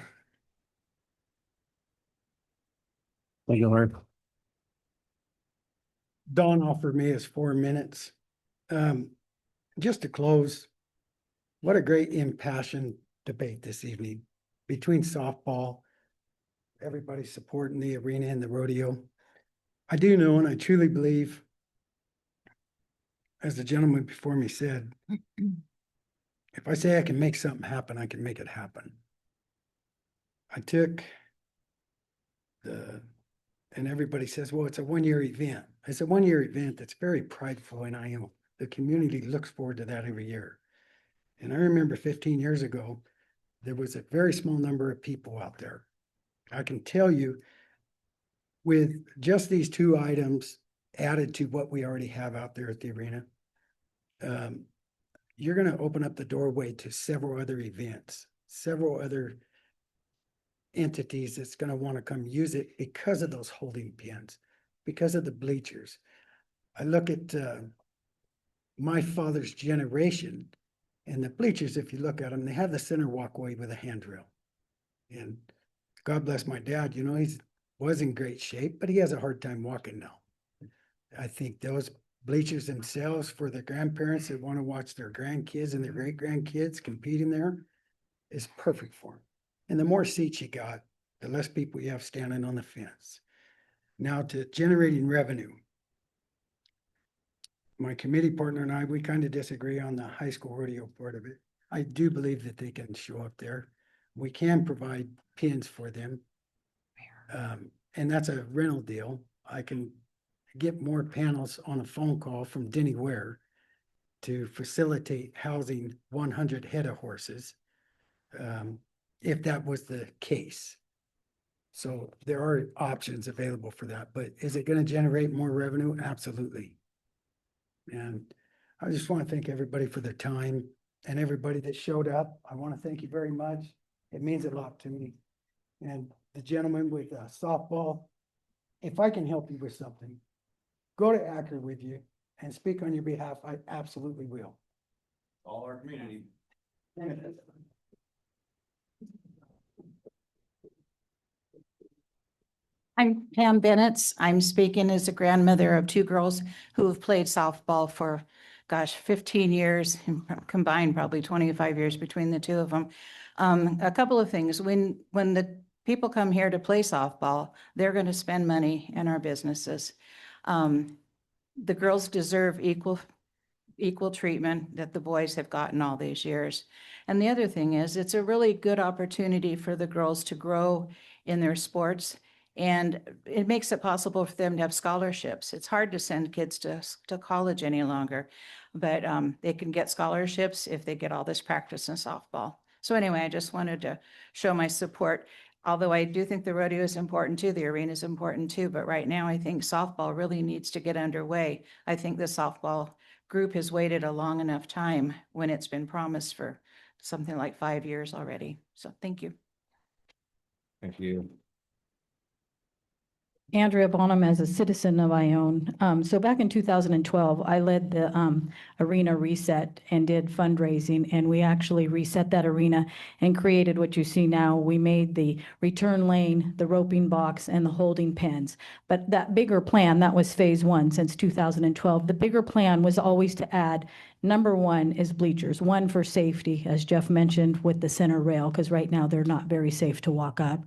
Thank you, Larry. Dawn offered me his 4 minutes. Just to close, what a great impassioned debate this evening between softball, everybody supporting the arena and the rodeo. I do know, and I truly believe, as the gentleman before me said, if I say I can make something happen, I can make it happen. I took and everybody says, well, it's a 1 year event. It's a 1 year event that's very prideful, and I know the community looks forward to that every year. And I remember 15 years ago, there was a very small number of people out there. I can tell you, with just these 2 items added to what we already have out there at the arena, you're going to open up the doorway to several other events, several other entities that's going to want to come use it because of those holding pens, because of the bleachers. I look at my father's generation, and the bleachers, if you look at them, they have the center walkway with a handrail. And God bless my dad, you know, he was in great shape, but he has a hard time walking now. I think those bleachers themselves for the grandparents that want to watch their grandkids and their great grandkids competing there is perfect for them. And the more seats you got, the less people you have standing on the fence. Now to generating revenue. My committee partner and I, we kind of disagree on the high school rodeo part of it. I do believe that they can show up there. We can provide pins for them. And that's a rental deal. I can get more panels on a phone call from Denny Ware to facilitate housing 100 head of horses, if that was the case. So there are options available for that, but is it gonna generate more revenue? Absolutely. And I just want to thank everybody for their time and everybody that showed up. I want to thank you very much. It means a lot to me. And the gentleman with softball, if I can help you with something, go to Akron with you and speak on your behalf. I absolutely will. All our community. I'm Pam Bennett. I'm speaking as a grandmother of two girls who have played softball for, gosh, 15 years, combined probably 25 years between the two of them. A couple of things. When the people come here to play softball, they're going to spend money in our businesses. The girls deserve equal treatment that the boys have gotten all these years. And the other thing is, it's a really good opportunity for the girls to grow in their sports. And it makes it possible for them to have scholarships. It's hard to send kids to college any longer, but they can get scholarships if they get all this practice in softball. So anyway, I just wanted to show my support. Although I do think the rodeo is important too, the arena is important too, but right now I think softball really needs to get underway. I think the softball group has waited a long enough time when it's been promised for something like 5 years already. So thank you. Thank you. Andrea Bonham as a citizen of Ione. So back in 2012, I led the arena reset and did fundraising, and we actually reset that arena and created what you see now. We made the return lane, the roping box, and the holding pens. But that bigger plan, that was phase one since 2012. The bigger plan was always to add, number one is bleachers, one for safety, as Jeff mentioned, with the center rail, because right now they're not very safe to walk up.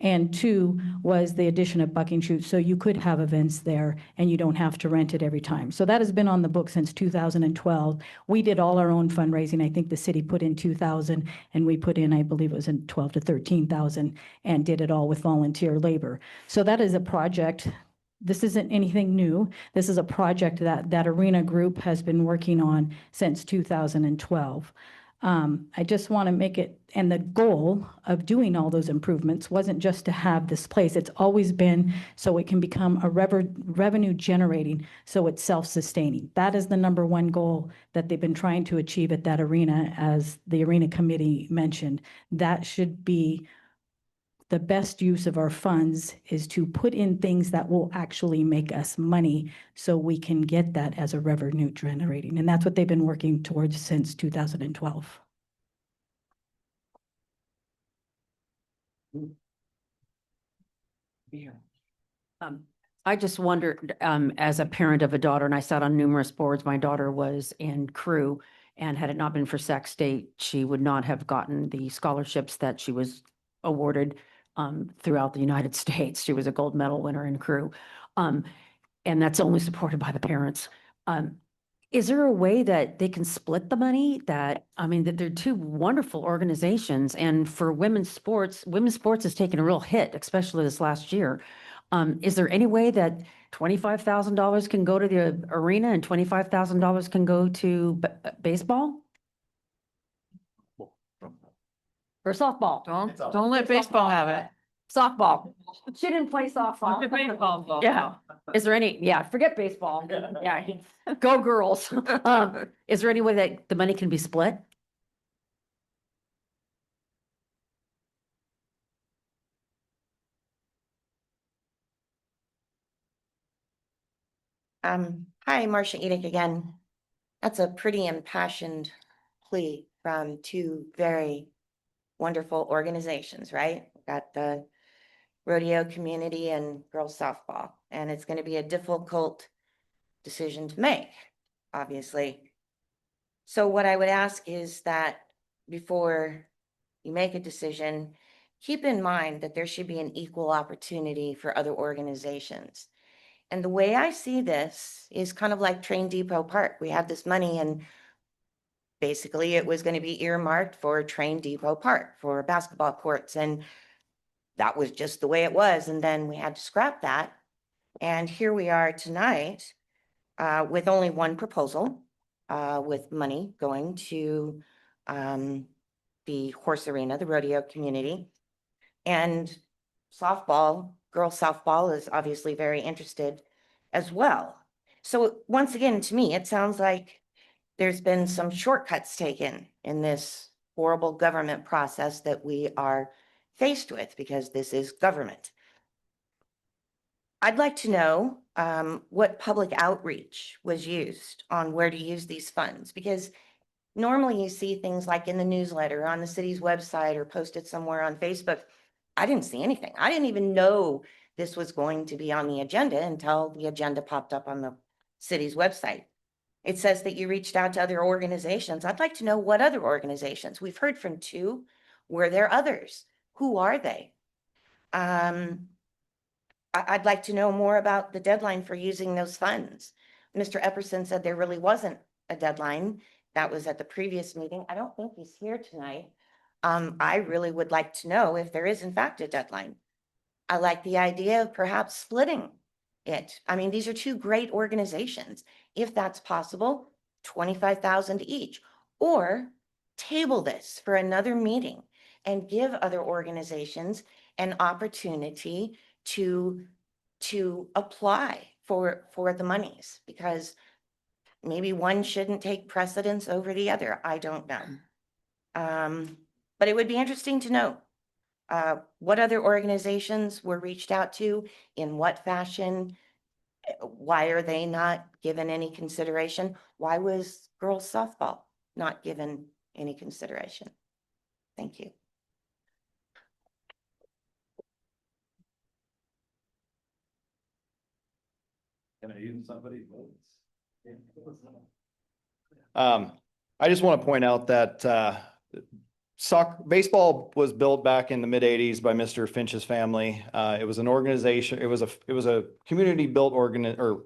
And two was the addition of bucking chutes, so you could have events there and you don't have to rent it every time. So that has been on the book since 2012. We did all our own fundraising. I think the city put in 2,000 and we put in, I believe it was in 12 to 13,000 and did it all with volunteer labor. So that is a project. This isn't anything new. This is a project that arena group has been working on since 2012. I just want to make it, and the goal of doing all those improvements wasn't just to have this place. It's always been so it can become a revenue generating, so it's self-sustaining. That is the number one goal that they've been trying to achieve at that arena, as the arena committee mentioned. That should be the best use of our funds, is to put in things that will actually make us money so we can get that as a revenue generating. And that's what they've been working towards since 2012. I just wondered, as a parent of a daughter, and I sat on numerous boards, my daughter was in crew, and had it not been for Sac State, she would not have gotten the scholarships that she was awarded throughout the United States. She was a gold medal winner in crew. And that's only supported by the parents. Is there a way that they can split the money? That they're two wonderful organizations, and for women's sports has taken a real hit, especially this last year. Is there any way that $25,000 can go to the arena and $25,000 can go to baseball? Or softball? Don't let baseball have it. Softball. She didn't play softball. Baseball. Yeah. Is there any, forget baseball. Yeah. Go girls. Is there any way that the money can be split? Hi, Marcia Edick again. That's a pretty impassioned plea from two very wonderful organizations, right? We've got the rodeo community and girls softball, and it's going to be a difficult decision to make, obviously. So what I would ask is that before you make a decision, keep in mind that there should be an equal opportunity for other organizations. And the way I see this is kind of like Train Depot Park. We had this money and basically it was going to be earmarked for Train Depot Park for basketball courts. And that was just the way it was. And then we had to scrap that. And here we are tonight with only one proposal with money going to the horse arena, the rodeo community. And softball, girls softball is obviously very interested as well. So once again, to me, it sounds like there's been some shortcuts taken in this horrible government process that we are faced with, because this is government. I'd like to know what public outreach was used on where to use these funds, because normally you see things like in the newsletter, on the city's website, or posted somewhere on Facebook. I didn't see anything. I didn't even know this was going to be on the agenda until the agenda popped up on the city's website. It says that you reached out to other organizations. I'd like to know what other organizations. We've heard from two. Were there others? Who are they? I'd like to know more about the deadline for using those funds. Mr. Epperson said there really wasn't a deadline. That was at the previous meeting. I don't think he's here tonight. I really would like to know if there is in fact a deadline. I like the idea of perhaps splitting it. I mean, these are two great organizations. If that's possible, 25,000 each, or table this for another meeting and give other organizations an opportunity to apply for the monies, because maybe one shouldn't take precedence over the other. I don't know. But it would be interesting to know what other organizations were reached out to, in what fashion, why are they not given any consideration? Why was girls softball not given any consideration? Thank you. Can I use somebody? I just want to point out that baseball was built back in the mid-80s by Mr. Finch's family. It was an organization. It was a community built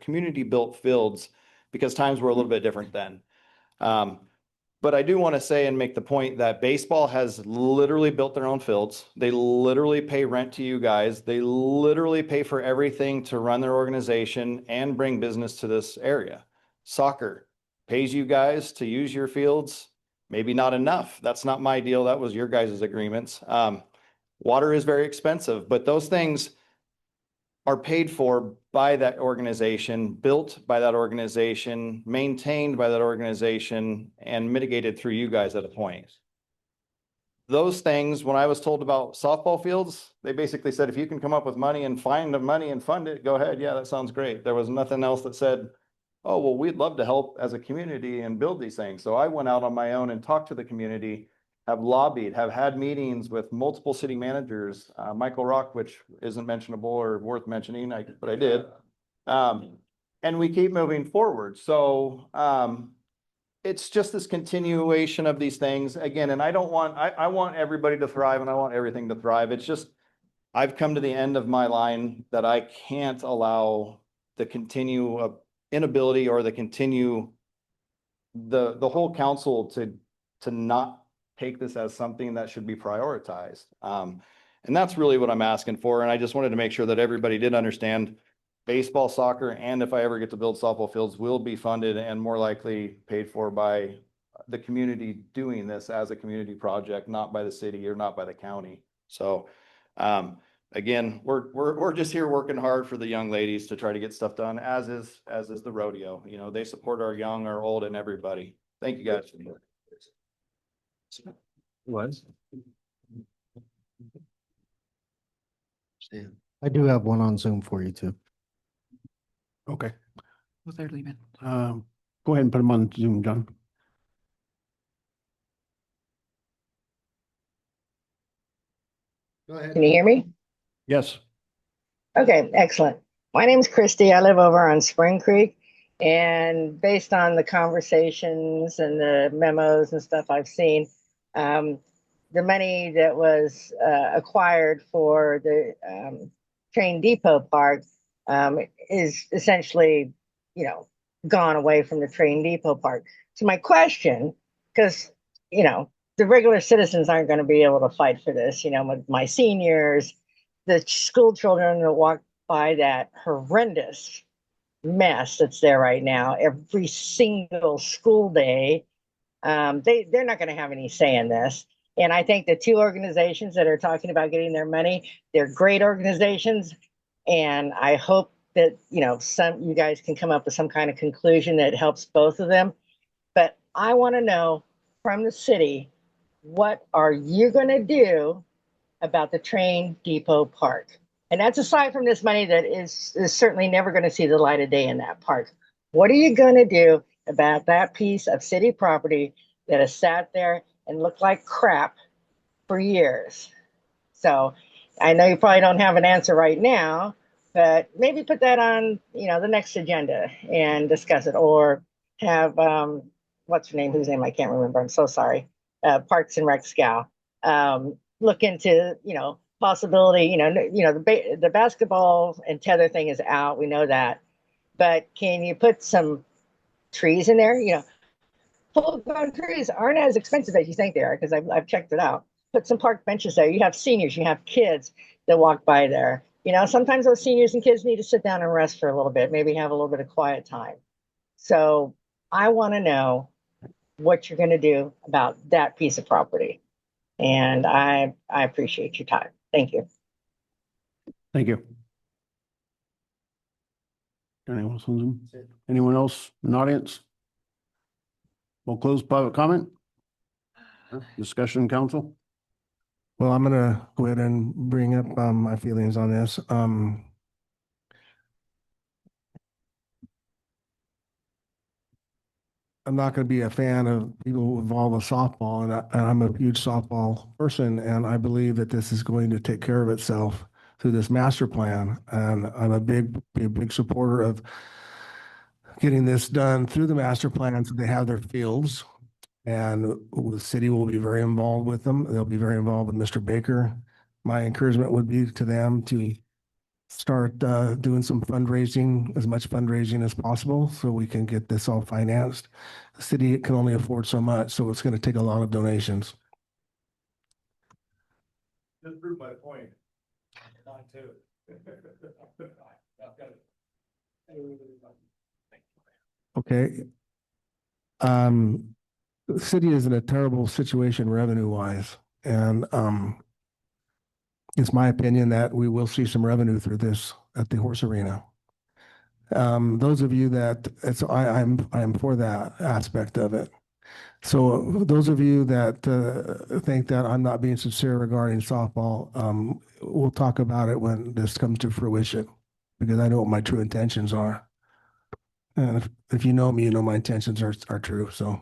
community built fields, because times were a little bit different then. But I do want to say and make the point that baseball has literally built their own fields. They literally pay rent to you guys. They literally pay for everything to run their organization and bring business to this area. Soccer pays you guys to use your fields. Maybe not enough. That's not my deal. That was your guys' agreements. Water is very expensive, but those things are paid for by that organization, built by that organization, maintained by that organization, and mitigated through you guys at a point. Those things, when I was told about softball fields, they basically said, if you can come up with money and find the money and fund it, go ahead. Yeah, that sounds great. There was nothing else that said, oh, well, we'd love to help as a community and build these things. So I went out on my own and talked to the community, have lobbied, have had meetings with multiple city managers, Michael Rock, which isn't mentionable or worth mentioning, but I did. And we keep moving forward. So it's just this continuation of these things again. And I want everybody to thrive, and I want everything to thrive. It's just, I've come to the end of my line that I can't allow the inability or the whole council to not take this as something that should be prioritized. And that's really what I'm asking for. And I just wanted to make sure that everybody did understand baseball, soccer, and if I ever get to build softball fields, will be funded and more likely paid for by the community doing this as a community project, not by the city or not by the county. So again, we're just here working hard for the young ladies to try to get stuff done, as is the rodeo. You know, they support our young, our old, and everybody. Thank you guys. Was. I do have one on Zoom for you too. Okay. Well, they're leaving. Go ahead and put them on Zoom, John. Go ahead. Can you hear me? Yes. Okay, excellent. My name's Christy. I live over on Spring Creek. And based on the conversations and the memos and stuff I've seen, the money that was acquired for the train depot park is essentially, gone away from the train depot park. So my question, because, the regular citizens aren't going to be able to fight for this, my seniors, the school children that walk by that horrendous mess that's there right now every single school day. They're not going to have any say in this. And I think the two organizations that are talking about getting their money, they're great organizations. And I hope that, you guys can come up with some kind of conclusion that helps both of them. But I want to know from the city, what are you going to do about the train depot park? And that's aside from this money that is certainly never going to see the light of day in that park. What are you going to do about that piece of city property that has sat there and looked like crap for years? So I know you probably don't have an answer right now, but maybe put that on, the next agenda and discuss it, or have, what's her name, whose name I can't remember. I'm so sorry. Parks and Rec gal, look into, possibility, the basketball and tether thing is out. We know that, but can you put some trees in there? Full-grown trees aren't as expensive as you think they are, because I've checked it out. Put some park benches there. You have seniors, you have kids that walk by there. Sometimes those seniors and kids need to sit down and rest for a little bit, maybe have a little bit of quiet time. So I want to know what you're going to do about that piece of property. And I appreciate your time. Thank you. Thank you. Anyone else in the audience? We'll close public comment. Discussion, council. Well, I'm gonna go ahead and bring up my feelings on this. I'm not going to be a fan of people involved with softball, and I'm a huge softball person, and I believe that this is going to take care of itself through this master plan. And I'm a big supporter of getting this done through the master plan, so they have their fields, and the city will be very involved with them. They'll be very involved with Mr. Baker. My encouragement would be to them to start doing some fundraising, as much fundraising as possible, so we can get this all financed. The city can only afford so much, so it's going to take a lot of donations. Just prove my point. Mine too. Okay. The city is in a terrible situation revenue-wise, and it's my opinion that we will see some revenue through this at the horse arena. Those of you that I'm for that aspect of it. So those of you that think that I'm not being sincere regarding softball, we'll talk about it when this comes to fruition, because I know what my true intentions are. And if you know me, you know my intentions are true. So.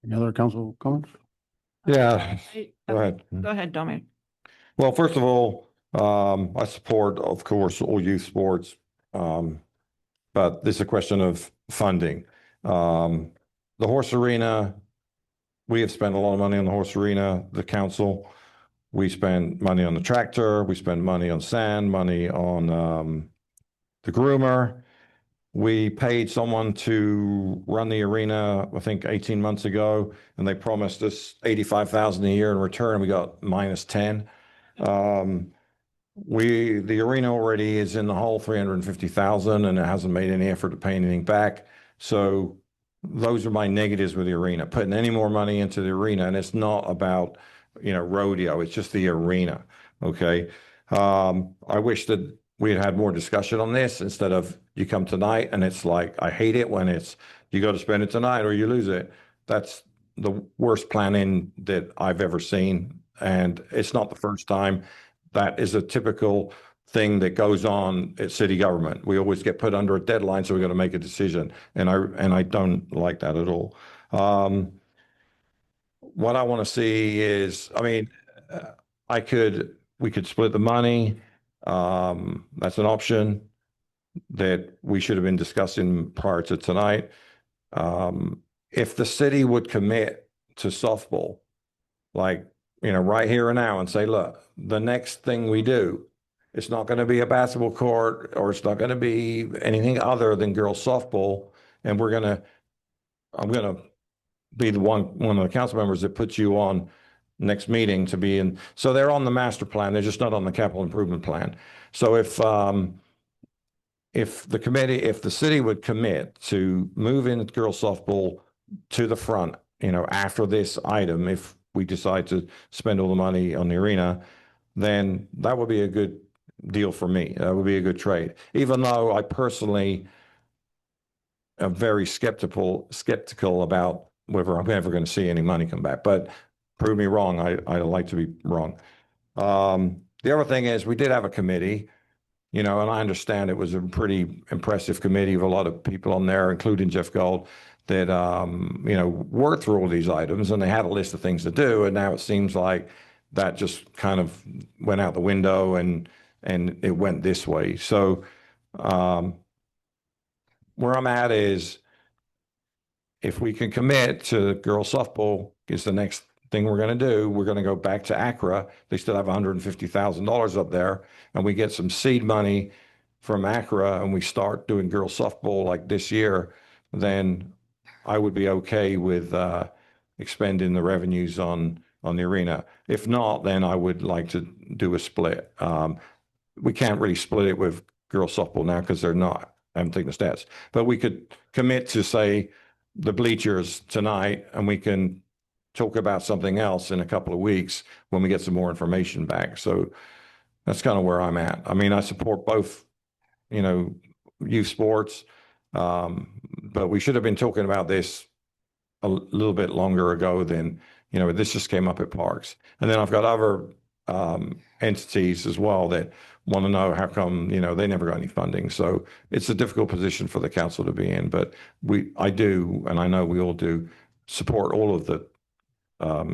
Any other council comments? Yeah, go ahead. Go ahead, Dominic. Well, first of all, I support, of course, all youth sports. But this is a question of funding. The horse arena, we have spent a lot of money on the horse arena, the council. We spend money on the tractor, we spend money on sand, money on the groomer. We paid someone to run the arena, I think 18 months ago, and they promised us 85,000 a year in return. We got minus 10. The arena already is in the hole 350,000, and it hasn't made any effort to pay anything back. So those are my negatives with the arena. Putting any more money into the arena, and it's not about, rodeo. It's just the arena. Okay. I wish that we had more discussion on this instead of you come tonight and it's like, I hate it when it's, you got to spend it tonight or you lose it. That's the worst planning that I've ever seen. And it's not the first time. That is a typical thing that goes on at city government. We always get put under a deadline, so we got to make a decision. And I don't like that at all. What I want to see is, we could split the money. That's an option that we should have been discussing prior to tonight. If the city would commit to softball, like, right here and now, and say, look, the next thing we do, it's not going to be a basketball court, or it's not going to be anything other than girls softball. And I'm going to be one of the council members that puts you on next meeting to be in. So they're on the master plan. They're just not on the capital improvement plan. So if the city would commit to move in girls softball to the front, after this item, if we decide to spend all the money on the arena, then that would be a good deal for me. That would be a good trade. Even though I personally am very skeptical about whether I'm ever going to see any money come back. But prove me wrong. I like to be wrong. The other thing is we did have a committee, and I understand it was a pretty impressive committee with a lot of people on there, including Jeff Gold, that, worked through all these items, and they had a list of things to do. And now it seems like that just kind of went out the window and it went this way. So, where I'm at is if we can commit to girls softball is the next thing we're going to do. We're going to go back to ACRA. They still have $150,000 up there, and we get some seed money from ACRA and we start doing girls softball like this year, then I would be okay with expending the revenues on the arena. If not, then I would like to do a split. We can't really split it with girls softball now because they're not. I haven't taken the stats, but we could commit to, say, the bleachers tonight, and we can talk about something else in a couple of weeks when we get some more information back. So that's kind of where I'm at. I mean, I support both, youth sports, but we should have been talking about this a little bit longer ago than, this just came up at Parks. And then I've got other entities as well that want to know how come, they never got any funding. So it's a difficult position for the council to be in, but I do, and I know we all do, support all of the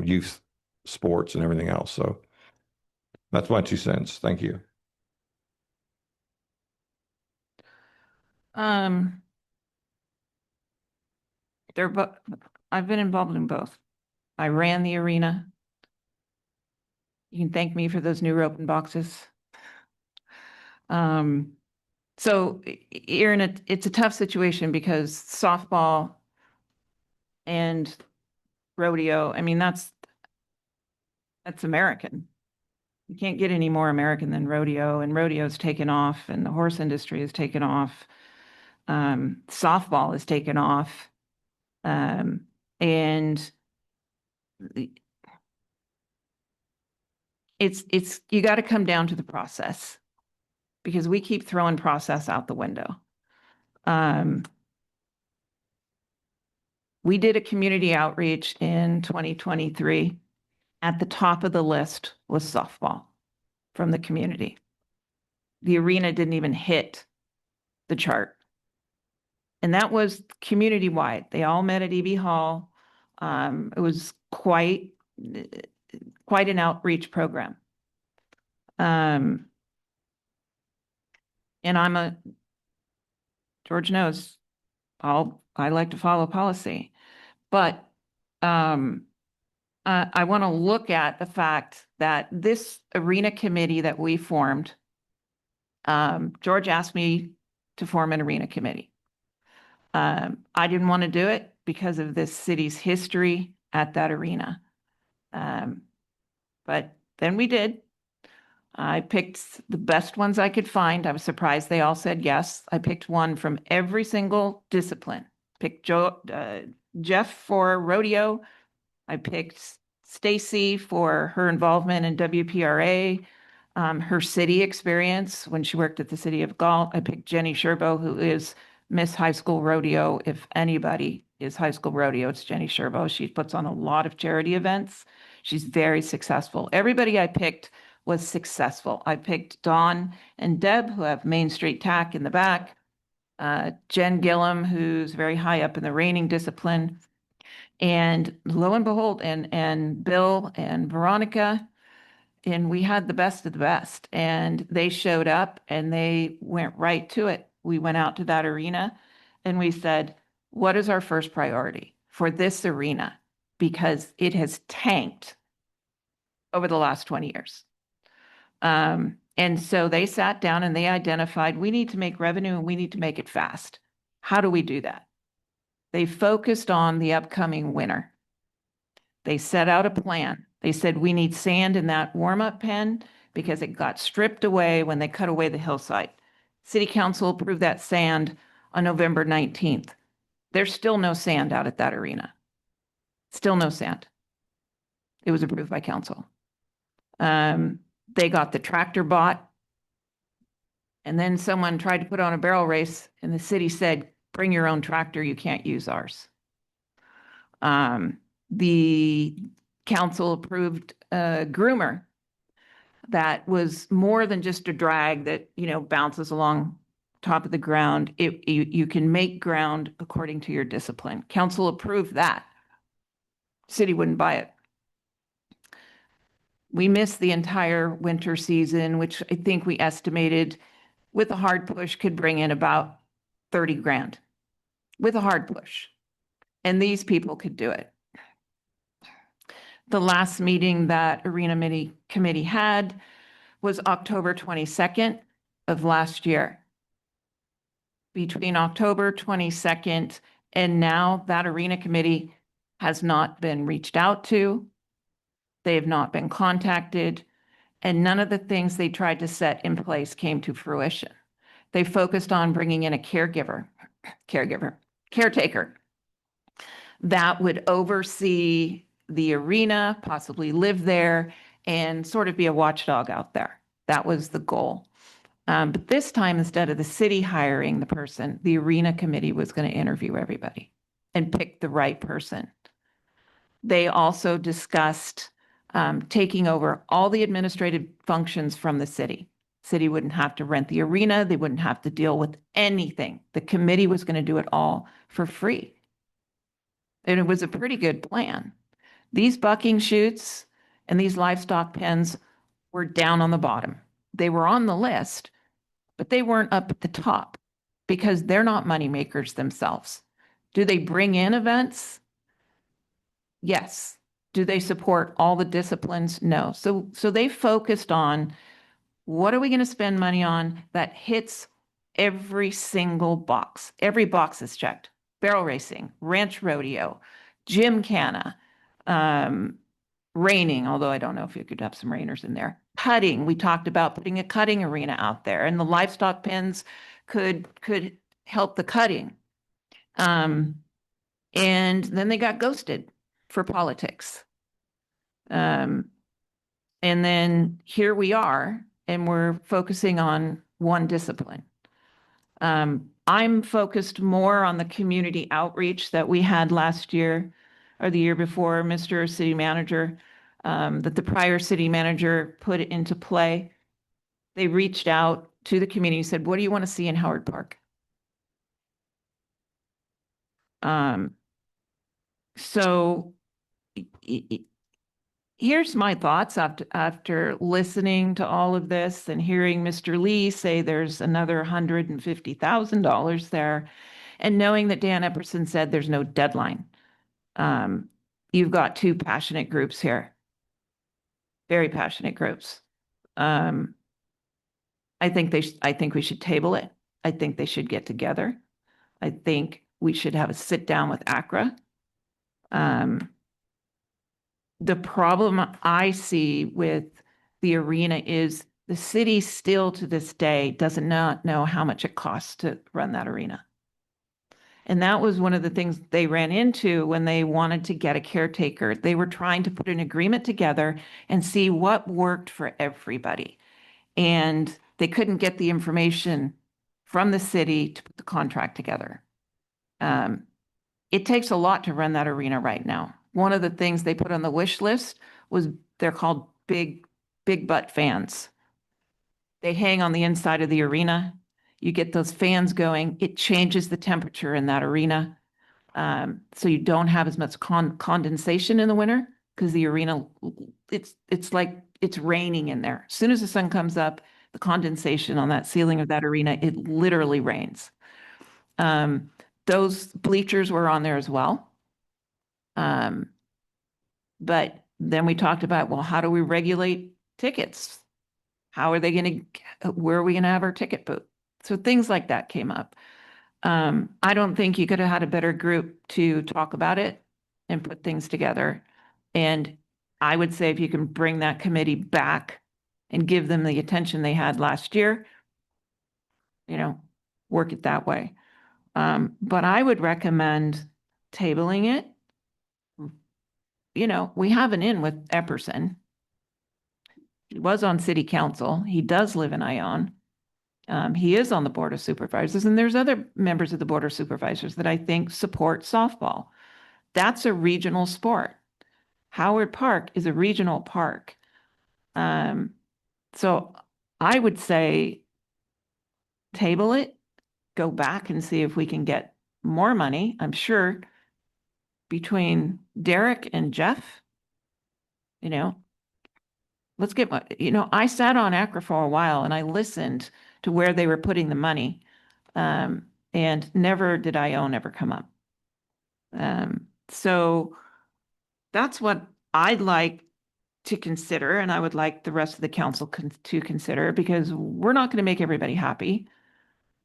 youth sports and everything else. So that's my 2 cents. Thank you. I've been involved in both. I ran the arena. You can thank me for those new roping boxes. So it's a tough situation because softball and rodeo, I mean, that's American. You can't get any more American than rodeo, and rodeo's taken off, and the horse industry has taken off. Softball has taken off. And it's you got to come down to the process, because we keep throwing process out the window. We did a community outreach in 2023. At the top of the list was softball from the community. The arena didn't even hit the chart. And that was community-wide. They all met at EB Hall. It was quite an outreach program. And George knows, I like to follow policy, but I want to look at the fact that this arena committee that we formed, George asked me to form an arena committee. I didn't want to do it because of this city's history at that arena. But then we did. I picked the best ones I could find. I was surprised they all said yes. I picked one from every single discipline. Picked Jeff for rodeo. I picked Stacy for her involvement in WPRA, her city experience when she worked at the city of Galt. I picked Jenny Sherbo, who is Miss High School Rodeo. If anybody is High School Rodeo, it's Jenny Sherbo. She puts on a lot of charity events. She's very successful. Everybody I picked was successful. I picked Dawn and Deb, who have Main Street TAC in the back, Jen Gillum, who's very high up in the reining discipline, and lo and behold, and Bill and Veronica, and we had the best of the best, and they showed up and they went right to it. We went out to that arena and we said, what is our first priority for this arena? Because it has tanked over the last 20 years. And so they sat down and they identified, we need to make revenue and we need to make it fast. How do we do that? They focused on the upcoming winter. They set out a plan. They said, we need sand in that warm-up pen because it got stripped away when they cut away the hillside. City Council approved that sand on November 19th. There's still no sand out at that arena. Still no sand. It was approved by council. They got the tractor bought. And then someone tried to put on a barrel race and the city said, bring your own tractor, you can't use ours. The council approved a groomer that was more than just a drag that, you know, bounces along top of the ground. You can make ground according to your discipline. Council approved that. City wouldn't buy it. We missed the entire winter season, which I think we estimated with a hard push could bring in about 30 grand with a hard push. And these people could do it. The last meeting that Arena Committee had was October 22nd of last year. Between October 22nd and now, that Arena Committee has not been reached out to. They have not been contacted, and none of the things they tried to set in place came to fruition. They focused on bringing in a caretaker that would oversee the arena, possibly live there, and sort of be a watchdog out there. That was the goal. But this time, instead of the city hiring the person, the Arena Committee was going to interview everybody and pick the right person. They also discussed taking over all the administrative functions from the city. City wouldn't have to rent the arena. They wouldn't have to deal with anything. The committee was going to do it all for free. And it was a pretty good plan. These bucking chutes and these livestock pens were down on the bottom. They were on the list, but they weren't up at the top because they're not money makers themselves. Do they bring in events? Yes. Do they support all the disciplines? No. So they focused on what are we going to spend money on that hits every single box. Every box is checked. Barrel racing, ranch rodeo, gymkhana, reining, although I don't know if you could have some reiners in there. Cutting, we talked about putting a cutting arena out there, and the livestock pens could help the cutting. And then they got ghosted for politics. And then here we are, and we're focusing on one discipline. I'm focused more on the community outreach that we had last year or the year before, Mr. City Manager, that the prior city manager put into play. They reached out to the community, said, what do you want to see in Howard Park? So here's my thoughts after listening to all of this and hearing Mr. Lee say there's another $150,000 there, and knowing that Dan Epperson said there's no deadline. You've got two passionate groups here, very passionate groups. I think we should table it. I think they should get together. I think we should have a sit down with ACRA. The problem I see with the arena is the city still to this day does not know how much it costs to run that arena. And that was one of the things they ran into when they wanted to get a caretaker. They were trying to put an agreement together and see what worked for everybody. And they couldn't get the information from the city to put the contract together. It takes a lot to run that arena right now. One of the things they put on the wish list was they're called big butt fans. They hang on the inside of the arena. You get those fans going. It changes the temperature in that arena. So you don't have as much condensation in the winter because the arena, it's like it's raining in there. As soon as the sun comes up, the condensation on that ceiling of that arena, it literally rains. Those bleachers were on there as well. But then we talked about, well, how do we regulate tickets? How are they going to, where are we going to have our ticket booth? So things like that came up. I don't think you could have had a better group to talk about it and put things together. And I would say if you can bring that committee back and give them the attention they had last year, work it that way. But I would recommend tabling it. You know, we have an in with Epperson. He was on city council. He does live in Ione. He is on the board of supervisors, and there's other members of the board of supervisors that I think support softball. That's a regional sport. Howard Park is a regional park. So I would say table it, go back and see if we can get more money. I'm sure between Derek and Jeff, you know, let's get, I sat on ACRA for a while and I listened to where they were putting the money. And never did Ione ever come up. So that's what I'd like to consider, and I would like the rest of the council to consider, because we're not going to make everybody happy.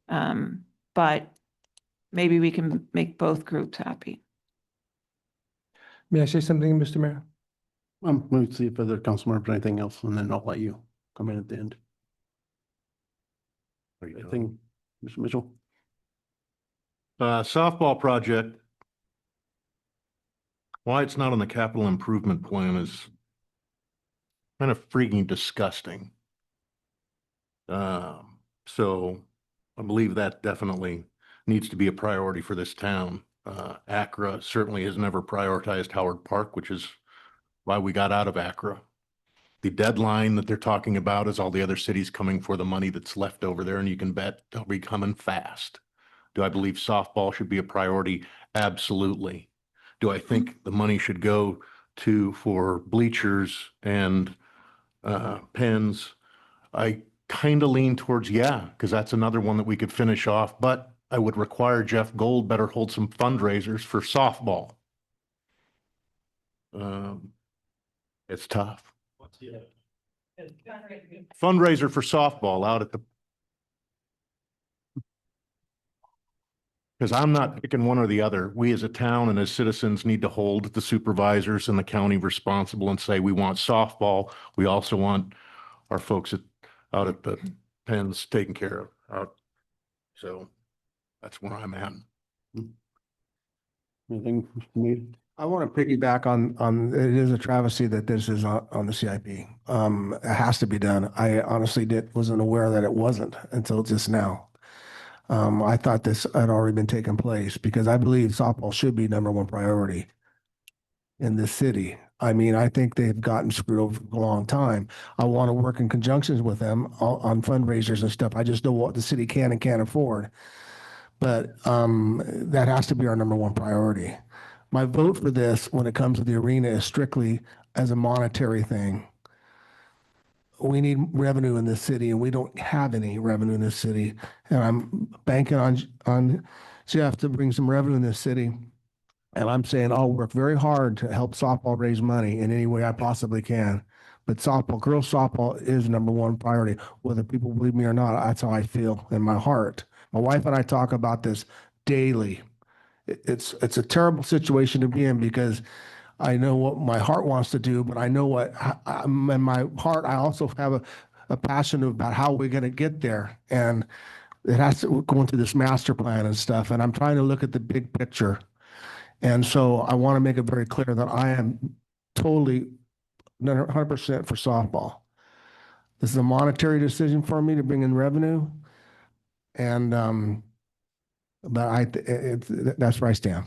But maybe we can make both groups happy. May I say something, Mr. Mayor? Let me see if other council members have anything else, and then I'll let you come in at the end. Anything, Mr. Mitchell? Softball project. Why it's not on the capital improvement plan is kind of freaking disgusting. So I believe that definitely needs to be a priority for this town. ACRA certainly has never prioritized Howard Park, which is why we got out of ACRA. The deadline that they're talking about is all the other cities coming for the money that's left over there, and you can bet they'll be coming fast. Do I believe softball should be a priority? Absolutely. Do I think the money should go for bleachers and pens? I kind of lean towards yeah, because that's another one that we could finish off, but I would require Jeff Gold better hold some fundraisers for softball. It's tough. Fundraiser for softball out at the. Because I'm not picking one or the other. We as a town and as citizens need to hold the supervisors and the county responsible and say, we want softball. We also want our folks out at the pens taken care of. So that's where I'm at. Anything, Mr. I want to piggyback on, it is a travesty that this is on the CIP. It has to be done. I honestly wasn't aware that it wasn't until just now. I thought this had already been taking place because I believe softball should be number one priority in this city. I mean, I think they've gotten screwed over for a long time. I want to work in conjunctions with them on fundraisers and stuff. I just know what the city can and can't afford. But that has to be our number one priority. My vote for this when it comes to the arena is strictly as a monetary thing. We need revenue in this city, and we don't have any revenue in this city. And I'm banking on Jeff to bring some revenue in this city. And I'm saying I'll work very hard to help softball raise money in any way I possibly can. But softball, girls softball is number one priority. Whether people believe me or not, that's how I feel in my heart. My wife and I talk about this daily. It's a terrible situation to be in because I know what my heart wants to do, but I know what in my heart, I also have a passion about how we're going to get there. And it has to go into this master plan and stuff. And I'm trying to look at the big picture. And so I want to make it very clear that I am totally 100% for softball. This is a monetary decision for me to bring in revenue. And, but that's where I stand.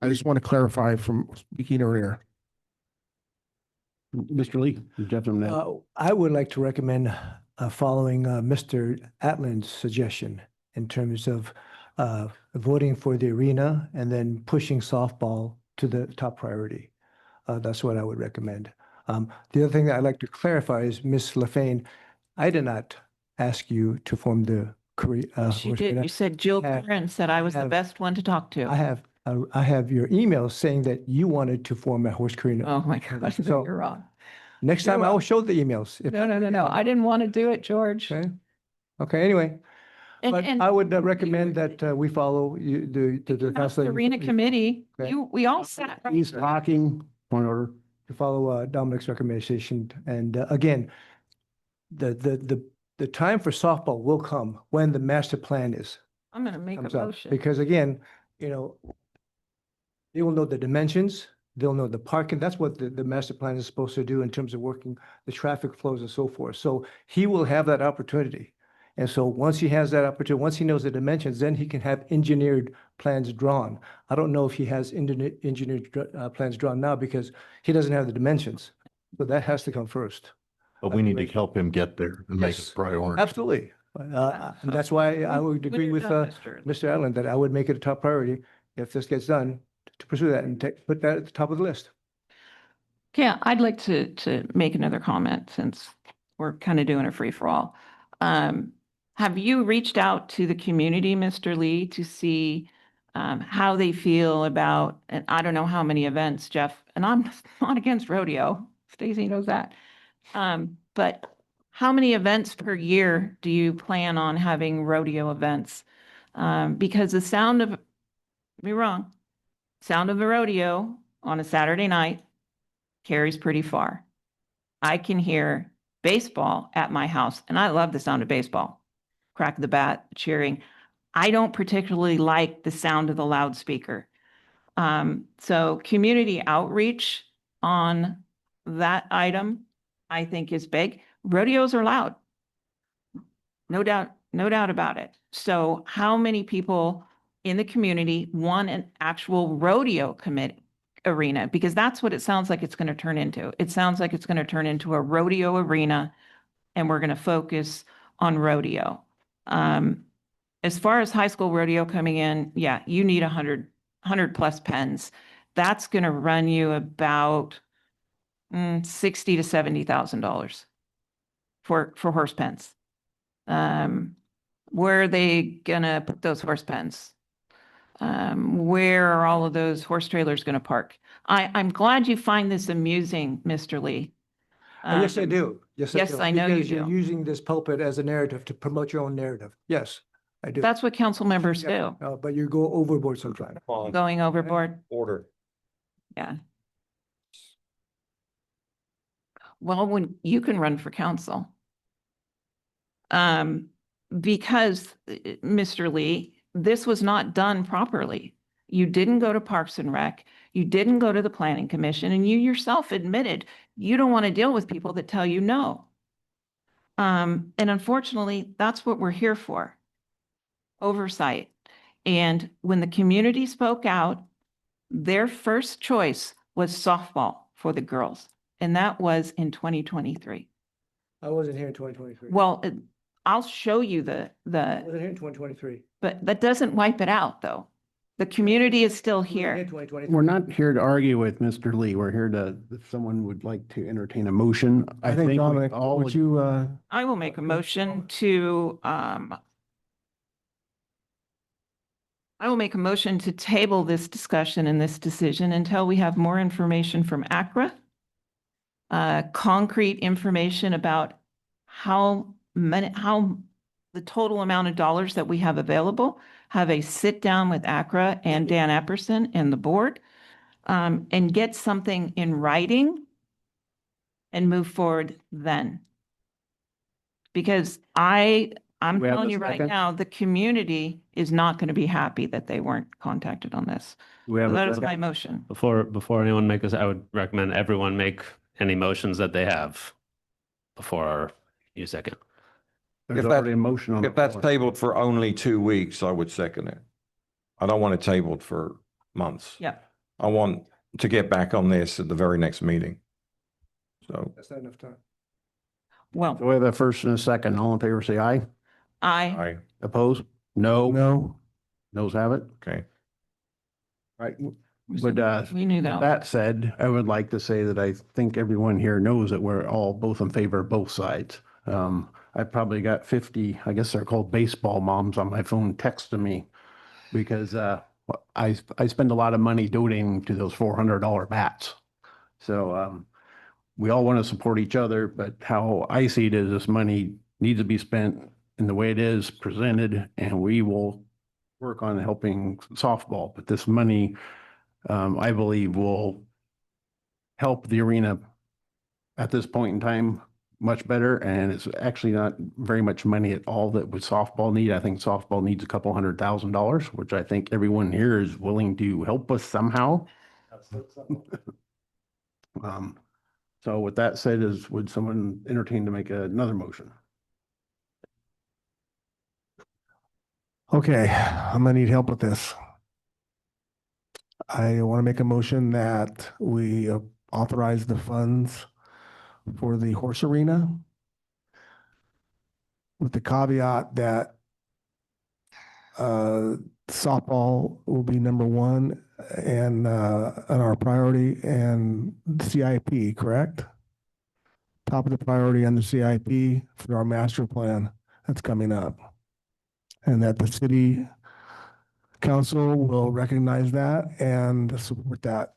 I just want to clarify from speaking earlier. Mr. Lee, definitely. I would like to recommend following Mr. Atlin's suggestion in terms of voting for the arena and then pushing softball to the top priority. That's what I would recommend. The other thing that I'd like to clarify is, Ms. LaFane, I did not ask you to form the She did. You said Jill Curran said I was the best one to talk to. I have your email saying that you wanted to form a horse arena. Oh my gosh, So you're wrong. next time I will show the emails. No. I didn't want to do it, George. Okay, anyway. But And I would recommend that we follow the council. Arena committee, Okay. we all sat. He's talking, point of order. To follow Dominic's recommendation. And again, the time for softball will come when the master plan is I'm gonna make a comes up. motion. Because again, you know, they will know the dimensions, they'll know the parking. That's what the master plan is supposed to do in terms of working the traffic flows and so forth. So he will have that opportunity. And so once he has that opportunity, once he knows the dimensions, then he can have engineered plans drawn. I don't know if he has engineered plans drawn now because he doesn't have the dimensions. So that has to come first. But we need to help him get there and make it Yes, a priority. Absolutely. And that's why I would agree with Mr. Allen that I would make it a top priority if this gets done to pursue that and put that at the top of the list. Yeah, I'd like to make another comment since we're kind of doing a free-for-all. Have you reached out to the community, Mr. Lee, to see how they feel about, and I don't know how many events, Jeff, and I'm not against rodeo, Stacy knows that. But how many events per year do you plan on having rodeo events? Because the sound of, be wrong, sound of a rodeo on a Saturday night carries pretty far. I can hear baseball at my house, and I love the sound of baseball. Crack the bat, cheering. I don't particularly like the sound of the loudspeaker. So community outreach on that item, I think is big. Rodeos are loud. No doubt about it. So how many people in the community want an actual rodeo committee arena? Because that's what it sounds like it's going to turn into. It sounds like it's going to turn into a rodeo arena and we're going to focus on rodeo. As far as high school rodeo coming in, yeah, you need 100 plus pens. That's going to run you about $60,000 to $70,000 for horse pens. Where are they gonna put those horse pens? Where are all of those horse trailers gonna park? I'm glad you find this amusing, Mr. Lee. Yes, I do. Yes, I know you Because you're do. using this pulpit as a narrative to promote your own narrative. Yes, I do. That's what council members do, But you go overboard sometimes. going overboard. Order. Yeah. Well, when you can run for council. Because, Mr. Lee, this was not done properly. You didn't go to Parks and Rec, you didn't go to the Planning Commission, and you yourself admitted you don't want to deal with people that tell you no. And unfortunately, that's what we're here for. Oversight. And when the community spoke out, their first choice was softball for the girls. And that was in 2023. I wasn't here in 2023. Well, I'll show you I wasn't here in 2023. but that doesn't wipe it out, though. The community is still here. We're not here to argue with Mr. Lee. We're here to, if someone would like to entertain a motion. I think we Dominic, all would you, I will make a motion to, I will make a motion to table this discussion and this decision until we have more information from ACRA. Concrete information about how the total amount of dollars that we have available, have a sit down with ACRA and Dan Epperson and the board, and get something in writing and move forward then. Because I'm We have telling a you right second? now, the community is not going to be happy that they weren't contacted on this. We have So a that is second? my motion. Before anyone makes this, I would recommend everyone make any motions that they have before you second. There's If that- already a motion on the If that's floor. tabled for only 2 weeks, I would second it. I don't want it tabled for months. Yeah. I want to get back on this at the very next meeting. So That's not enough time. Well, So we have a first and a second. All in favor, say aye. I, Opposed? No. no, Noes have it. okay. Right. But we knew that. that said, I would like to say that I think everyone here knows that we're all both in favor of both sides. I probably got 50, I guess they're called baseball moms on my phone texting me because I spend a lot of money donating to those $400 bats. So we all want to support each other, but how I see it is this money needs to be spent in the way it is presented, and we will work on helping softball. But this money, I believe, will help the arena at this point in time much better, and it's actually not very much money at all that would softball need. I think softball needs a couple $100,000, which I think everyone here is willing to help us somehow. So with that said, would someone entertain to make another motion? Okay, I'm gonna need help with this. I want to make a motion that we authorize the funds for the horse arena with the caveat that softball will be number one and on our priority and CIP, correct? Top of the priority on the CIP for our master plan that's coming up. And that the city council will recognize that and support that.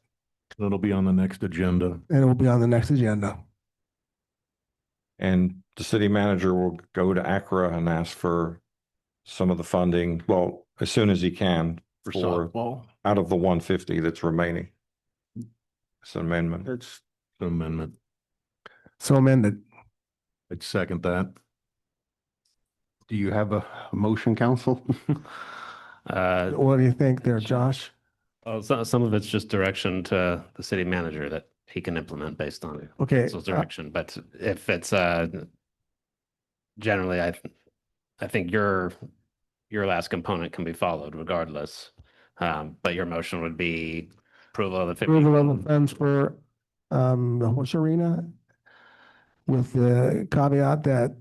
It'll be on the next agenda. And it will be on the next agenda. And the city manager will go to Accra and ask for some of the funding, well, as soon as he can For for softball? out of the 150 that's remaining. It's an amendment. It's an amendment. So amended. I'd second that. Do you have a motion, council? What do you think there, Josh? Well, some of it's just direction to the city manager that he can implement based on Okay, council's direction. But if it's generally, I think your last component can be followed regardless. But your motion would be approval of the 50. Approval of the funds for the horse arena with the caveat that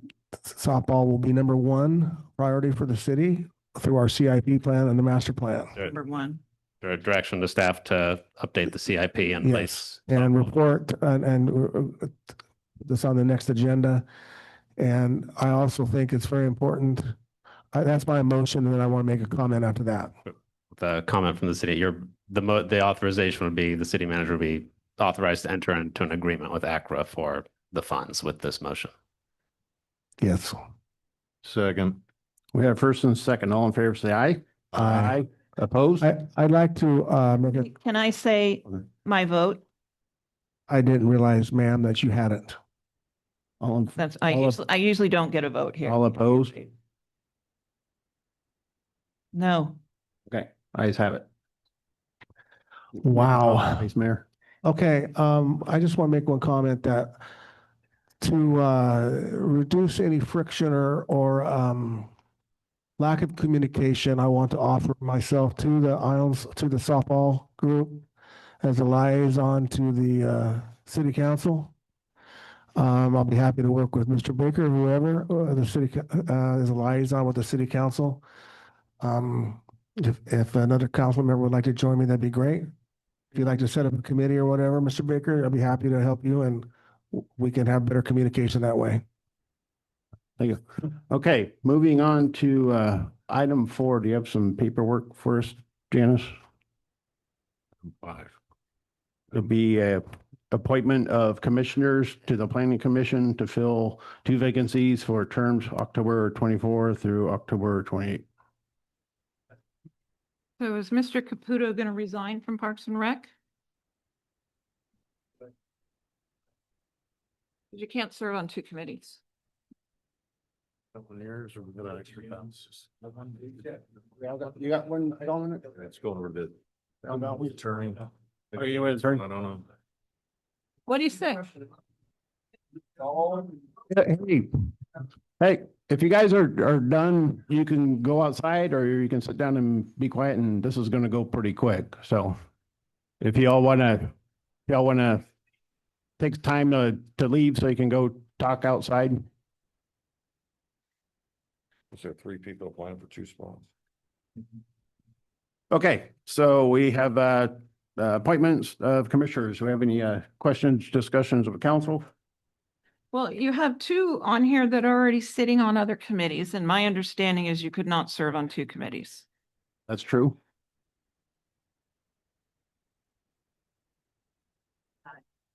softball will be number one priority for the city through our CIP plan and the master plan. Number one. Direction to staff to update the CIP and Yes, place. and report and this on the next agenda. And I also think it's very important. That's my motion, and then I want to make a comment after that. The comment from the city, the authorization would be the city manager would be authorized to enter into an agreement with ACRA for the funds with this motion. Yes. Second. We have first and second. All in favor, say aye. Aye. Opposed? I'd like to make a, Can I say my vote? I didn't realize, ma'am, that you hadn't. All I usually don't get a vote here. all opposed? No. Okay, ayes have it. Wow. Vice Mayor. Okay, I just want to make one comment that to reduce any friction or lack of communication, I want to offer myself to the softball group as a liaison to the city council. I'll be happy to work with Mr. Baker, whoever, the city is a liaison with the city council. If another council member would like to join me, that'd be great. If you'd like to set up a committee or whatever, Mr. Baker, I'll be happy to help you and we can have better communication that way. Thank you. Okay, moving on to item 4. Do you have some paperwork for us, Janice? 5. It'll be a appointment of commissioners to the planning commission to fill 2 vacancies for terms October 24 through October 28. So is Mr. Caputo going to resign from Parks and Rec? You can't serve on 2 committees. You got one on it? Let's go over the Attorney. Oh, you want attorney? I don't know. What do you think? Hey, if you guys are done, you can go outside or you can sit down and be quiet, and this is gonna go pretty quick. So if y'all wanna take time to leave so you can go talk outside. Is there 3 people applying for 2 spots? Okay, so we have appointments of commissioners. Do we have any questions, discussions with council? Well, you have 2 on here that are already sitting on other committees, and my understanding is you could not serve on 2 committees. That's true.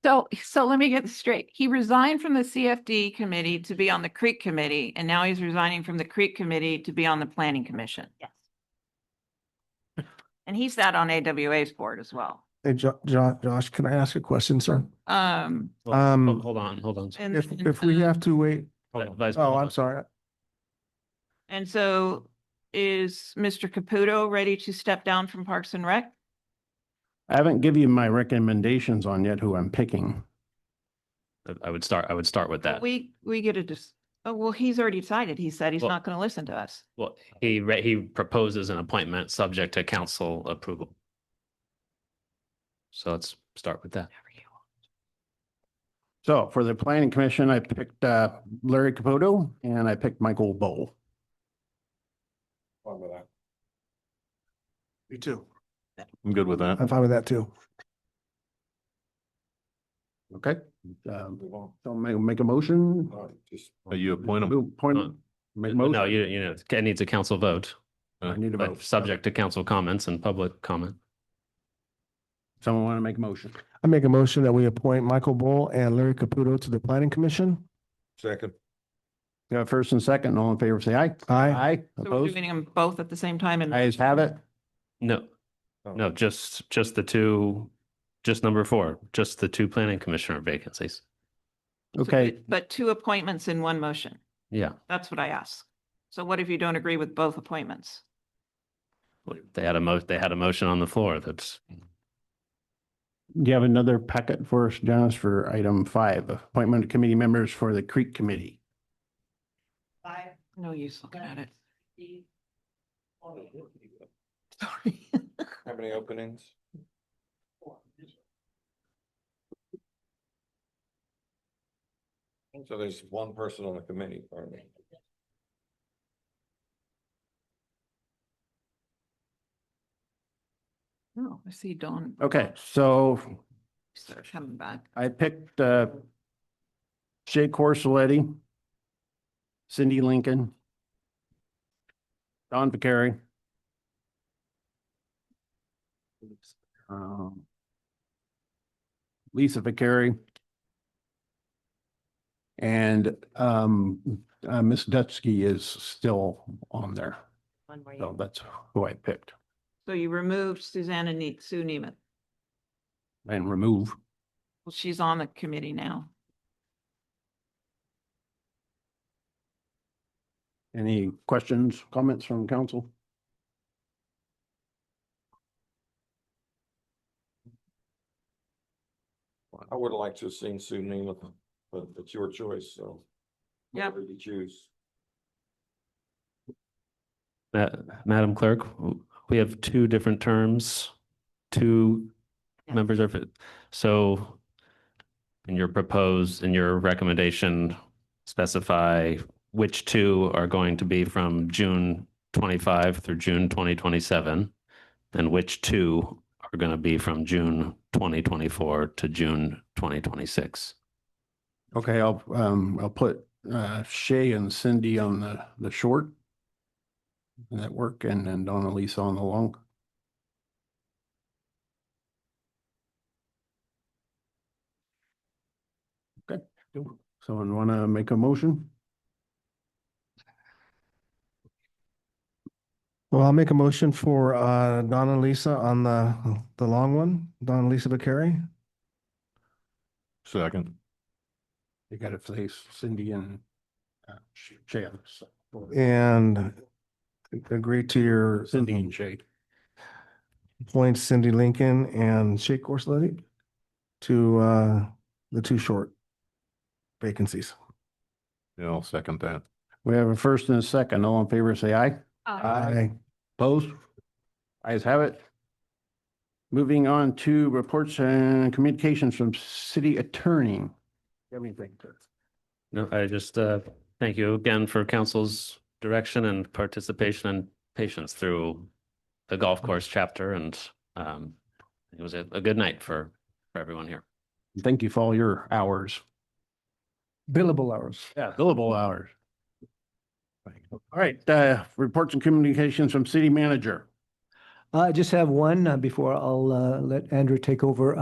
So let me get this straight. He resigned from the CFD committee to be on the Creek Committee, and now he's resigning from the Creek Committee to be on the Planning Commission. Yes. And he sat on AWA's board as well. Hey, Josh, can I ask a question, sir? Um, Hold on, hold on. and, If we have to wait, Vice- oh, hold I'm on. sorry. and so is Mr. Caputo ready to step down from Parks and Rec? I haven't given you my recommendations on yet who I'm picking. I would start with that. We get to just, oh, well, he's already decided. He said he's Well- not going to listen to us. Well, he proposes an appointment subject to council approval. So let's start with that. So for the planning commission, I picked Larry Caputo and I picked Michael Bowl. Fine with that. Me too. I'm good with that. I'm fine with that too. Okay. So make a motion. You appoint them. Point, make a motion. No, it needs a council vote. I need a but vote. Subject to council comments and public comment. Someone want to make a motion? I make a motion that we appoint Michael Bull and Larry Caputo to the planning commission. Second. We have first and second. All in favor, say aye. Aye. Aye. So we're Opposed? doing them both at the same time and Ayes have it. No, Oh. no, just the two, just number 4, just the 2 planning commissioner vacancies. Okay. but 2 appointments in 1 motion. Yeah, That's what I asked. So what if you don't agree with both appointments? they had a motion on the floor that's, Do you have another packet for us, Janice, for item 5, appointment of committee members for the Creek Committee? No use looking at it. How many openings? So there's one person on the committee, pardon me. No, I see Dawn. Okay, so Start coming back. I picked Shay Corsoletti, Cindy Lincoln, Don Vicari, Lisa Vicari, and Miss Dutski is still on there. So that's who I picked So you removed Sue Nemeth. and remove. Well, she's on the committee now. Any questions, comments from council? I would have liked to have seen Sue Nemeth, but it's your choice, so. Yeah. Whatever you choose. Madam Clerk, we have 2 different terms, 2 members are, so in your recommendation, specify which 2 are going to be from June 25 through June 2027, and which 2 are going to be from June 2024 to June 2026. Okay, I'll put Shay and Cindy on the short. Does that work? And then Donna Lisa on the long. Okay, someone want to make a motion? Well, I'll make a motion for Donna Lisa on the long one, Donna Lisa Vicari. Second. You got to place Cindy and Shay. And agree to your Cindy and Shay. appoint Cindy Lincoln and Shay Corsoletti to the 2 short vacancies. Yeah, I'll second that. We have a first and a second. All in favor, say aye. Aye. Opposed? Ayes have it. Moving on to reports and communications from city attorney. You have anything to? No, I just thank you again for council's direction and participation and patience through the golf course chapter, and it was a good night for everyone here. Thank you for all your hours. Billable hours. Yeah, billable hours. All right, reports and communications from city manager. I just have one before I'll let Andrew take over.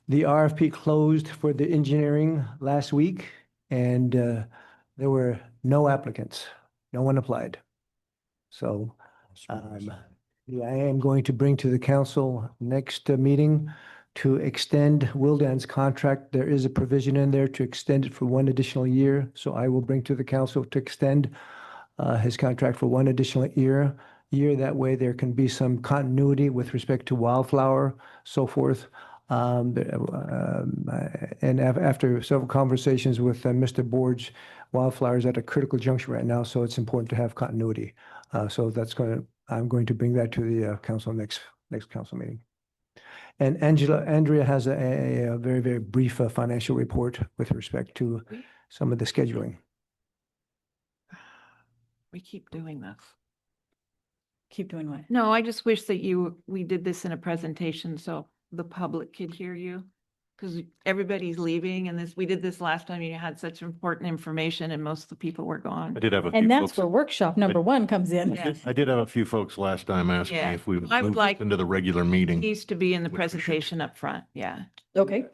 The RFP closed for the engineering last week, and there were no applicants. No one applied. So Yeah, I am going to bring to the council next meeting to extend Wildan's contract. There is a provision in there to extend it for one additional year. So I will bring to the council to extend his contract for one additional year. That way there can be some continuity with respect to Wildflower, so forth. And after several conversations with Mr. Boards, Wildflower is at a critical juncture right now, so it's important to have continuity. So I'm going to bring that to the council next council meeting. And Andrea has a very, very brief financial report with respect to some of the scheduling. We keep doing this. Keep doing what? No, I just wish that we did this in a presentation so the public could hear you. Because everybody's leaving and we did this last time. You had such important information and most of the people were gone. I did have a few And that's folks. where workshop number one comes in. Yes. I did have a few folks last time asking me Yeah. if we would I would move like- this into the regular meeting. Needs to be in the Which we should. presentation up front. Yeah. Okay.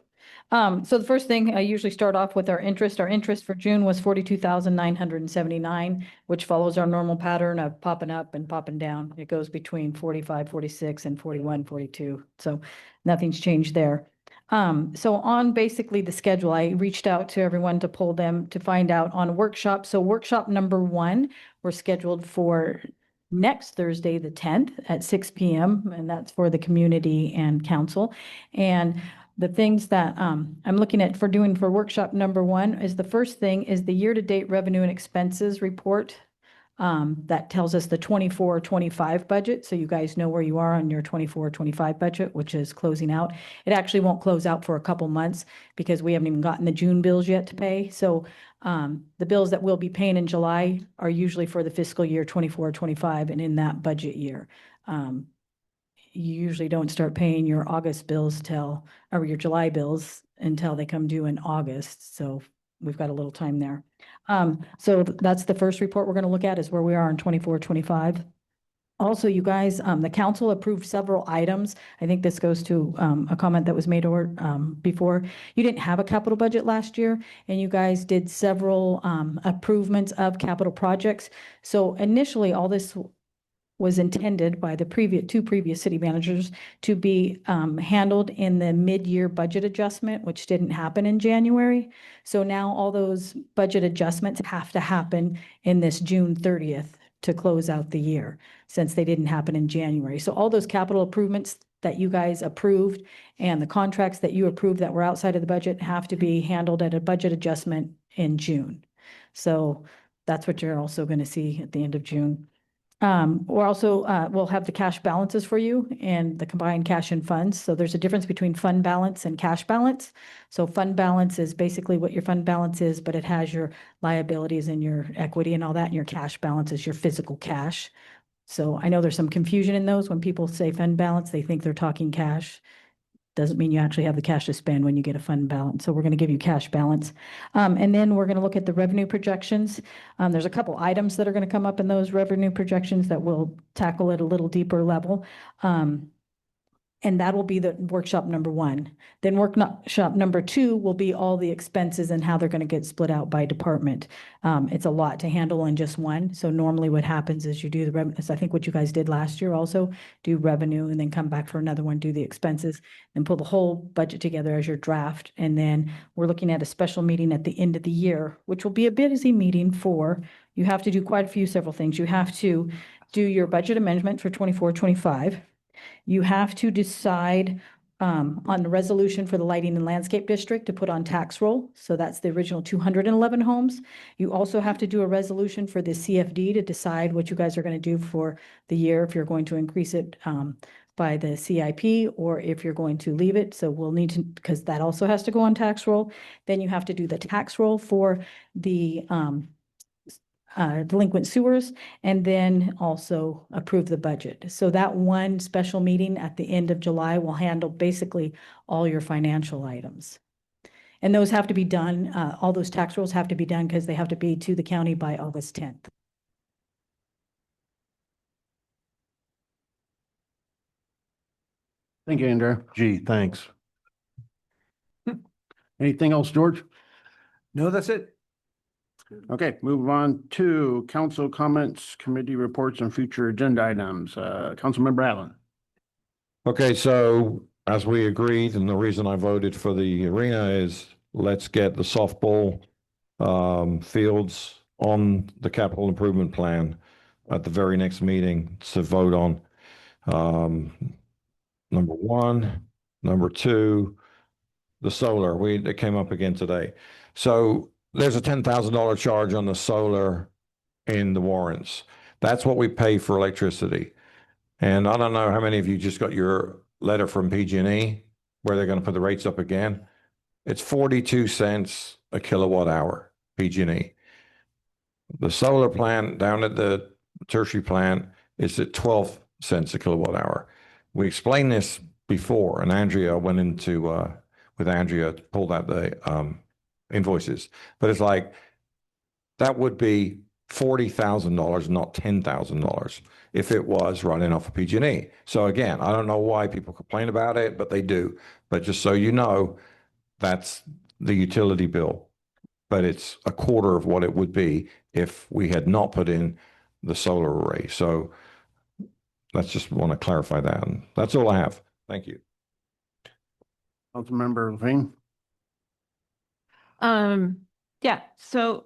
So the first thing, I usually start off with our interest. Our interest for June was 42,979, which follows our normal pattern of popping up and popping down. It goes between 45, 46 and 41, 42. So nothing's changed there. So on basically the schedule, I reached out to everyone to pull them to find out on workshop. So workshop number one, we're scheduled for next Thursday, the 10th at 6 p.m. And that's for the community and council. And the things that I'm looking at for doing for workshop number one is the first thing is the year-to-date revenue and expenses report. That tells us the 24-25 budget. So you guys know where you are on your 24-25 budget, which is closing out. It actually won't close out for a couple months because we haven't even gotten the June bills yet to pay. So the bills that we'll be paying in July are usually for the fiscal year 24-25 and in that budget year. You usually don't start paying your August bills or your July bills until they come due in August. So we've got a little time there. So that's the first report we're going to look at is where we are on 24-25. Also, you guys, the council approved several items. I think this goes to a comment that was made before. You didn't have a capital budget last year, and you guys did several improvements of capital projects. So initially, all this was intended by the two previous city managers to be handled in the mid-year budget adjustment, which didn't happen in January. So now all those budget adjustments have to happen in this June 30th to close out the year, since they didn't happen in January. So all those capital improvements that you guys approved and the contracts that you approved that were outside of the budget have to be handled at a budget adjustment in June. So that's what you're also going to see at the end of June. We're also, we'll have the cash balances for you and the combined cash and funds. So there's a difference between fund balance and cash balance. So fund balance is basically what your fund balance is, but it has your liabilities and your equity and all that. And your cash balance is your physical cash. So I know there's some confusion in those. When people say fund balance, they think they're talking cash. Doesn't mean you actually have the cash to spend when you get a fund balance. So we're going to give you cash balance. And then we're going to look at the revenue projections. There's a couple items that are going to come up in those revenue projections that we'll tackle at a little deeper level. And that will be the workshop number one. Then workshop number two will be all the expenses and how they're going to get split out by department. It's a lot to handle in just one. So normally what happens is you do the revenue. I think what you guys did last year also, do revenue and then come back for another one, do the expenses and pull the whole budget together as your draft. And then we're looking at a special meeting at the end of the year, which will be a busy meeting you have to do quite a few several things. You have to do your budget amendment for 24-25. You have to decide on the resolution for the lighting and landscape district to put on tax roll. So that's the original 211 homes. You also have to do a resolution for the CFD to decide what you guys are going to do for the year, if you're going to increase it by the CIP or if you're going to leave it. So we'll need to, because that also has to go on tax roll. Then you have to do the tax roll for the delinquent sewers, and then also approve the budget. So that one special meeting at the end of July will handle basically all your financial items. And those have to be done, all those tax rolls have to be done because they have to be to the county by August 10th. Thank you, Andrea. Gee, thanks. Anything else, George? No, that's it. Okay, move on to council comments, committee reports, and future agenda items. Councilmember Allen. Okay, so as we agreed, and the reason I voted for the arena is let's get the softball fields on the capital improvement plan at the very next meeting to vote on. Number one, number two, the solar, it came up again today. So there's a $10,000 charge on the solar in the warrants. That's what we pay for electricity. And I don't know how many of you just got your letter from PG&E where they're going to put the rates up again. It's 42 cents a kilowatt hour, PG&E. The solar plant down at the tertiary plant is at 12 cents a kilowatt hour. We explained this before, and Andrea went into, with Andrea, pulled out the invoices. But it's like, that would be $40,000, not $10,000, if it was running off of PG&E. So again, I don't know why people complain about it, but they do. But just so you know, that's the utility bill. But it's a quarter of what it would be if we had not put in the solar array. So let's just want to clarify that. And that's all I have. Thank you. Councilmember Levine. Yeah, so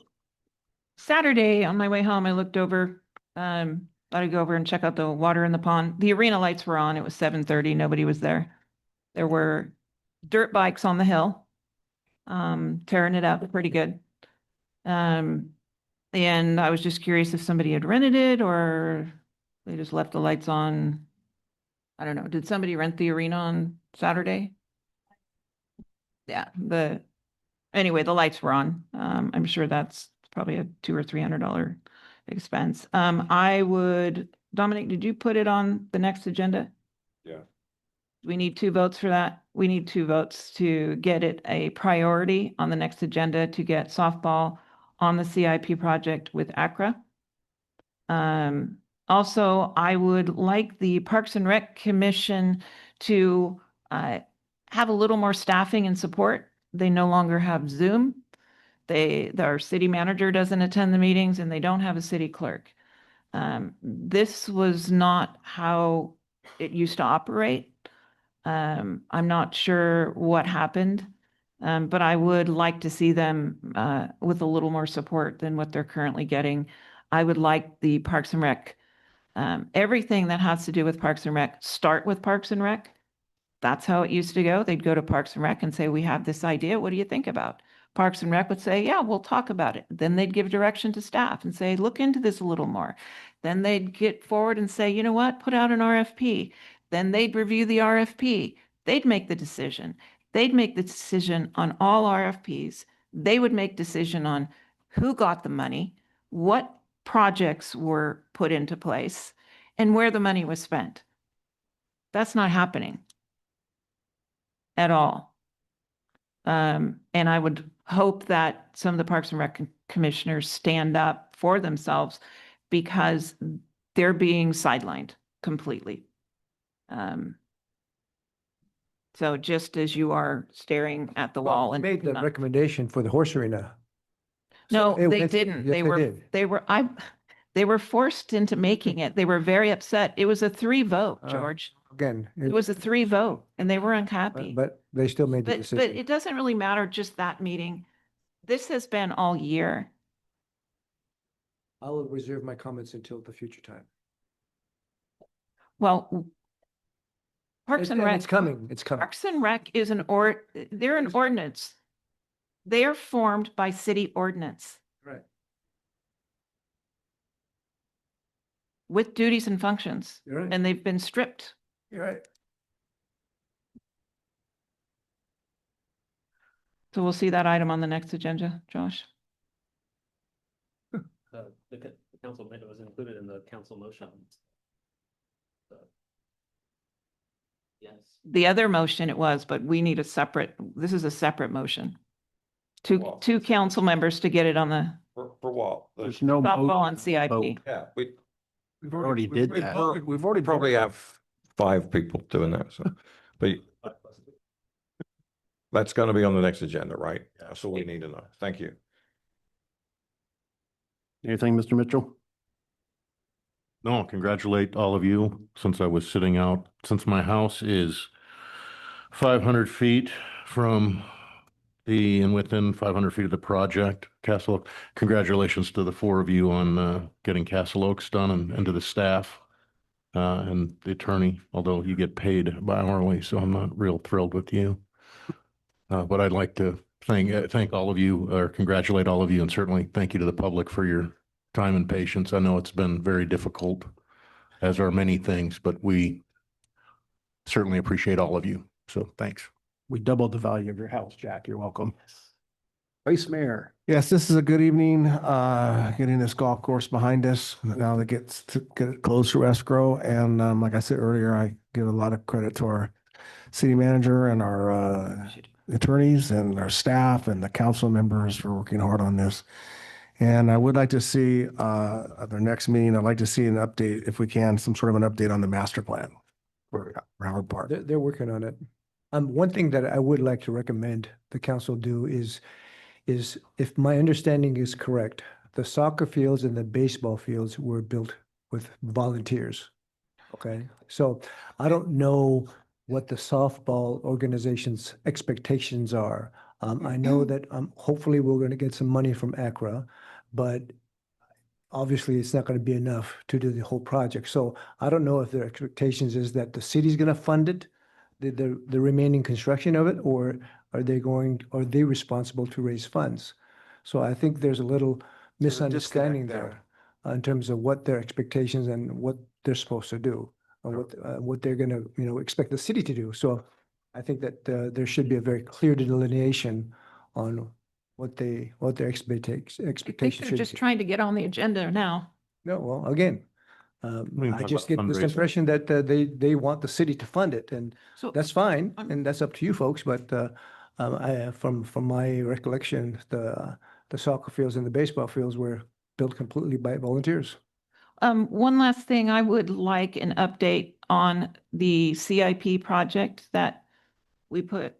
Saturday on my way home, I looked over, thought I'd go over and check out the water in the pond. The arena lights were on. It was 7:30. Nobody was there. There were dirt bikes on the hill, tearing it up pretty good. And I was just curious if somebody had rented it or they just left the lights on. I don't know. Did somebody rent the arena on Saturday? Yeah, anyway, the lights were on. I'm sure that's probably a $200 or $300 expense. Dominic, did you put it on the next agenda? Yeah. We need 2 votes for that. We need 2 votes to get it a priority on the next agenda to get softball on the CIP project with ACRA. Also, I would like the Parks and Rec Commission to have a little more staffing and support. They no longer have Zoom. Our city manager doesn't attend the meetings and they don't have a city clerk. This was not how it used to operate. I'm not sure what happened, but I would like to see them with a little more support than what they're currently getting. I would like the Parks and Rec, everything that has to do with Parks and Rec, start with Parks and Rec. That's how it used to go. They'd go to Parks and Rec and say, we have this idea. What do you think about? Parks and Rec would say, yeah, we'll talk about it. Then they'd give direction to staff and say, look into this a little more. Then they'd get forward and say, you know what, put out an RFP. Then they'd review the RFP. They'd make the decision. They'd make the decision on all RFPs. They would make decision on who got the money, what projects were put into place, and where the money was spent. That's not happening at all. And I would hope that some of the Parks and Rec commissioners stand up for themselves because they're being sidelined completely. So just as you are staring at the wall and Made the recommendation for the horse arena. no, So they it's- didn't. yes, They were forced into making it. They were very upset. It was a 3 vote, George. Again. It was a 3 vote and they were unhappy. But they still made the But decision. it doesn't really matter just that meeting. This has been all year. I will reserve my comments until the future time. Well, Parks and Rec. It's coming, it's coming. Parks and Rec is they're an ordinance. They are formed by city ordinance Right. with duties and functions. You're right. And they've been stripped. You're right. So we'll see that item on the next agenda, Josh. The council, it was included in the council motion. Yes. The other motion it was, but we need this is a separate motion. Two council members to get it on the For what? There's no softball on vote. CIP. Yeah, We've already did that. We've already probably have 5 people doing that, so, but that's going to be on the next agenda, right? That's all we need to know. Thank you. Anything, Mr. Mitchell? No, congratulate all of you, since I was sitting out, since my house is 500 feet from and within 500 feet of the project, Castle Oak. Congratulations to the four of you on getting Castle Oaks done and to the staff and the attorney, although you get paid by hourly, so I'm not real thrilled with you. But I'd like to thank all of you, or congratulate all of you, and certainly thank you to the public for your time and patience. I know it's been very difficult, as are many things, but we certainly appreciate all of you. So thanks. We doubled the value of your house, Jack. You're welcome. Vice Mayor. Yes, this is a good evening, getting this golf course behind us. Now that gets to get close to escrow. And like I said earlier, I give a lot of credit to our city manager and our attorneys and our staff and the council members for working hard on this. And I would like to see, at their next meeting, I'd like to see an update, if we can, some sort of an update on the master plan for Howard Park. They're working on it. One thing that I would like to recommend the council do is if my understanding is correct, the soccer fields and the baseball fields were built with volunteers. Okay, so I don't know what the softball organization's expectations are. I know that hopefully we're going to get some money from ACRA, but obviously it's not going to be enough to do the whole project. So I don't know if their expectations is that the city's going to fund it, the remaining construction of it, or are they responsible to raise funds? So I think there's a little misunderstanding there in terms of what their expectations and what they're supposed to do, or what they're going to, expect the city to do. So I think that there should be a very clear delineation on what their expectations I think they're should just be. trying to get on the agenda now. No, well, again, can I talk just get about this fundraising. impression that they want the city to fund it, and So that's fine, and that's up to you folks. But from my recollection, the soccer fields and the baseball fields were built completely by volunteers. one last thing, I would like an update on the CIP project that we spent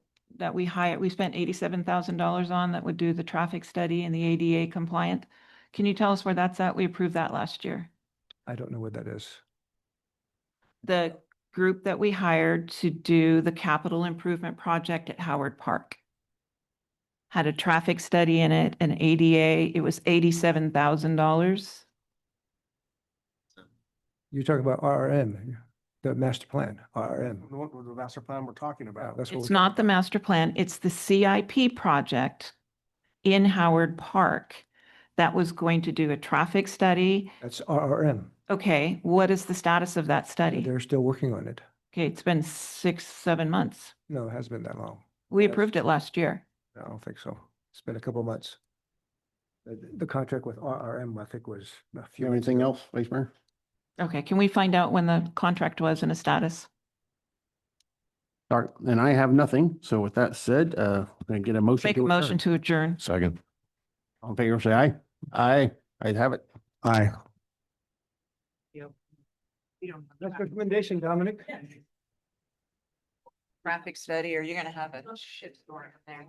$87,000 on that would do the traffic study and the ADA compliant. Can you tell us where that's at? We approved that last year. I don't know what that is. The group that we hired to do the capital improvement project at Howard Park had a traffic study in it, an ADA. It was $87,000. You're talking about RRM, the master plan, RRM. The master plan we're talking about. That's what It's not the master plan, it's the CIP project in Howard Park that was going to do a traffic study. That's RRM. Okay, what is the status of that study? They're still working on it. Okay, it's been 6-7 months. No, it hasn't been that long. We Yes. approved it last year. I don't think so. It's been a couple of months. The contract with RRM, I think, was a few. months Anything ago. else, Vice Mayor? Okay, can we find out when the contract was and a status? All right, and I have nothing. So with that said, can I get a motion? Make a to adjourn? motion to adjourn. Second. All in favor, say aye. Aye. I'd have it. Aye. That's recommendation, Dominic. Traffic study, or you're gonna have a shit storm there.